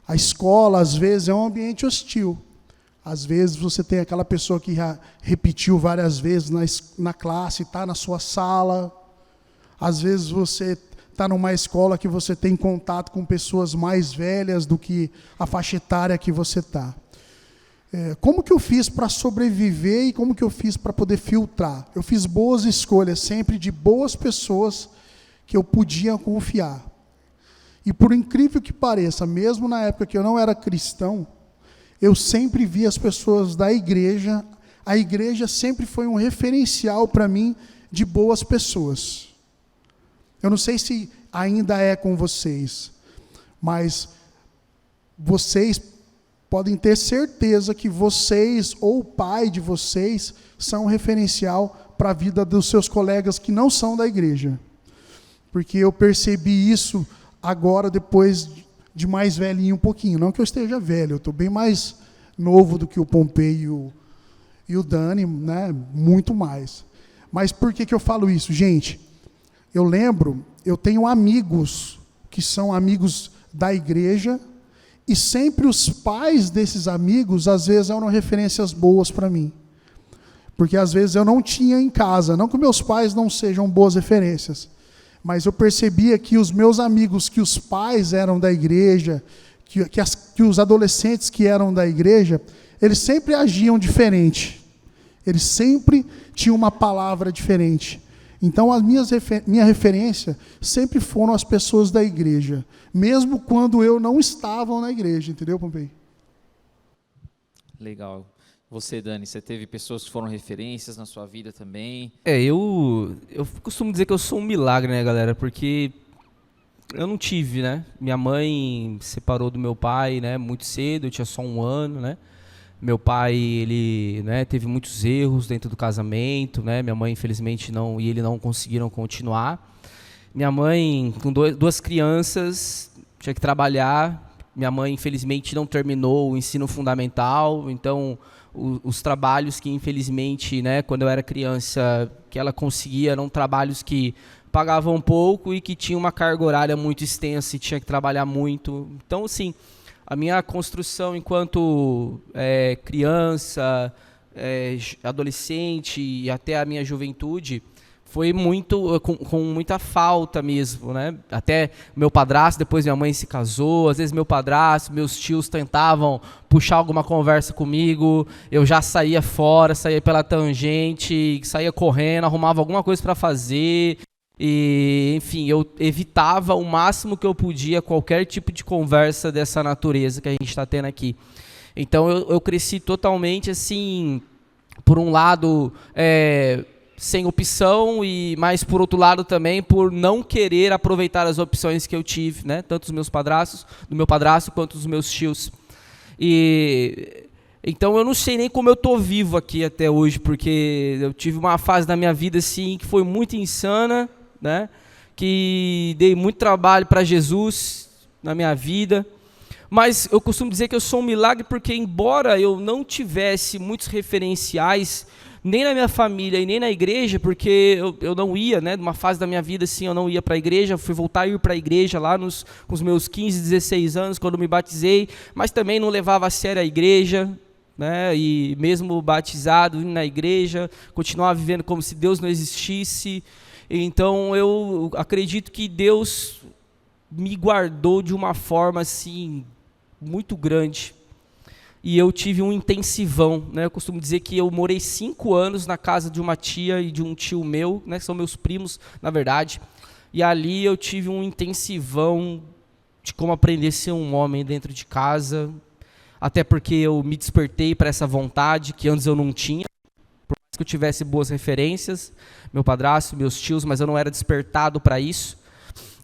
Speaker 5: A escola, às vezes, é um ambiente hostil. Às vezes, você tem aquela pessoa que já repetiu várias vezes na classe, está na sua sala. Às vezes, você está numa escola que você tem contato com pessoas mais velhas do que a faixa etária que você está. Como que eu fiz para sobreviver e como que eu fiz para poder filtrar? Eu fiz boas escolhas, sempre de boas pessoas que eu podia confiar. E por incrível que pareça, mesmo na época que eu não era cristão, eu sempre vi as pessoas da igreja, a igreja sempre foi um referencial para mim de boas pessoas. Eu não sei se ainda é com vocês, mas vocês podem ter certeza que vocês ou o pai de vocês são um referencial para a vida dos seus colegas que não são da igreja. Porque eu percebi isso agora, depois de mais velhinho um pouquinho. Não que eu esteja velho, eu estou bem mais novo do que o Pompei e o Dani, né? Muito mais. Mas por que eu falo isso, gente? Eu lembro, eu tenho amigos que são amigos da igreja e sempre os pais desses amigos, às vezes, eram referências boas para mim. Porque, às vezes, eu não tinha em casa, não que meus pais não sejam boas referências, mas eu percebia que os meus amigos, que os pais eram da igreja, que os adolescentes que eram da igreja, eles sempre agiam diferente. Eles sempre tinham uma palavra diferente. Então, minha referência sempre foram as pessoas da igreja, mesmo quando eu não estava na igreja, entendeu, Pompei?
Speaker 1: Legal. Você, Dani, você teve pessoas que foram referências na sua vida também?
Speaker 4: Eu costumo dizer que eu sou um milagre, né, galera? Porque eu não tive, né? Minha mãe se separou do meu pai, né, muito cedo, eu tinha só 1 ano, né? Meu pai, ele, né, teve muitos erros dentro do casamento, né? Minha mãe, infelizmente, não, e ele não conseguiram continuar. Minha mãe, com 2 crianças, tinha que trabalhar. Minha mãe, infelizmente, não terminou o ensino fundamental, então os trabalhos que, infelizmente, né, quando eu era criança, que ela conseguia, eram trabalhos que pagavam pouco e que tinham uma carga horária muito extensa e tinha que trabalhar muito. Então, assim, a minha construção enquanto criança, adolescente e até a minha juventude foi muito com muita falta mesmo, né? Até meu padrasto, depois minha mãe se casou, às vezes meu padrasto, meus tios tentavam puxar alguma conversa comigo, eu já saía fora, saía pela tangente, saía correndo, arrumava alguma coisa para fazer. E, enfim, eu evitava o máximo que eu podia qualquer tipo de conversa dessa natureza que a gente está tendo aqui. Então eu cresci totalmente assim, por um lado, sem opção, e mais por outro lado também por não querer aproveitar as opções que eu tive, né? Tanto do meu padrasto quanto dos meus tios. E então eu não sei nem como eu tô vivo aqui até hoje, porque eu tive uma fase da minha vida assim que foi muito insana, né? Que dei muito trabalho para Jesus na minha vida. Mas eu costumo dizer que eu sou um milagre porque, embora eu não tivesse muitos referenciais, nem na minha família e nem na igreja, porque eu não ia, né? Numa fase da minha vida, assim, eu não ia para a igreja, fui voltar a ir para a igreja lá com os meus 15, 16 anos, quando me batizei, mas também não levava a sério a igreja, né? E mesmo batizado, indo na igreja, continuava vivendo como se Deus não existisse. Então eu acredito que Deus me guardou de uma forma assim muito grande. E eu tive um intensivão, né? Eu costumo dizer que eu morei 5 anos na casa de uma tia e de um tio meu, né? Que são meus primos, na verdade. E ali eu tive um intensivão de como aprender a ser um homem dentro de casa. Até porque eu me despertei para essa vontade que antes eu não tinha. Por mais que eu tivesse boas referências, meu padrasto, meus tios, mas eu não era despertado para isso.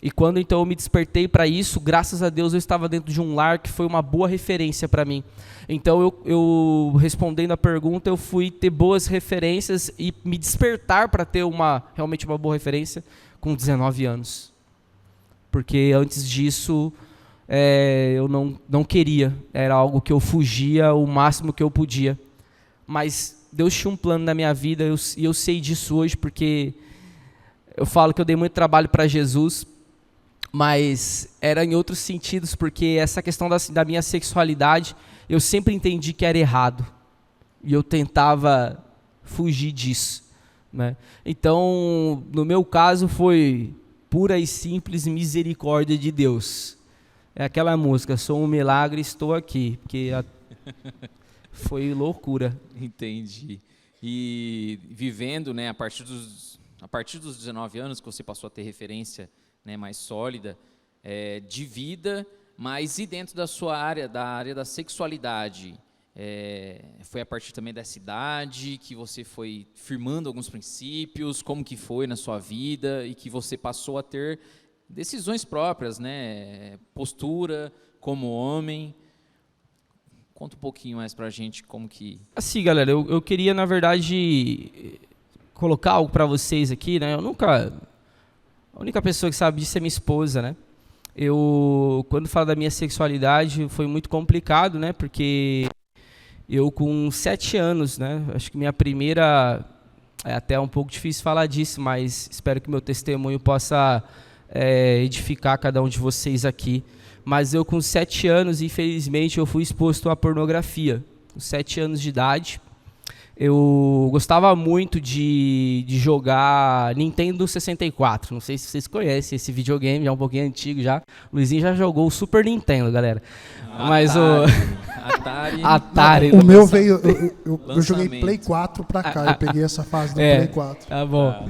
Speaker 4: E quando então eu me despertei para isso, graças a Deus eu estava dentro de um lar que foi uma boa referência para mim. Então eu respondendo a pergunta, eu fui ter boas referências e me despertar para ter realmente uma boa referência com 19 anos. Porque antes disso eu não queria, era algo que eu fugia o máximo que eu podia. Mas Deus tinha um plano na minha vida e eu sei disso hoje porque eu falo que eu dei muito trabalho para Jesus, mas era em outros sentidos, porque essa questão da minha sexualidade, eu sempre entendi que era errado, e eu tentava fugir disso, né? Então, no meu caso, foi pura e simples misericórdia de Deus. É aquela música, sou um milagre, estou aqui, porque foi loucura.
Speaker 1: Entendi. E vivendo, né, a partir dos 19 anos que você passou a ter referência, né, mais sólida, de vida, mas e dentro da sua área, da sexualidade, foi a partir também dessa idade que você foi firmando alguns princípios, como que foi na sua vida e que você passou a ter decisões próprias, né, postura como homem. Conta um pouquinho mais pra gente como que... Assim,
Speaker 4: galera, eu queria, na verdade, colocar algo para vocês aqui, né? A única pessoa que sabe disso é minha esposa, né? Quando falo da minha sexualidade, foi muito complicado, né? Porque eu com 7 anos, né? Acho que minha primeira... É até um pouco difícil falar disso, mas espero que meu testemunho possa edificar cada um de vocês aqui. Mas eu com 7 anos, infelizmente, eu fui exposto à pornografia. Com 7 anos de idade. Eu gostava muito de jogar Nintendo 64. Não sei se vocês conhecem esse videogame, já é um pouquinho antigo já. O Luizinho já jogou o Super Nintendo, galera. Mas Atari.
Speaker 5: O meu veio... Eu joguei Play 4 pra cá. Eu peguei essa fase do Play 4.
Speaker 4: Tá bom.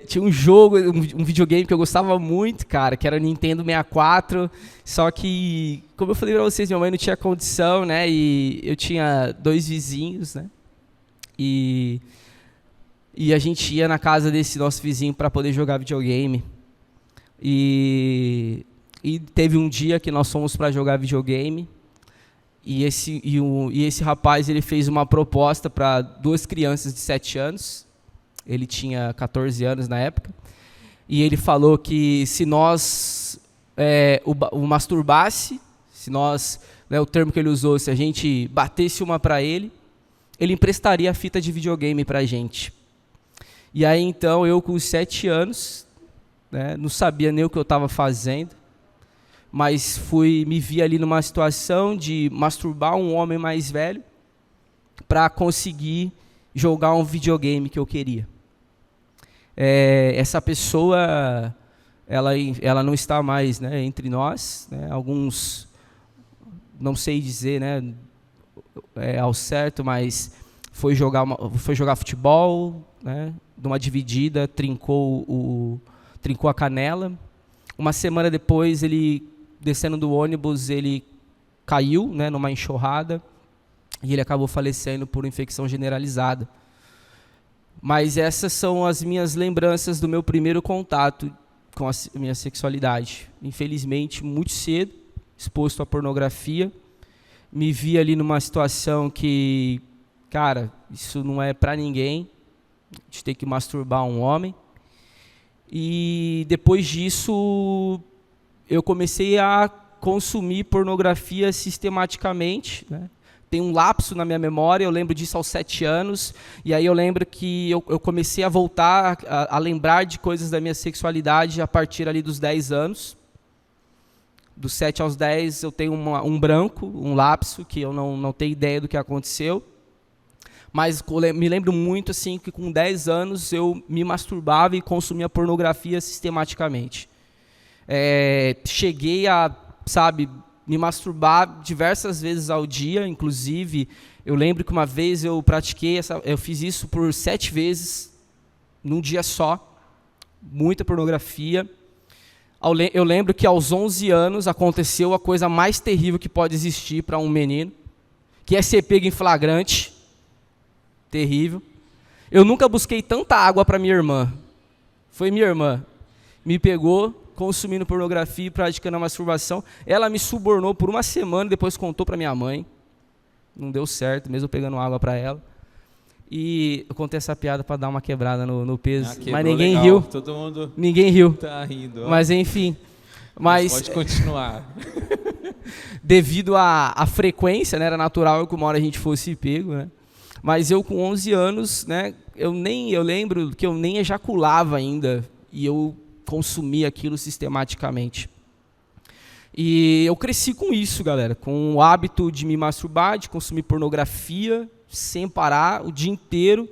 Speaker 4: Tinha um jogo, um videogame que eu gostava muito, cara, que era o Nintendo 64, só que, como eu falei pra vocês, minha mãe não tinha condição, né, e eu tinha 2 vizinhos, né, e a gente ia na casa desse nosso vizinho para poder jogar videogame. E teve um dia que nós fomos para jogar videogame, e esse rapaz ele fez uma proposta para 2 crianças de 7 anos, ele tinha 14 anos na época, e ele falou que se nós o masturbasse, se nós, o termo que ele usou, se a gente batesse uma para ele emprestaria a fita de videogame para a gente. E aí então eu com 7 anos, não sabia nem o que eu estava fazendo, mas me vi ali numa situação de masturbar um homem mais velho para conseguir jogar um videogame que eu queria. Essa pessoa, ela não está mais, entre nós, alguns, não sei dizer, ao certo, mas foi jogar futebol, numa dividida, trincou a canela. Uma semana depois, ele descendo do ônibus, ele caiu, numa enxurrada, e ele acabou falecendo por infecção generalizada. Mas essas são as minhas lembranças do meu primeiro contato com a minha sexualidade. Infelizmente, muito cedo, exposto à pornografia, me vi ali numa situação que, cara, isso não é para ninguém, de ter que masturbar um homem. E depois disso, eu comecei a consumir pornografia sistematicamente, Tem um lapso na minha memória, eu lembro disso aos 7 anos, e aí eu lembro que eu comecei a voltar a lembrar de coisas da minha sexualidade a partir ali dos 10 anos. Dos 7 aos 10 eu tenho um branco, um lapso, que eu não tenho ideia do que aconteceu. Mas me lembro muito assim que com 10 anos eu me masturbava e consumia pornografia sistematicamente. Cheguei a, me masturbar diversas vezes ao dia, inclusive eu lembro que uma vez eu fiz isso por 7 vezes, num dia só, muita pornografia. Eu lembro que aos 11 anos aconteceu a coisa mais terrível que pode existir para um menino, que é ser pego em flagrante. Terrível. Eu nunca busquei tanta água para minha irmã. Foi minha irmã. Me pegou, consumindo pornografia e praticando a masturbação. Ela me subornou por uma semana e depois contou para minha mãe. Não deu certo, mesmo pegando água para ela. E eu contei essa piada para dar uma quebrada no peso. Mas ninguém riu.
Speaker 1: Todo mundo
Speaker 4: ninguém riu.
Speaker 1: Tá rindo.
Speaker 4: Mas enfim.
Speaker 1: Pode continuar.
Speaker 4: Devido à frequência, era natural que uma hora a gente fosse pego, Mas eu com 11 anos, eu lembro que eu nem ejaculava ainda e eu consumia aquilo sistematicamente. E eu cresci com isso, galera, com o hábito de me masturbar, de consumir pornografia sem parar o dia inteiro.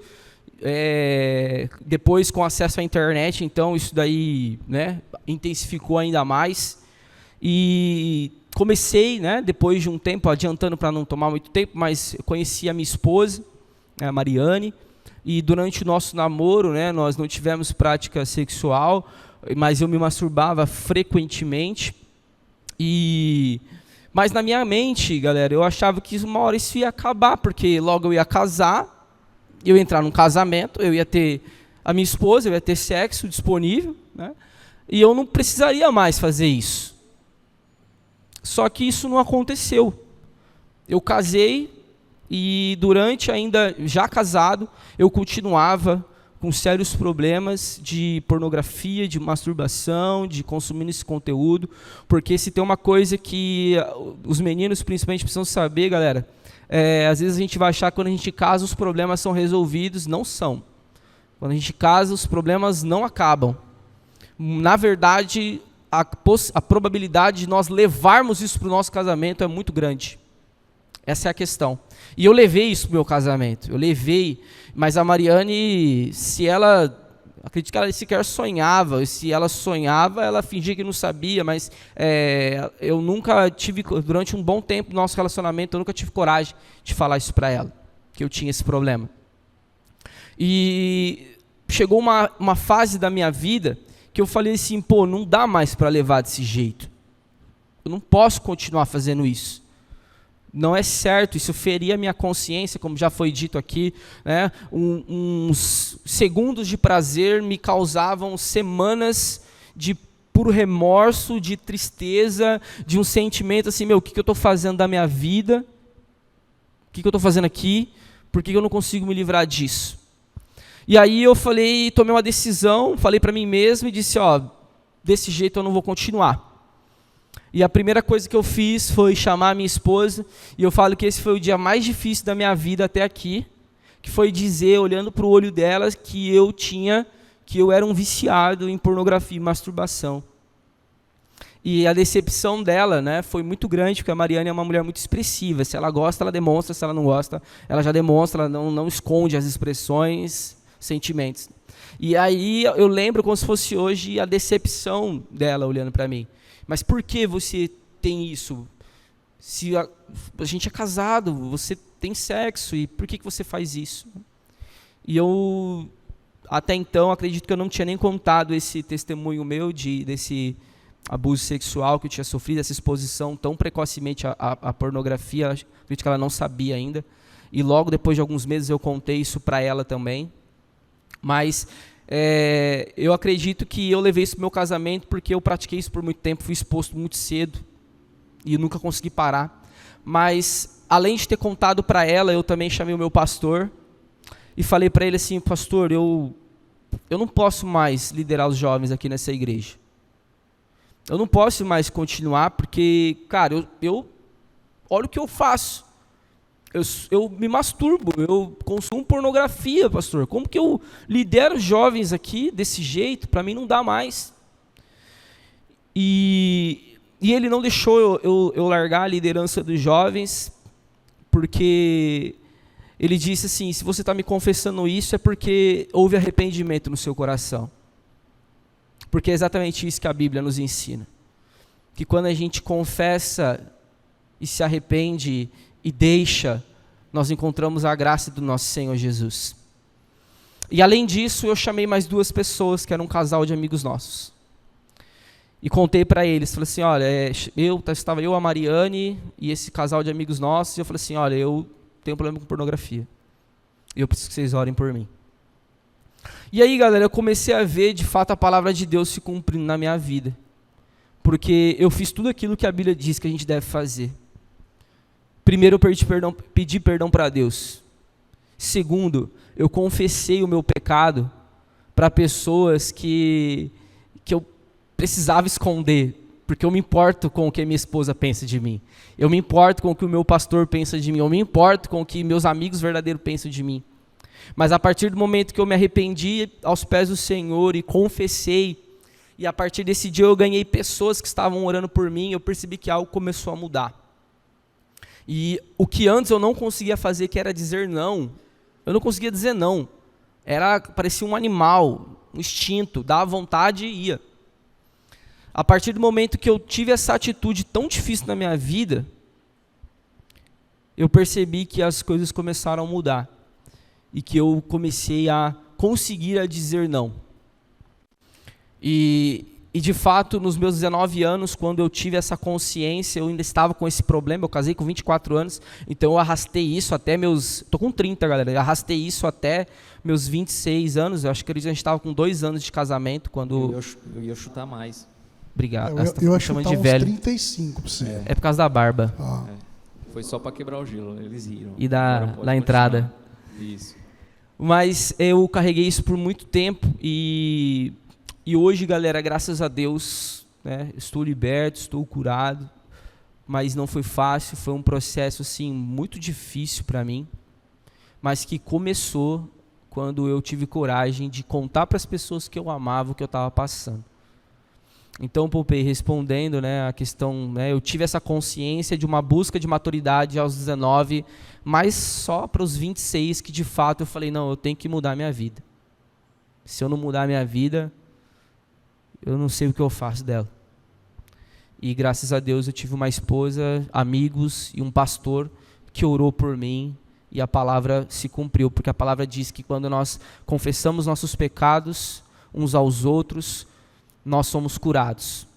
Speaker 4: Depois com acesso à internet, então isso daí, intensificou ainda mais. E comecei, depois de um tempo, adiantando para não tomar muito tempo, mas conheci a minha esposa, a Mariane, e durante o nosso namoro, nós não tivemos prática sexual, mas eu me masturbava frequentemente. Mas na minha mente, galera, eu achava que uma hora isso ia acabar, porque logo eu ia casar, eu ia entrar num casamento, eu ia ter a minha esposa, eu ia ter sexo disponível, e eu não precisaria mais fazer isso. Só que isso não aconteceu. Eu casei e durante ainda já casado, eu continuava com sérios problemas de pornografia, de masturbação, de consumindo esse conteúdo, porque se tem uma coisa que os meninos principalmente precisam saber, galera, às vezes a gente vai achar que quando a gente casa os problemas são resolvidos, não são. Quando a gente casa os problemas não acabam. Na verdade, a probabilidade de nós levarmos isso para o nosso casamento é muito grande. Essa é a questão. E eu levei isso para o meu casamento. Eu levei, mas a Mariane, acredito que ela sequer sonhava. Se ela sonhava, ela fingia que não sabia, mas eu nunca tive, durante um bom tempo do nosso relacionamento, eu nunca tive coragem de falar isso para ela, que eu tinha esse problema. E chegou uma fase da minha vida que eu falei assim, não dá mais para levar desse jeito. Eu não posso continuar fazendo isso. Não é certo, isso feria a minha consciência, como já foi dito aqui. Uns segundos de prazer me causavam semanas de puro remorso, de tristeza, de um sentimento assim, meu, o que eu estou fazendo da minha vida? O que eu estou fazendo aqui? Por que eu não consigo me livrar disso? E aí eu tomei uma decisão, falei para mim mesmo e disse, desse jeito eu não vou continuar. E a primeira coisa que eu fiz foi chamar a minha esposa, e eu falo que esse foi o dia mais difícil da minha vida até aqui, que foi dizer, olhando para o olho dela, que eu era um viciado em pornografia e masturbação. E a decepção dela, né, foi muito grande, porque a Mariane é uma mulher muito expressiva. Se ela gosta, ela demonstra. Se ela não gosta, ela já demonstra. Ela não esconde as expressões, sentimentos. E aí eu lembro como se fosse hoje a decepção dela olhando para mim. Mas por que você tem isso? Se a gente é casado, você tem sexo, e por que você faz isso? E eu, até então, acredito que eu não tinha nem contado esse testemunho meu desse abuso sexual que eu tinha sofrido, essa exposição tão precocemente à pornografia. Acredito que ela não sabia ainda. E logo depois de alguns meses eu contei isso para ela também. Mas eu acredito que eu levei isso para o meu casamento porque eu pratiquei isso por muito tempo, fui exposto muito cedo e nunca consegui parar. Mas, além de ter contado para ela, eu também chamei o meu pastor e falei para ele assim, pastor, eu não posso mais liderar os jovens aqui nessa igreja. Eu não posso mais continuar porque, cara, olha o que eu faço. Eu me masturbo, eu consumo pornografia, pastor. Como que eu lidero os jovens aqui desse jeito? Para mim não dá mais. E ele não deixou eu largar a liderança dos jovens, porque ele disse assim, se você está me confessando isso é porque houve arrependimento no seu coração. Porque é exatamente isso que a Bíblia nos ensina. Que quando a gente confessa e se arrepende e deixa, nós encontramos a graça do nosso Senhor Jesus. E além disso, eu chamei mais 2 pessoas, que eram um casal de amigos nossos. E contei para eles, falei assim, olha, estava eu, a Mariane e esse casal de amigos nossos, e eu falei assim, olha, eu tenho um problema com pornografia. E eu preciso que vocês orem por mim. E aí, galera, eu comecei a ver, de fato, a palavra de Deus se cumprindo na minha vida. Porque eu fiz tudo aquilo que a Bíblia diz que a gente deve fazer. Primeiro, eu pedi perdão para Deus. Segundo, eu confessei o meu pecado para pessoas que eu precisava esconder, porque eu me importo com o que minha esposa pensa de mim. Eu me importo com o que o meu pastor pensa de mim. Eu me importo com o que meus amigos verdadeiros pensam de mim. Mas a partir do momento que eu me arrependi aos pés do Senhor e confessei, e a partir desse dia eu ganhei pessoas que estavam orando por mim, eu percebi que algo começou a mudar. E o que antes eu não conseguia fazer, que era dizer não, eu não conseguia dizer não. Parecia um animal, um instinto, dava vontade e ia. A partir do momento que eu tive essa atitude tão difícil na minha vida, eu percebi que as coisas começaram a mudar. E que eu comecei a conseguir a dizer não. E de fato, nos meus 19 anos, quando eu tive essa consciência, eu ainda estava com esse problema, eu casei com 24 anos, então eu arrastei isso até meus... Estou com 30, galera, eu arrastei isso até meus 26 anos, eu acho que a gente estava com 2 anos de casamento, quando...
Speaker 1: Eu ia chutar mais.
Speaker 4: Obrigado.
Speaker 5: Eu ia chutar uns 35 para você.
Speaker 4: É por causa da barba.
Speaker 1: Foi só para quebrar o gelo, eles riram.
Speaker 4: E da entrada.
Speaker 1: Isso.
Speaker 4: Mas eu carreguei isso por muito tempo e hoje, galera, graças a Deus, né, estou liberto, estou curado, mas não foi fácil, foi um processo assim, muito difícil para mim, mas que começou quando eu tive coragem de contar para as pessoas que eu amava o que eu estava passando. Então, Pompei, respondendo, né, a questão, né, eu tive essa consciência de uma busca de maturidade aos 19, mas só para os 26 que de fato eu falei, não, eu tenho que mudar a minha vida. Se eu não mudar a minha vida, eu não sei o que eu faço dela. E graças a Deus eu tive uma esposa, amigos e um pastor que orou por mim e a palavra se cumpriu, porque a palavra diz que quando nós confessamos nossos pecados uns aos outros, nós somos curados.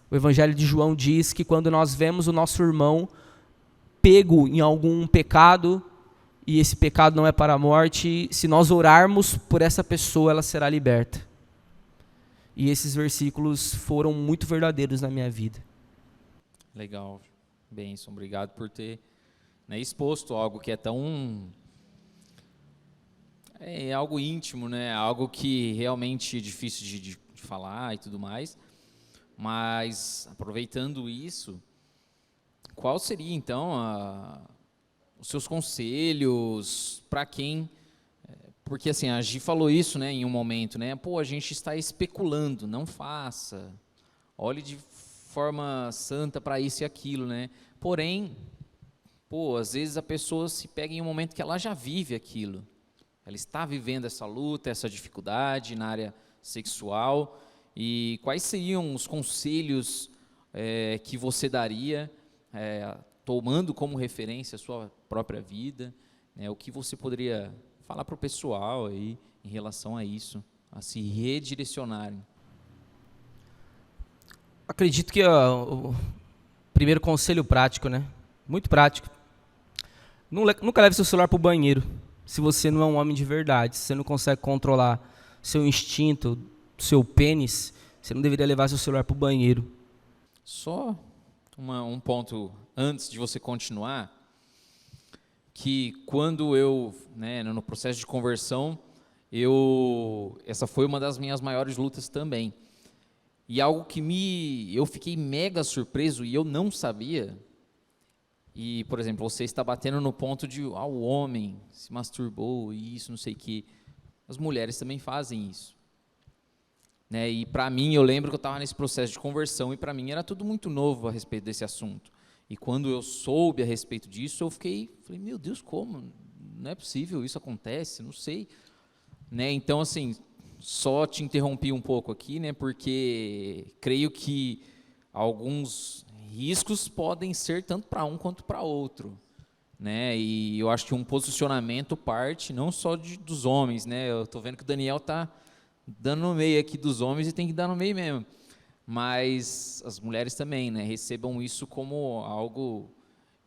Speaker 4: O Evangelho de João diz que quando nós vemos o nosso irmão pego em algum pecado, e esse pecado não é para a morte, se nós orarmos por essa pessoa, ela será liberta. E esses versículos foram muito verdadeiros na minha vida.
Speaker 1: Legal, Benção, obrigado por ter, né, exposto algo que é tão... É algo íntimo, né? Algo que realmente é difícil de falar e tudo mais. Mas, aproveitando isso, qual seria, então, os seus conselhos para quem... Porque, assim, a Gi falou isso, né, em um momento, né? Pô, a gente está especulando, não faça. Olhe de forma santa para isso e aquilo, né? Porém, pô, às vezes a pessoa se pega em um momento que ela já vive aquilo. Ela está vivendo essa luta, essa dificuldade na área sexual. E quais seriam os conselhos que você daria, tomando como referência a sua própria vida, né, o que você poderia falar para o pessoal aí em relação a isso, a se redirecionarem?
Speaker 4: Acredito que o primeiro conselho prático, né? Muito prático. Nunca leve seu celular para o banheiro, se você não é um homem de verdade, se você não consegue controlar seu instinto, seu pênis, você não deveria levar seu celular para o banheiro.
Speaker 1: Só um ponto antes de você continuar, que quando eu, né, no processo de conversão, essa foi uma das minhas maiores lutas também. E algo que eu fiquei mega surpreso e eu não sabia. E, por exemplo, você está batendo no ponto de o homem se masturbou e isso, não sei o quê. As mulheres também fazem isso. Né? E para mim, eu lembro que eu estava nesse processo de conversão e para mim era tudo muito novo a respeito desse assunto. E quando eu soube a respeito disso, eu falei, meu Deus, como? Não é possível, isso acontece, não sei. Né? Então, assim, só te interrompi um pouco aqui, né, porque creio que alguns riscos podem ser tanto para um quanto para outro. Né? E eu acho que um posicionamento parte não só dos homens. Né? Eu estou vendo que o Daniel está dando no meio aqui dos homens e tem que dar no meio mesmo. Mas as mulheres também, né, recebam isso como algo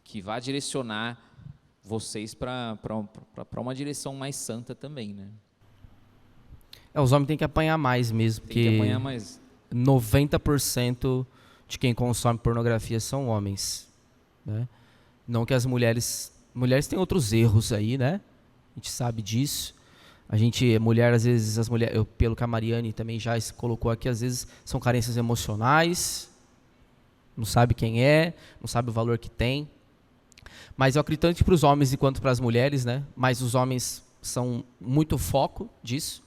Speaker 1: que vai direcionar vocês para uma direção mais santa também, né?
Speaker 4: Os homens têm que apanhar mais mesmo,
Speaker 1: Tem que apanhar mais.
Speaker 4: 90% de quem consome pornografia são homens, né? Não que as mulheres têm outros erros aí, né? A gente sabe disso. Mulher, às vezes, pelo que a Mariane também já se colocou aqui, às vezes são carências emocionais, não sabe quem é, não sabe o valor que tem. Mas eu acredito tanto para os homens quanto para as mulheres, né? Mas os homens são muito foco disso.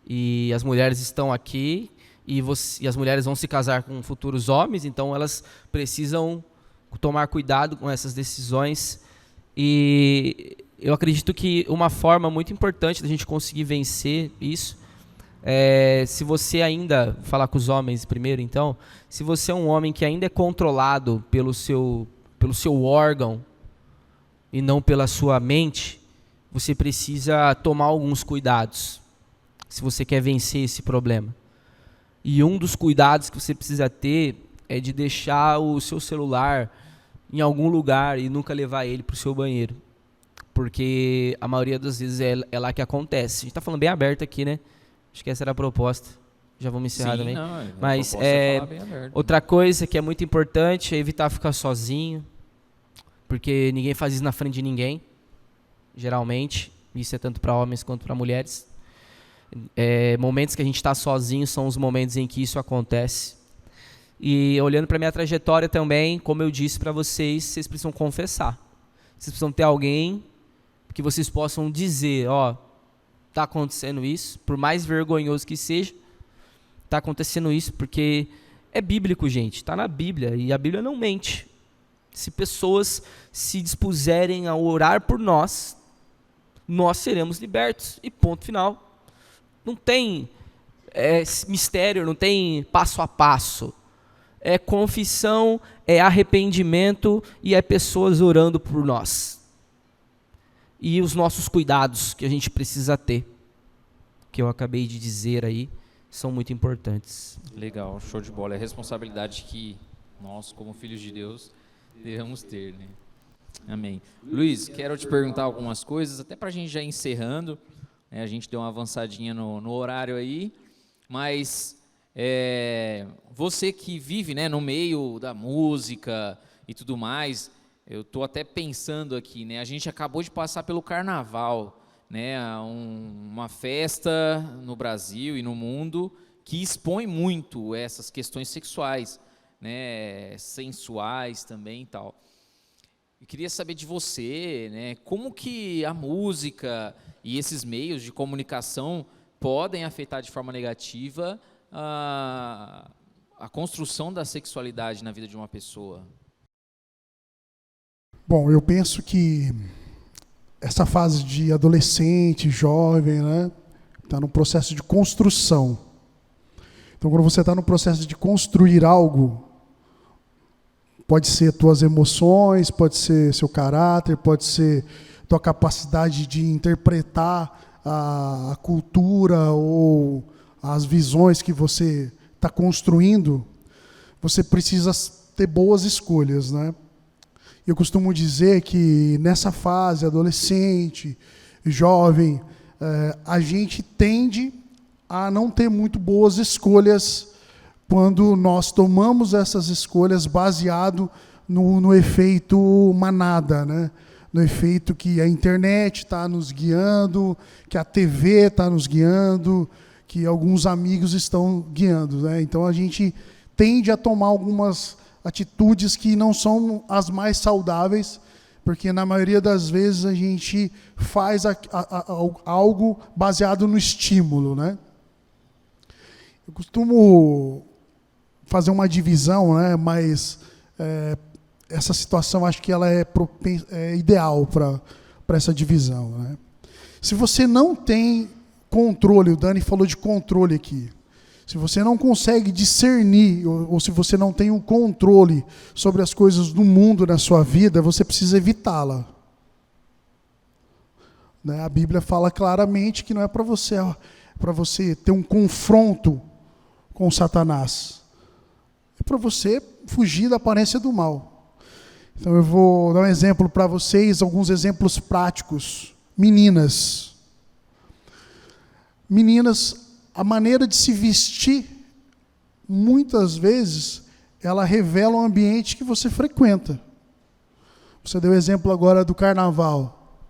Speaker 4: E as mulheres estão aqui e as mulheres vão se casar com futuros homens, então elas precisam tomar cuidado com essas decisões. E eu acredito que uma forma muito importante da gente conseguir vencer isso se você ainda, falar com os homens primeiro então, se você é um homem que ainda é controlado pelo seu órgão e não pela sua mente, você precisa tomar alguns cuidados, se você quer vencer esse problema. E um dos cuidados que você precisa ter é de deixar o seu celular em algum lugar e nunca levar ele para o seu banheiro. Porque a maioria das vezes é lá que acontece. A gente está falando bem aberto aqui, né? Acho que essa era a proposta. Já vamos encerrar. Sim, também.
Speaker 1: Não,
Speaker 4: mas
Speaker 1: falar bem aberto.
Speaker 4: Outra coisa que é muito importante é evitar ficar sozinho. Porque ninguém faz isso na frente de ninguém. Geralmente. Isso é tanto para homens quanto para mulheres. Momentos que a gente está sozinho são os momentos em que isso acontece. E olhando para a minha trajetória também, como eu disse para vocês precisam confessar. Vocês precisam ter alguém que vocês possam dizer, está acontecendo isso, por mais vergonhoso que seja, está acontecendo isso, porque é bíblico, gente, está na Bíblia, e a Bíblia não mente. Se pessoas se dispuserem a orar por nós seremos libertos, e ponto final. Não tem mistério, não tem passo a passo. É confissão, é arrependimento e é pessoas orando por nós. E os nossos cuidados que a gente precisa ter, que eu acabei de dizer aí, são muito importantes.
Speaker 1: Legal, show de bola. É a responsabilidade que nós, como filhos de Deus, devemos ter, né? Amém. Luiz, quero te perguntar algumas coisas, até para a gente já encerrando. A gente deu uma avançadinha no horário aí, mas Você que vive, né, no meio da música e tudo mais, eu estou até pensando aqui, né, a gente acabou de passar pelo carnaval, né, uma festa no Brasil e no mundo que expõe muito essas questões sexuais, né, sensuais também e tal. Eu queria saber de você, né, como que a música e esses meios de comunicação podem afetar de forma negativa a construção da sexualidade na vida de uma pessoa.
Speaker 5: Bom, eu penso que essa fase de adolescente, jovem, né, está no processo de construção. Então, quando você está no processo de construir algo, pode ser tuas emoções, pode ser seu caráter, pode ser tua capacidade de interpretar a cultura ou as visões que você está construindo, você precisa ter boas escolhas, né? Eu costumo dizer que nessa fase, adolescente, jovem, a gente tende a não ter muito boas escolhas quando nós tomamos essas escolhas baseado no efeito manada, né? No efeito que a internet está nos guiando, que a TV está nos guiando, que alguns amigos estão guiando, né? Então a gente tende a tomar algumas atitudes que não são as mais saudáveis, porque na maioria das vezes a gente faz algo baseado no estímulo, né? Eu costumo fazer uma divisão, né? Mas essa situação acho que ela é ideal para essa divisão, né? Se você não tem controle, o Dani falou de controle aqui, se você não consegue discernir, ou se você não tem um controle sobre as coisas do mundo na sua vida, você precisa evitá-la. Né? A Bíblia fala claramente que não é para você ter um confronto com Satanás. É para você fugir da aparência do mal. Então eu vou dar um exemplo para vocês, alguns exemplos práticos. Meninas, a maneira de se vestir, muitas vezes, ela revela o ambiente que você frequenta. Você deu o exemplo agora do carnaval.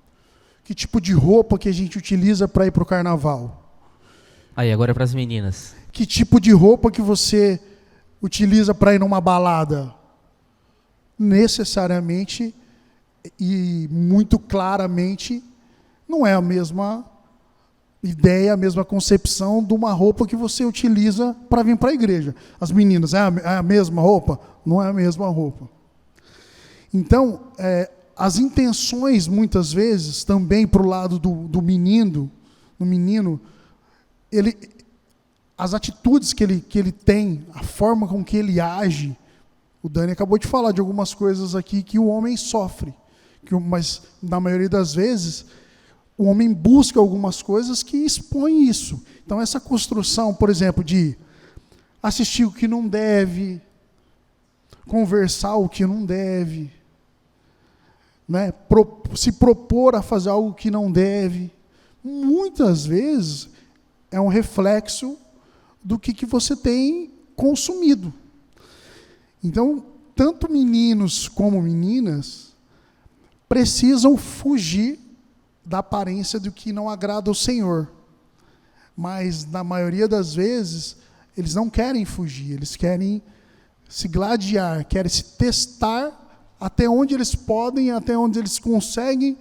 Speaker 5: Que tipo de roupa que a gente utiliza para ir para o carnaval?
Speaker 6: Aí, agora é para as meninas.
Speaker 5: Que tipo de roupa que você utiliza para ir numa balada? Necessariamente e muito claramente não é a mesma ideia, a mesma concepção de uma roupa que você utiliza para vir para a igreja. As meninas, é a mesma roupa? Não é a mesma roupa. Então, as intenções, muitas vezes, também para o lado do menino, as atitudes que ele tem, a forma com que ele age, o Dani acabou de falar de algumas coisas aqui que o homem sofre, mas na maioria das vezes o homem busca algumas coisas que expõem isso. Então essa construção, por exemplo, de assistir o que não deve, conversar o que não deve, né? Se propor a fazer algo que não deve, muitas vezes é um reflexo do que você tem consumido. Então, tanto meninos como meninas precisam fugir da aparência do que não agrada ao Senhor. Mas, na maioria das vezes, eles não querem fugir, eles querem se gladiar, querem se testar até onde eles podem, até onde eles conseguem.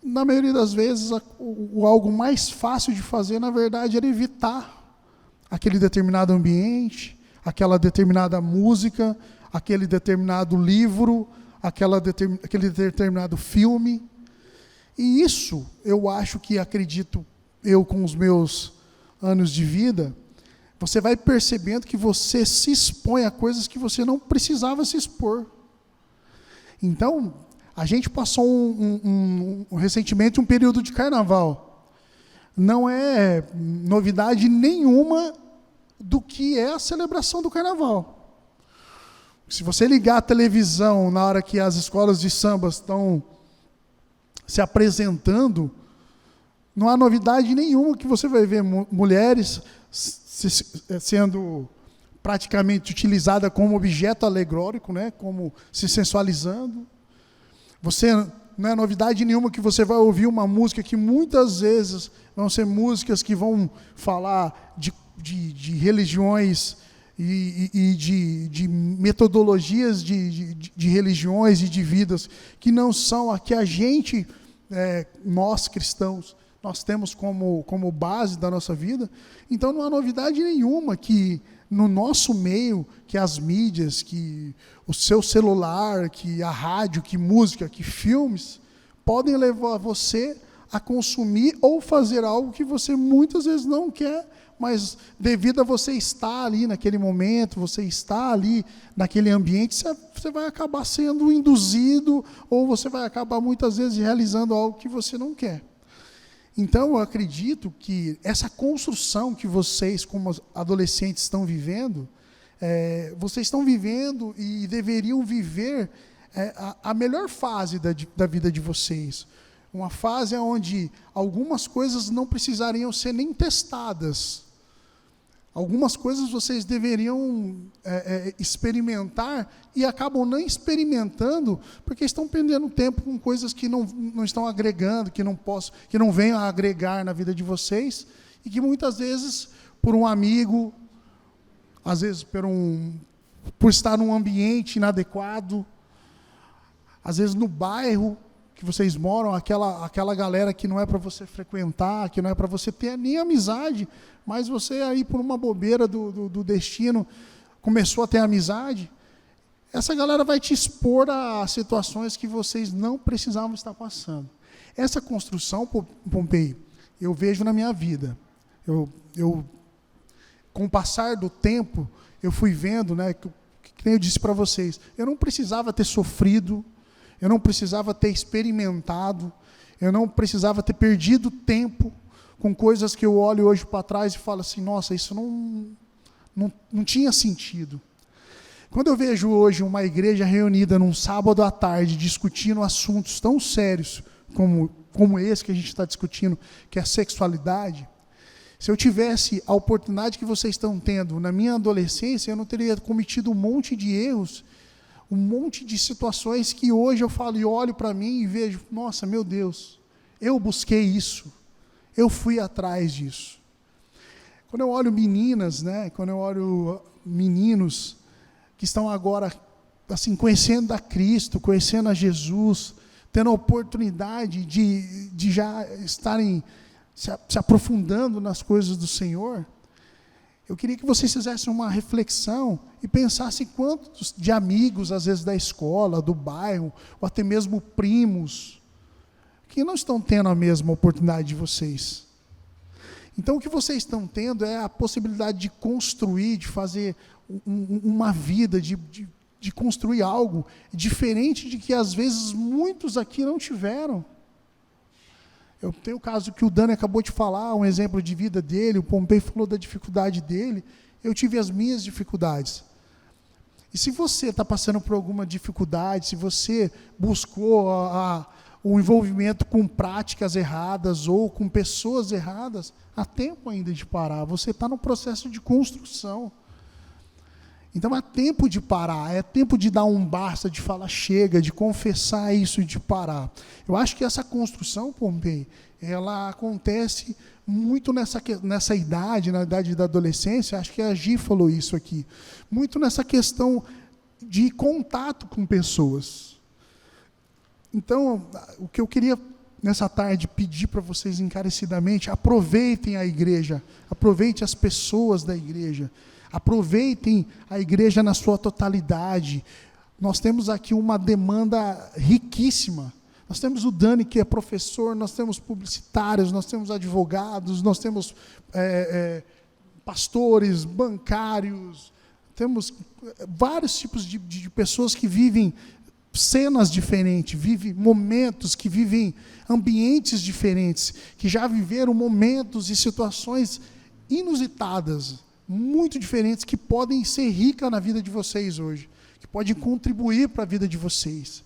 Speaker 5: Na maioria das vezes, algo mais fácil de fazer, na verdade, era evitar aquele determinado ambiente, aquela determinada música, aquele determinado livro, aquele determinado filme. E isso, eu acho que, acredito, eu com os meus anos de vida, você vai percebendo que você se expõe a coisas que você não precisava se expor. Então, a gente passou recentemente um período de carnaval. Não é novidade nenhuma do que é a celebração do carnaval. Se você ligar a televisão na hora que as escolas de samba estão se apresentando, não há novidade nenhuma que você vai ver mulheres sendo praticamente utilizada como objeto alegórico, né? Como se sensualizando. Não é novidade nenhuma que você vai ouvir uma música que muitas vezes vão ser músicas que vão falar de religiões e de metodologias de religiões e de vidas que não são a que a gente, nós cristãos, nós temos como base da nossa vida. Então não há novidade nenhuma que no nosso meio, que as mídias, que o seu celular, que a rádio, que música, que filmes, podem levar você a consumir ou fazer algo que você muitas vezes não quer, mas devido a você estar ali naquele momento, você estar ali naquele ambiente, você vai acabar sendo induzido, ou você vai acabar muitas vezes realizando algo que você não quer. Então, eu acredito que essa construção que vocês, como adolescentes, estão vivendo, vocês estão vivendo e deveriam viver a melhor fase da vida de vocês. Uma fase onde algumas coisas não precisariam ser nem testadas. Algumas coisas vocês deveriam experimentar e acabam não experimentando porque estão perdendo tempo com coisas que não estão agregando, que não venham a agregar na vida de vocês e que muitas vezes, por um amigo, às vezes por estar num ambiente inadequado, às vezes no bairro que vocês moram, aquela galera que não é para você frequentar, que não é para você ter nem amizade, mas você aí por uma bobeira do destino começou a ter amizade, essa galera vai te expor a situações que vocês não precisavam estar passando. Essa construção, Pompei, eu vejo na minha vida. Com o passar do tempo, eu fui vendo, né, que nem eu disse para vocês, eu não precisava ter sofrido, eu não precisava ter experimentado, eu não precisava ter perdido tempo com coisas que eu olho hoje para trás e falo assim, nossa, isso não tinha sentido. Quando eu vejo hoje uma igreja reunida num sábado à tarde, discutindo assuntos tão sérios como esse que a gente está discutindo, que é a sexualidade, se eu tivesse a oportunidade que vocês estão tendo na minha adolescência, eu não teria cometido um monte de erros, um monte de situações que hoje eu falo e olho para mim e vejo, nossa, meu Deus, eu busquei isso, eu fui atrás disso. Quando eu olho meninas, né, quando eu olho meninos que estão agora assim, conhecendo a Cristo, conhecendo a Jesus, tendo a oportunidade de já estarem se aprofundando nas coisas do Senhor, eu queria que vocês fizessem uma reflexão e pensassem quantos de amigos, às vezes da escola, do bairro, ou até mesmo primos, que não estão tendo a mesma oportunidade de vocês. Então, o que vocês estão tendo é a possibilidade de construir, de fazer uma vida, de construir algo diferente de que, às vezes, muitos aqui não tiveram. Eu tenho o caso que o Dani acabou de falar, um exemplo de vida dele, o Pompei falou da dificuldade dele, eu tive as minhas dificuldades. E se você está passando por alguma dificuldade, se você buscou o envolvimento com práticas erradas ou com pessoas erradas, há tempo ainda de parar, você está no processo de construção. Então é tempo de parar, é tempo de dar um basta, de falar chega, de confessar isso e de parar. Eu acho que essa construção, Pompei, ela acontece muito nessa idade, na idade da adolescência, acho que a Gi falou isso aqui, muito nessa questão de contato com pessoas. Então, o que eu queria nessa tarde pedir para vocês encarecidamente, aproveitem a igreja, aproveitem as pessoas da igreja, aproveitem a igreja na sua totalidade. Nós temos aqui uma demanda riquíssima. Nós temos o Dani, que é professor, nós temos publicitários, nós temos advogados, nós temos pastores, bancários, temos vários tipos de pessoas que vivem cenas diferentes, vivem momentos, que vivem ambientes diferentes, que já viveram momentos e situações inusitadas, muito diferentes, que podem ser ricas na vida de vocês hoje, que podem contribuir para a vida de vocês.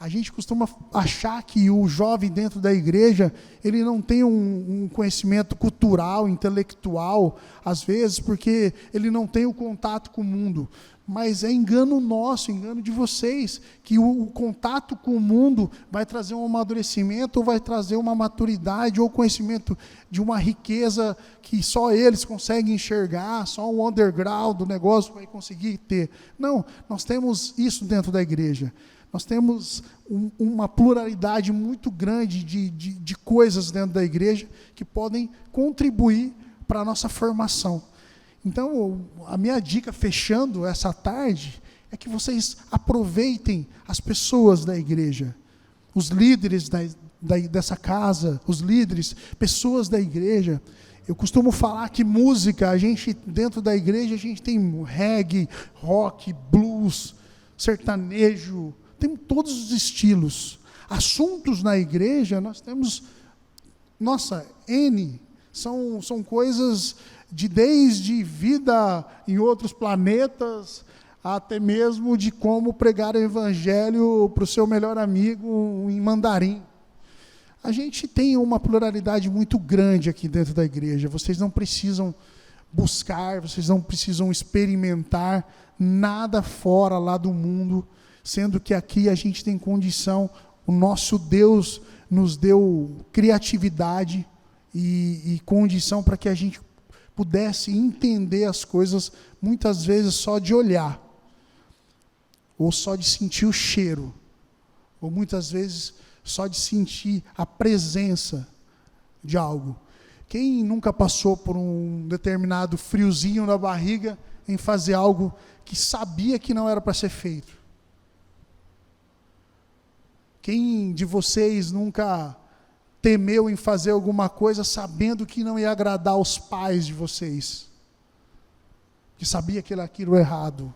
Speaker 5: A gente costuma achar que o jovem dentro da igreja, ele não tem um conhecimento cultural, intelectual, às vezes, porque ele não tem o contato com o mundo. Mas é engano nosso, engano de vocês, que o contato com o mundo vai trazer um amadurecimento, ou vai trazer uma maturidade, ou conhecimento de uma riqueza que só eles conseguem enxergar, só o underground do negócio vai conseguir ter. Não, nós temos isso dentro da igreja. Nós temos uma pluralidade muito grande de coisas dentro da igreja que podem contribuir para a nossa formação. Então, a minha dica, fechando essa tarde, é que vocês aproveitem as pessoas da igreja, os líderes dessa casa, os líderes, pessoas da igreja. Eu costumo falar que música, dentro da igreja, a gente tem reggae, rock, blues, sertanejo, tem todos os estilos. Assuntos na igreja, nós temos, são coisas desde vida em outros planetas, até mesmo de como pregar o evangelho para o seu melhor amigo em mandarim. A gente tem uma pluralidade muito grande aqui dentro da igreja. Vocês não precisam buscar, vocês não precisam experimentar nada fora lá do mundo, sendo que aqui a gente tem condição, o nosso Deus nos deu criatividade e condição para que a gente pudesse entender as coisas, muitas vezes só de olhar, ou só de sentir o cheiro, ou muitas vezes só de sentir a presença de algo. Quem nunca passou por um determinado friozinho na barriga em fazer algo que sabia que não era para ser feito? Quem de vocês nunca temeu em fazer alguma coisa sabendo que não ia agradar aos pais de vocês? Que sabia que era aquilo errado.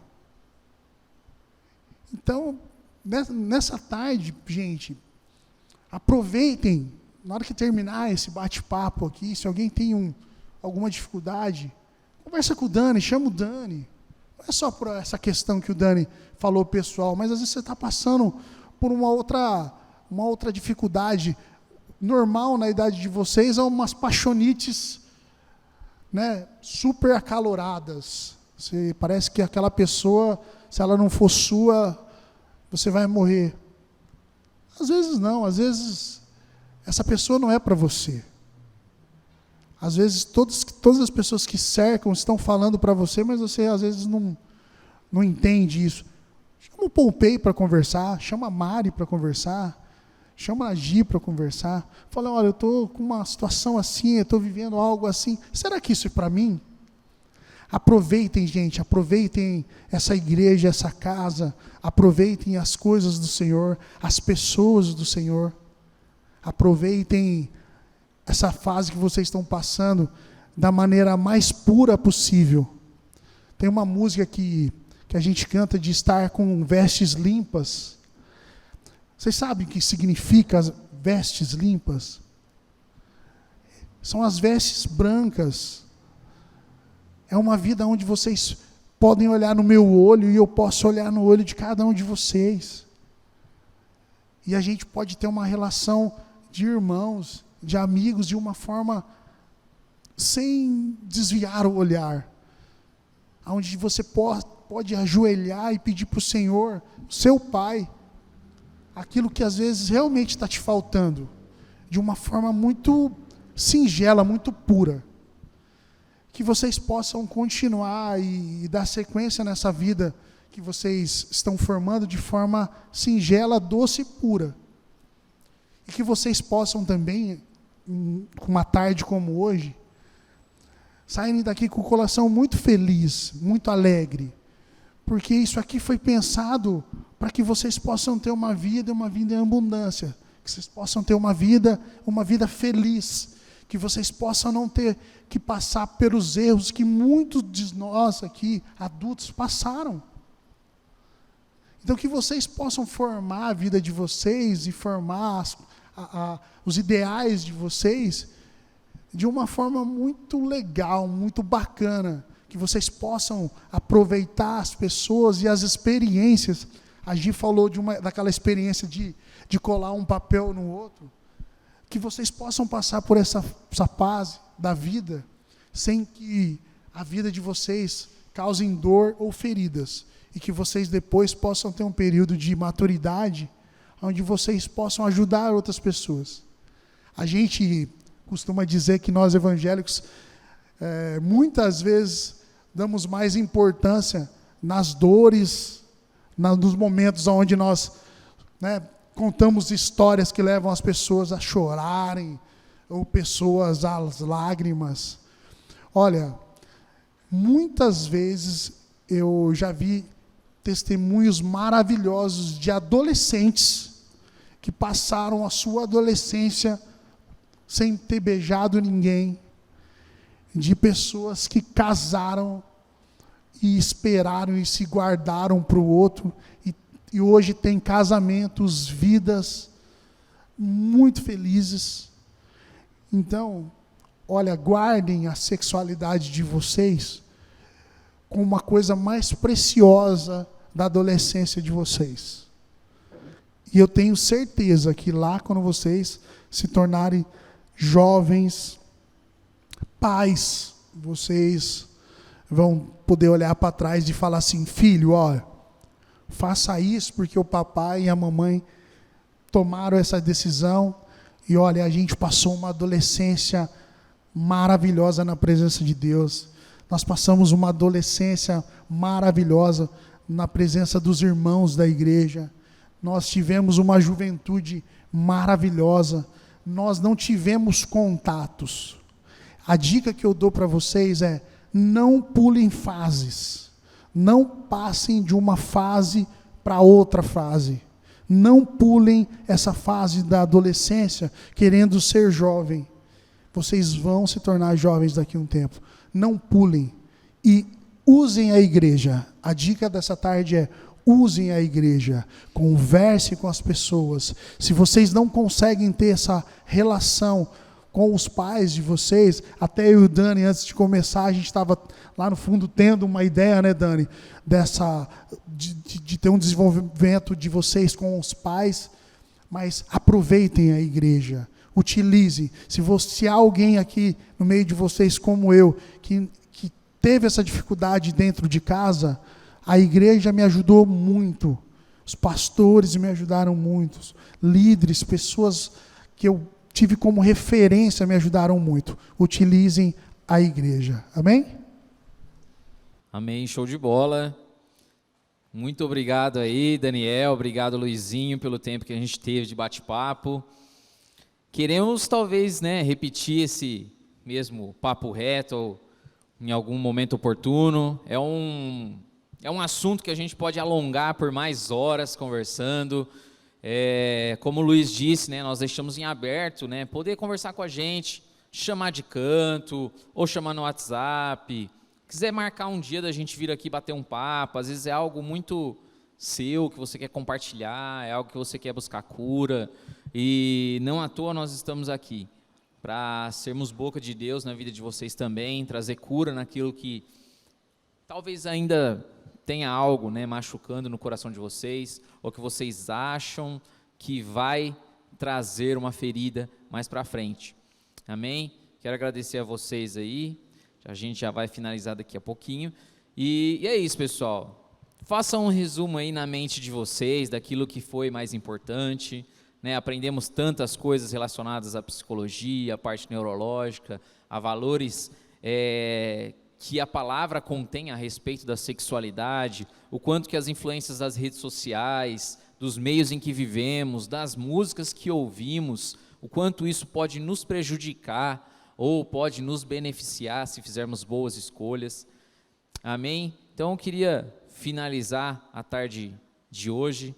Speaker 5: Então, nessa tarde, gente, aproveitem, na hora que terminar esse bate-papo aqui, se alguém tem alguma dificuldade, conversa com o Dani, chama o Dani. Não é só por essa questão que o Dani falou pessoal, mas às vezes você está passando por uma outra dificuldade. Normal na idade de vocês, há umas paixonites, né, super acaloradas. Parece que aquela pessoa, se ela não for sua, você vai morrer. Às vezes não, às vezes essa pessoa não é para você. Às vezes todas as pessoas que cercam estão falando para você, mas você às vezes não entende isso. Chama o Pompei para conversar, chama a Mari para conversar, chama a Gi para conversar. Fala, olha, eu estou com uma situação assim, eu estou vivendo algo assim. Será que isso é para mim? Aproveitem, gente, aproveitem essa igreja, essa casa, aproveitem as coisas do Senhor, as pessoas do Senhor. Aproveitem essa fase que vocês estão passando da maneira mais pura possível. Tem uma música que a gente canta de estar com vestes limpas. Vocês sabem o que significa as vestes limpas? São as vestes brancas. É uma vida onde vocês podem olhar no meu olho e eu posso olhar no olho de cada um de vocês. E a gente pode ter uma relação de irmãos, de amigos, de uma forma sem desviar o olhar. Onde você pode ajoelhar e pedir para o Senhor, seu Pai, aquilo que às vezes realmente está te faltando, de uma forma muito singela, muito pura. Que vocês possam continuar e dar sequência nessa vida que vocês estão formando de forma singela, doce e pura. E que vocês possam também, com uma tarde como hoje, saírem daqui com o coração muito feliz, muito alegre, porque isso aqui foi pensado para que vocês possam ter uma vida em abundância, que vocês possam ter uma vida feliz, que vocês possam não ter que passar pelos erros que muitos de nós aqui, adultos, passaram. Então, que vocês possam formar a vida de vocês e formar os ideais de vocês de uma forma muito legal, muito bacana, que vocês possam aproveitar as pessoas e as experiências A Gi falou daquela experiência de colar um papel no outro. Que vocês possam passar por essa fase da vida sem que a vida de vocês cause dor ou feridas. E que vocês depois possam ter um período de maturidade onde vocês possam ajudar outras pessoas. A gente costuma dizer que nós evangélicos muitas vezes damos mais importância nas dores, nos momentos onde nós contamos histórias que levam as pessoas a chorarem, ou pessoas às lágrimas. Olha, muitas vezes eu já vi testemunhos maravilhosos de adolescentes que passaram a sua adolescência sem ter beijado ninguém, de pessoas que casaram e esperaram e se guardaram para o outro, e hoje tem casamentos, vidas muito felizes. Então, olha, guardem a sexualidade de vocês como uma coisa mais preciosa da adolescência de vocês. E eu tenho certeza que lá, quando vocês se tornarem jovens, pais, vocês vão poder olhar para trás e falar assim: filho, olha, faça isso porque o papai e a mamãe tomaram essa decisão, e olha, a gente passou uma adolescência maravilhosa na presença de Deus. Nós passamos uma adolescência maravilhosa na presença dos irmãos da igreja. Nós tivemos uma juventude maravilhosa. Nós não tivemos contatos. A dica que eu dou para vocês é: não pulem fases. Não passem de uma fase para outra fase. Não pulem essa fase da adolescência querendo ser jovem. Vocês vão se tornar jovens daqui a um tempo. Não pulem. E usem a igreja. A dica dessa tarde é: usem a igreja. Converse com as pessoas. Se vocês não conseguem ter essa relação com os pais de vocês, até eu e o Dani, antes de começar, a gente estava lá no fundo tendo uma ideia, né, Dani, de ter um desenvolvimento de vocês com os pais, mas aproveitem a igreja, utilizem. Se há alguém aqui no meio de vocês como eu, que teve essa dificuldade dentro de casa, a igreja me ajudou muito, os pastores me ajudaram muito, líderes, pessoas que eu tive como referência me ajudaram muito. Utilizem a igreja. Amém?
Speaker 1: Amém, show de bola. Muito obrigado aí, Daniel, obrigado, Luizinho, pelo tempo que a gente teve de bate-papo. Queremos talvez, repetir esse mesmo papo reto ou em algum momento oportuno. É um assunto que a gente pode alongar por mais horas conversando. Como o Luiz disse, nós deixamos em aberto, poder conversar com a gente, chamar de canto, ou chamar no WhatsApp. Quiser marcar um dia da gente vir aqui bater um papo, às vezes é algo muito seu, que você quer compartilhar, é algo que você quer buscar cura, e não à toa nós estamos aqui, para sermos boca de Deus na vida de vocês também, trazer cura naquilo que talvez ainda tenha algo machucando no coração de vocês, ou que vocês acham que vai trazer uma ferida mais para frente. Amém? Quero agradecer a vocês aí, a gente já vai finalizar daqui a pouquinho, e é isso, pessoal. Façam um resumo aí na mente de vocês, daquilo que foi mais importante, aprendemos tantas coisas relacionadas à psicologia, à parte neurológica, a valores que a palavra contém a respeito da sexualidade, o quanto que as influências das redes sociais, dos meios em que vivemos, das músicas que ouvimos, o quanto isso pode nos prejudicar ou pode nos beneficiar se fizermos boas escolhas. Amém? Então eu queria finalizar a tarde de hoje